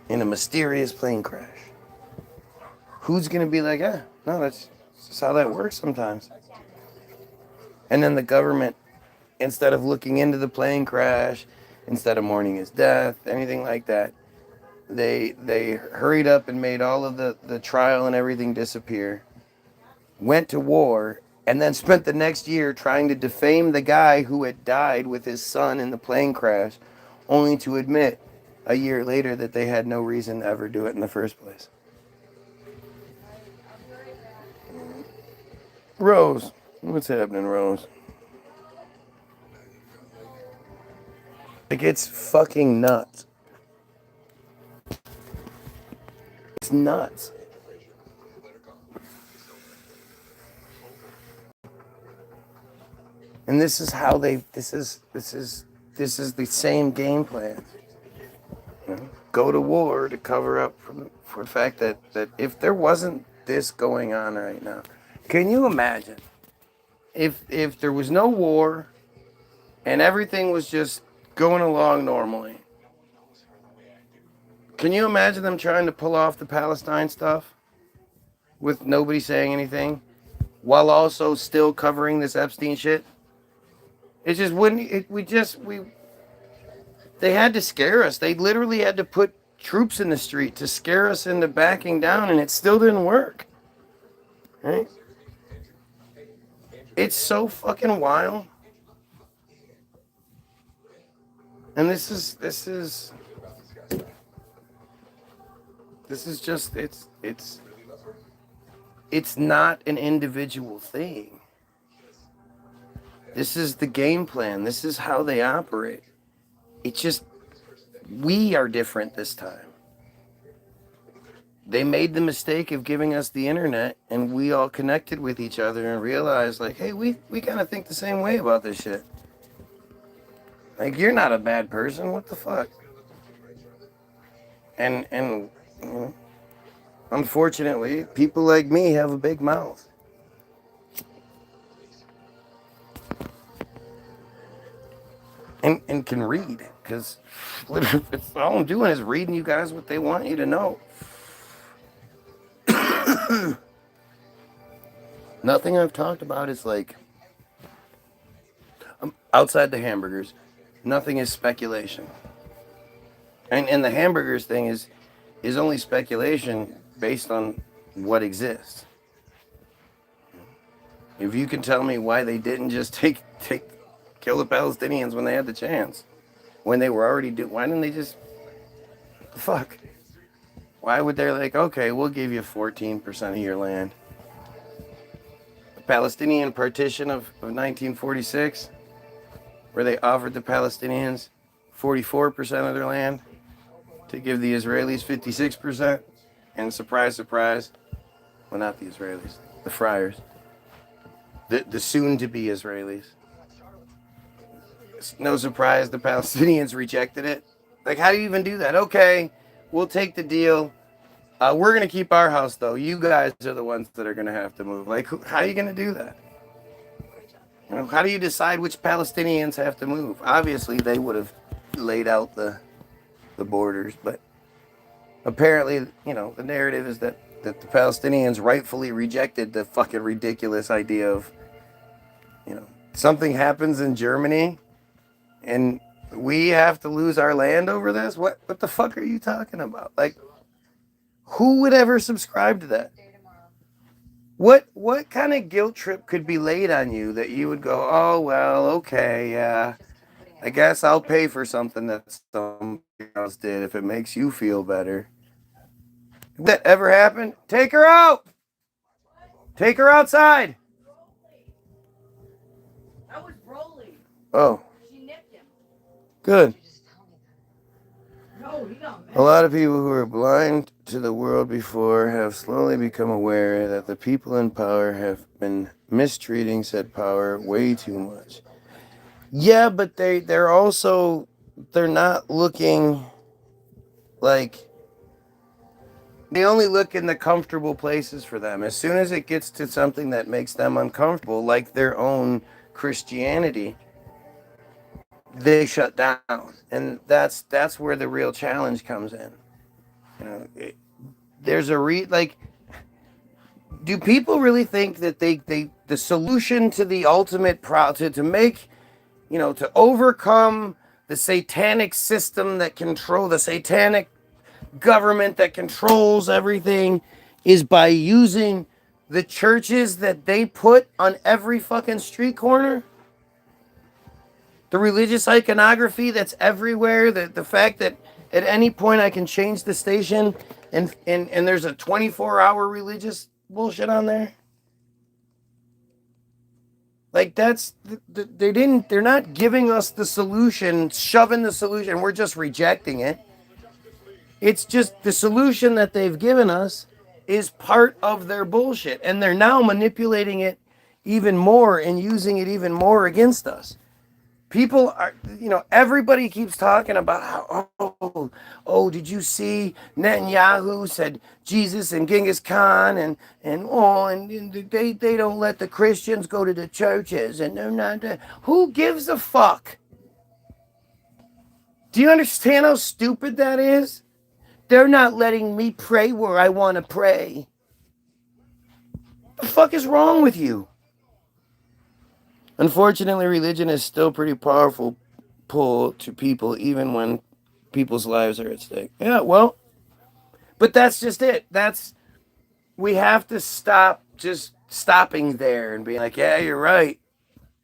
in a mysterious plane crash. Who's gonna be like, no, that's just how that works sometimes. And then the government, instead of looking into the plane crash, instead of mourning his death, anything like that, they hurried up and made all of the trial and everything disappear, went to war, and then spent the next year trying to defame the guy who had died with his son in the plane crash, only to admit a year later that they had no reason to ever do it in the first place. Rose, what's happening, Rose? Like, it's fucking nuts. It's nuts. And this is how this is the same game plan. Go to war to cover up for the fact that if there wasn't this going on right now, can you imagine if there was no war and everything was just going along normally? Can you imagine them trying to pull off the Palestine stuff with nobody saying anything while also still covering this Epstein shit? It just wouldn't. They had to scare us. They literally had to put troops in the street to scare us into backing down, and it still didn't work. Right? It's so fucking wild. And this is just it's not an individual thing. This is the game plan. This is how they operate. It's just, we are different this time. They made the mistake of giving us the internet, and we all connected with each other and realized, like, hey, we kind of think the same way about this shit. Like, you're not a bad person. What the fuck? And unfortunately, people like me have a big mouth. And can read, because it's all I'm doing is reading you guys what they want you to know. Nothing I've talked about is like, outside the hamburgers, nothing is speculation. And the hamburgers thing is only speculation based on what exists. If you can tell me why they didn't just kill the Palestinians when they had the chance, when they were already why didn't they just, what the fuck? Why would they like, okay, we'll give you 14% of your land? The Palestinian partition of 1946, where they offered the Palestinians 44% of their land to give the Israelis 56%, and surprise, surprise, well, not the Israelis, the friars, the soon-to-be Israelis. No surprise, the Palestinians rejected it. Like, how do you even do that? Okay, we'll take the deal. We're going to keep our house, though. You guys are the ones that are going to have to move. Like, how are you going to do that? How do you decide which Palestinians have to move? Obviously, they would have laid out the borders, but apparently, the narrative is that the Palestinians rightfully rejected the fucking ridiculous idea of, something happens in Germany, and We have to lose our land over this? What the fuck are you talking about? Like, who would ever subscribe to that? What kind of guilt trip could be laid on you that you would go, oh well, okay, yeah, I guess I'll pay for something that somebody else did if it makes you feel better. Would that ever happen? Take her out! Take her outside! That was Broly. Oh, She nipped him. good. No, he got mad. A lot of people who were blind to the world before have slowly become aware that the people in power have been mistreating said power way too much. Yeah, but they're also, they're not looking like, they only look in the comfortable places for them. As soon as it gets to something that makes them uncomfortable, like their own Christianity, they shut down. And that's where the real challenge comes in. You know, there's a like, do people really think that they the solution to the ultimate to make, you know, to overcome the satanic system that control the satanic government that controls everything is by using the churches that they put on every fucking street corner? The religious iconography that's everywhere, the fact that at any point I can change the station and there's a 24-hour religious bullshit on there? Like, that's, they're not giving us the solution, shoving the solution, we're just rejecting it. It's just the solution that they've given us is part of their bullshit, and they're now manipulating it even more and using it even more against us. People are, you know, everybody keeps talking about how, did you see Netanyahu said Jesus and Genghis Khan and they don't let the Christians go to the churches and they're not, who gives a fuck? Do you understand how stupid that is? They're not letting me pray where I want to pray. The fuck is wrong with you? Unfortunately, religion is still pretty powerful pull to people, even when people's lives are at stake. Yeah, well, but that's just it. We have to stop just stopping there and being like, yeah, you're right.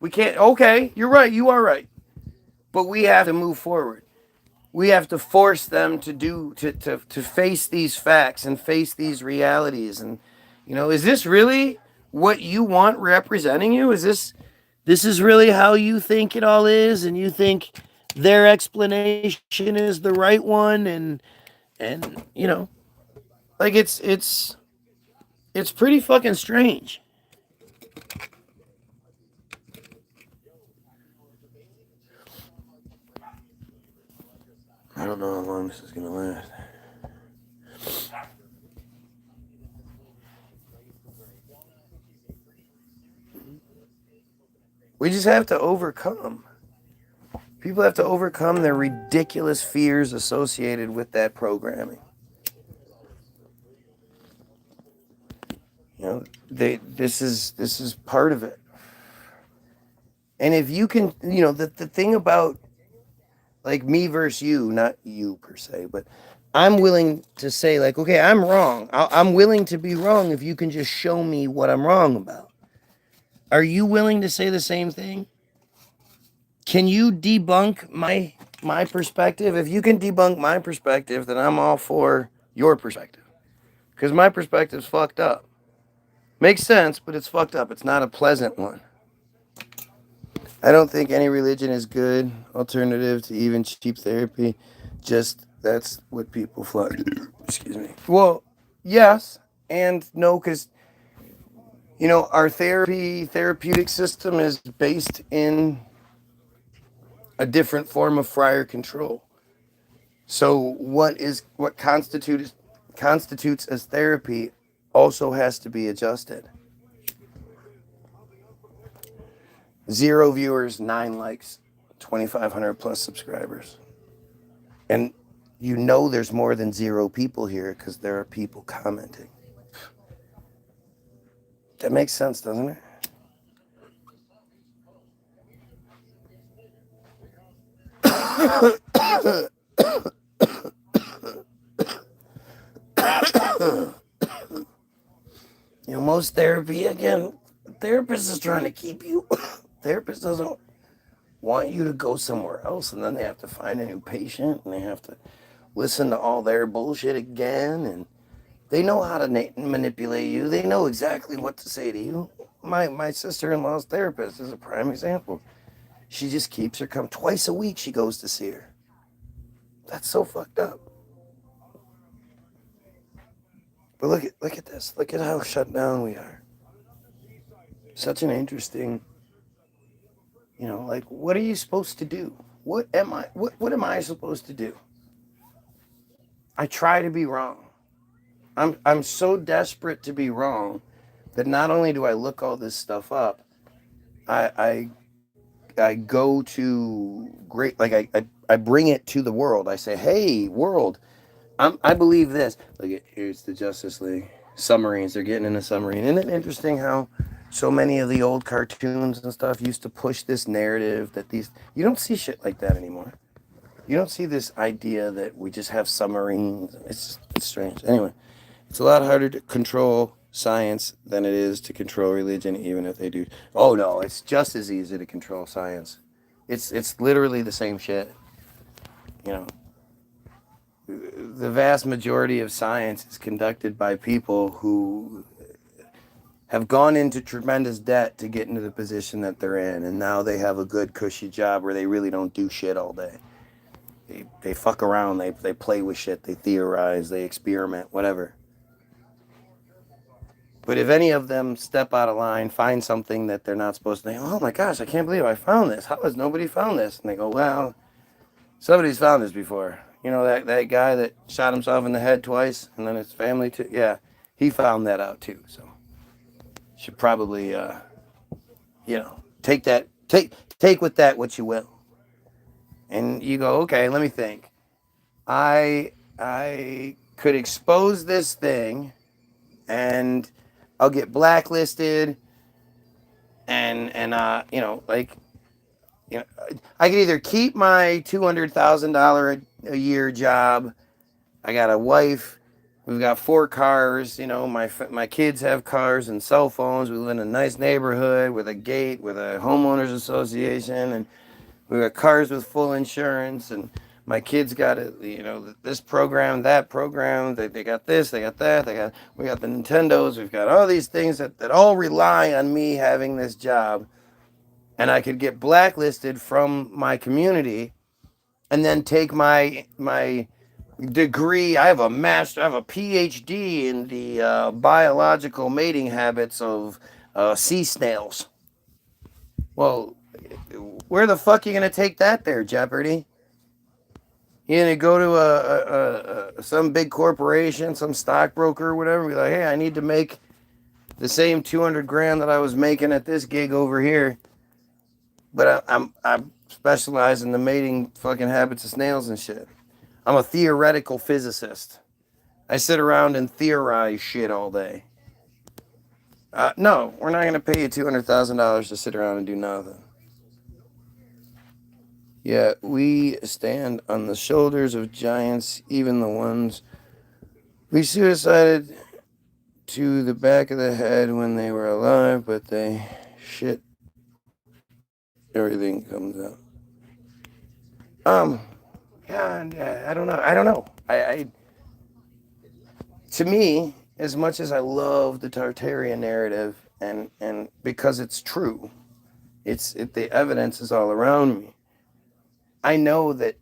We can't, okay, you're right, you are right. But we have to move forward. We have to force them to face these facts and face these realities. And, you know, is this really what you want representing you? Is this is really how you think it all is, and you think their explanation is the right one? And you know, like, it's pretty fucking strange. I don't know how long this is gonna last. We just have to overcome. People have to overcome their ridiculous fears associated with that programming. You know, this is part of it. And if you can, you know, the thing about, like, me versus you, not you per se, but I'm willing to say, like, okay, I'm wrong. I'm willing to be wrong if you can just show me what I'm wrong about. Are you willing to say the same thing? Can you debunk my perspective? If you can debunk my perspective, then I'm all for your perspective. Because my perspective's fucked up. Makes sense, but it's fucked up. It's not a pleasant one. I don't think any religion is good alternative to even cheap therapy. Just that's what people flock to. Excuse me. Well, yes and no, because, you know, our therapeutic system is based in a different form of friar control. So what constitutes as therapy also has to be adjusted. 0 viewers, 9 likes, 2,500 plus subscribers. And you know there's more than 0 people here because there are people commenting. That makes sense, doesn't it? Most therapy, again, therapist is trying to keep you. Therapist doesn't want you to go somewhere else, and then they have to find a new patient, and they have to listen to all their bullshit again, and they know how to manipulate you. They know exactly what to say to you. My sister-in-law's therapist is a prime example. She just keeps her come twice a week. She goes to see her. That's so fucked up. But look at this. Look at how shut down we are. Such an interesting, like, what are you supposed to do? What am I supposed to do? I try to be wrong. I'm so desperate to be wrong that not only do I look all this stuff up, I go to great, like I bring it to the world. I say, hey, world, I believe this. Look, here's the Justice League submarines. They're getting in a submarine. Isn't it interesting how so many of the old cartoons and stuff used to push this narrative that you don't see shit like that anymore. You don't see this idea that we just have submarines. It's strange. Anyway, it's a lot harder to control science than it is to control religion, even if they do. Oh no, it's just as easy to control science. It's literally the same shit. The vast majority of science is conducted by people who have gone into tremendous debt to get into the position that they're in, and now they have a good cushy job where they really don't do shit all day. They fuck around, they play with shit, they theorize, they experiment, whatever. But if any of them step out of line, find something that they're not supposed to, they go, oh my gosh, I can't believe I found this. How has nobody found this? And they go, well, somebody's found this before. That guy that shot himself in the head twice, and then his family too. Yeah, he found that out too. So should probably, take with that what you will. And you go, okay, let me think. I could expose this thing, and I'll get blacklisted, and I could either keep my $200,000 a year job. I got a wife. We've got 4 cars. My kids have cars and cell phones. We live in a nice neighborhood with a gate, with a homeowners association, and we got cars with full insurance. And my kids got this program, that program. They got this, they got that. We got the Nintendos. We've got all these things that all rely on me having this job. And I could get blacklisted from my community, and then take my degree. I have a PhD in the biological mating habits of sea snails. Well, where the fuck are you gonna take that there, Jeopardy? You're gonna go to some big corporation, some stockbroker or whatever, be like, hey, I need to make the same 200 grand that I was making at this gig over here. But I'm specialize in the mating fucking habits of snails and shit. I'm a theoretical physicist. I sit around and theorize shit all day. No, we're not going to pay you $200,000 to sit around and do nothing. Yeah, we stand on the shoulders of giants, even the ones we suicided to the back of the head when they were alive, but they shit. Everything comes out. Yeah, I don't know. To me, as much as I love the Tartarian narrative, and because it's true, the evidence is all around me. I know that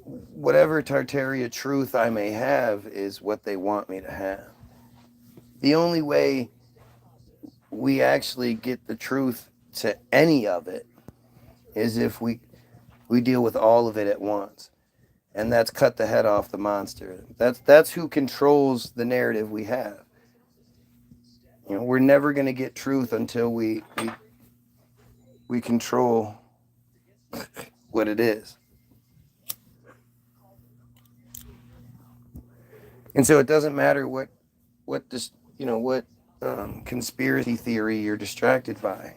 whatever Tartaria truth I may have is what they want me to have. The only way we actually get the truth to any of it is if we deal with all of it at once. And that's cut the head off the monster. That's who controls the narrative we have. We're never going to get truth until we control what it is. And so it doesn't matter what conspiracy theory you're distracted by,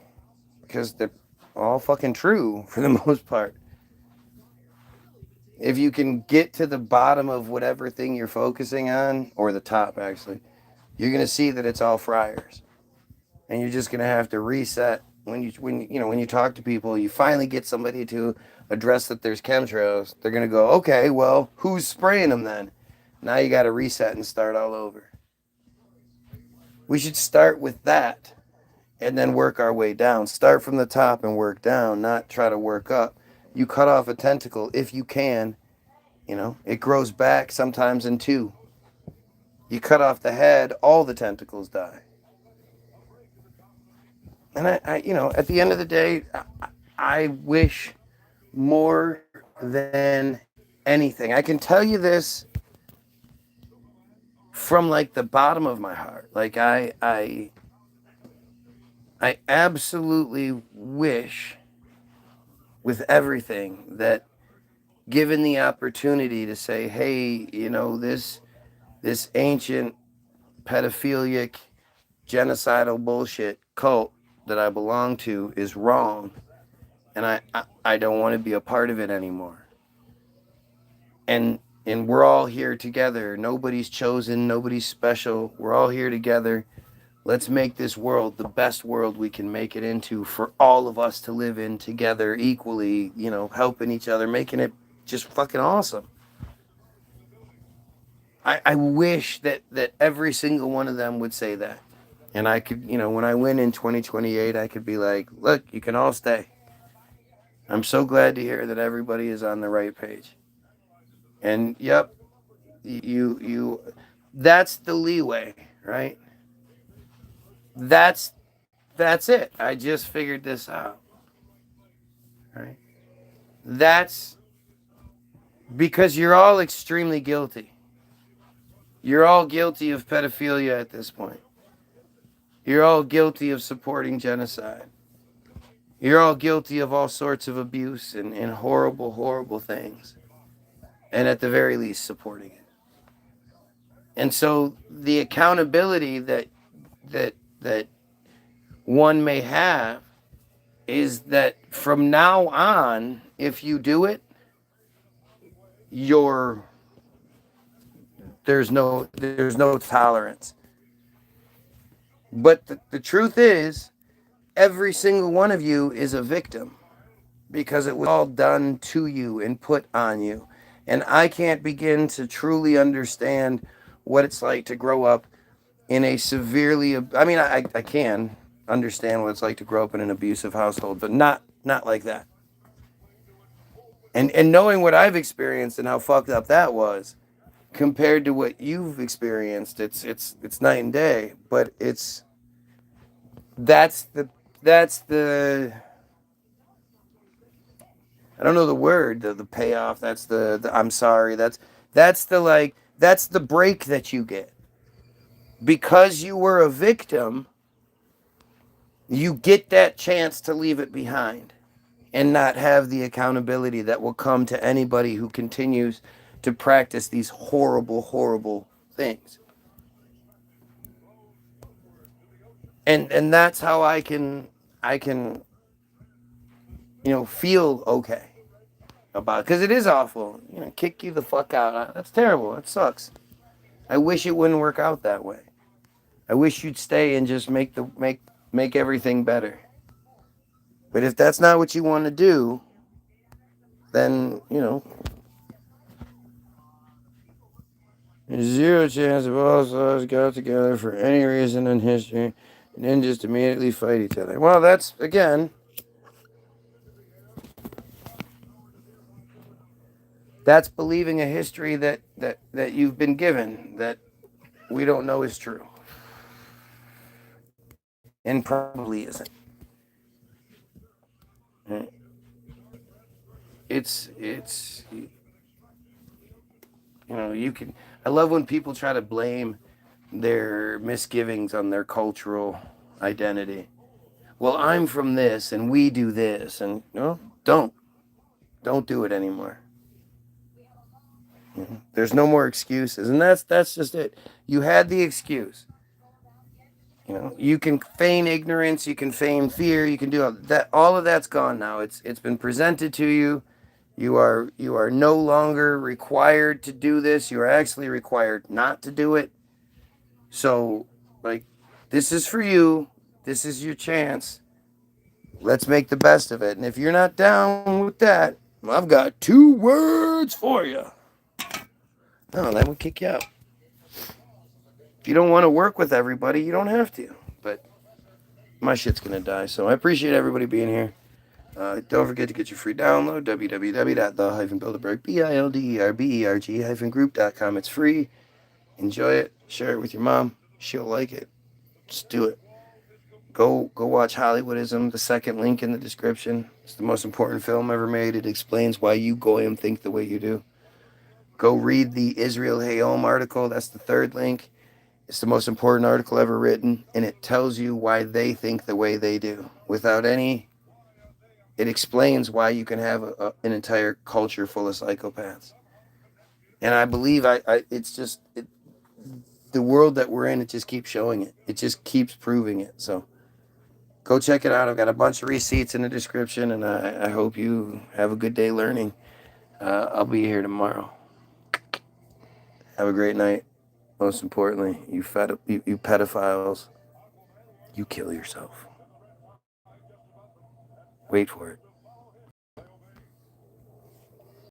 because they're all fucking true for the most part. if you can get to the bottom of whatever thing you're focusing on, or the top actually, you're gonna see that it's all fryers, and you're just gonna have to reset. When you talk to people, you finally get somebody to address that there's chemtrails. They're gonna go, okay, well, who's spraying them then? Now you got to reset and start all over. We should start with that and then work our way down. Start from the top and work down, not try to work up. You cut off a tentacle if you can, it grows back sometimes in two. You cut off the head, all the tentacles die. And at the end of the day, I wish more than anything. I can tell you this from like the bottom of my heart. Like I absolutely wish with everything that, given the opportunity to say, hey, this ancient pedophilic genocidal bullshit cult that I belong to is wrong, and I don't want to be a part of it anymore. And we're all here together. Nobody's chosen, nobody's special. We're all here together. Let's make this world the best world we can make it into for all of us to live in together equally, helping each other, making it just fucking awesome. I wish that every single one of them would say that. And I could, when I win in 2028, I could be like, look, you can all stay. I'm so glad to hear that everybody is on the right page. And yep, you that's the leeway, right? That's it. I just figured this out. Right? That's because you're all extremely guilty. You're all guilty of pedophilia at this point. You're all guilty of supporting genocide. You're all guilty of all sorts of abuse and horrible, horrible things. And at the very least, supporting it. And so the accountability that one may have is that from now on, if you do it, there's no tolerance. But the truth is, every single one of you is a victim because it was all done to you and put on you. And I can't begin to truly understand what it's like to grow up in a severely, I can understand what it's like to grow up in an abusive household, but not like that. And knowing what I've experienced and how fucked up that was compared to what you've experienced, it's night and day. But that's the I don't know the word, the payoff. That's the I'm sorry. That's the break that you get. Because you were a victim, you get that chance to leave it behind and not have the accountability that will come to anybody who continues to practice these horrible, horrible things. And that's how I can feel okay about it. Because it is awful. Kick you the fuck out. That's terrible. It sucks. I wish it wouldn't work out that way. I wish you'd stay and just make everything better. But if that's not what you want to do, then, there's zero chance of all sides got together for any reason in history and then just immediately fight each other. Well, that's, again, that's believing a history that you've been given that we don't know is true. And probably isn't. It's you can. I love when people try to blame their misgivings on their cultural identity. Well, I'm from this and we do this, and no, don't do it anymore. There's no more excuses, and that's just it. You had the excuse. You can feign ignorance, you can feign fear, you can do all that. All of that's gone now. It's been presented to you, You are no longer required to do this. You are actually required not to do it. So, like, this is for you. This is your chance. Let's make the best of it. And if you're not down with that, I've got 2 words for you. No, that would kick you out. If you don't want to work with everybody, you don't have to. But my shit's going to die. So I appreciate everybody being here. Don't forget to get your free download, www.the-builderberg.group.com. It's free. Enjoy it. Share it with your mom. She'll like it. Just do it. Go watch Hollywoodism, the second link in the description. It's the most important film ever made. It explains why you Goyim think the way you do. Go read the Israel Hayom article. That's the third link. It's the most important article ever written, and it tells you why they think the way they do. It explains why you can have an entire culture full of psychopaths. And I believe the world that we're in, it just keeps showing it. It just keeps proving it. So go check it out. I've got a bunch of receipts in the description, and I hope you have a good day learning. I'll be here tomorrow. Have a great night. Most importantly, you pedophiles, you kill yourself. Wait for it.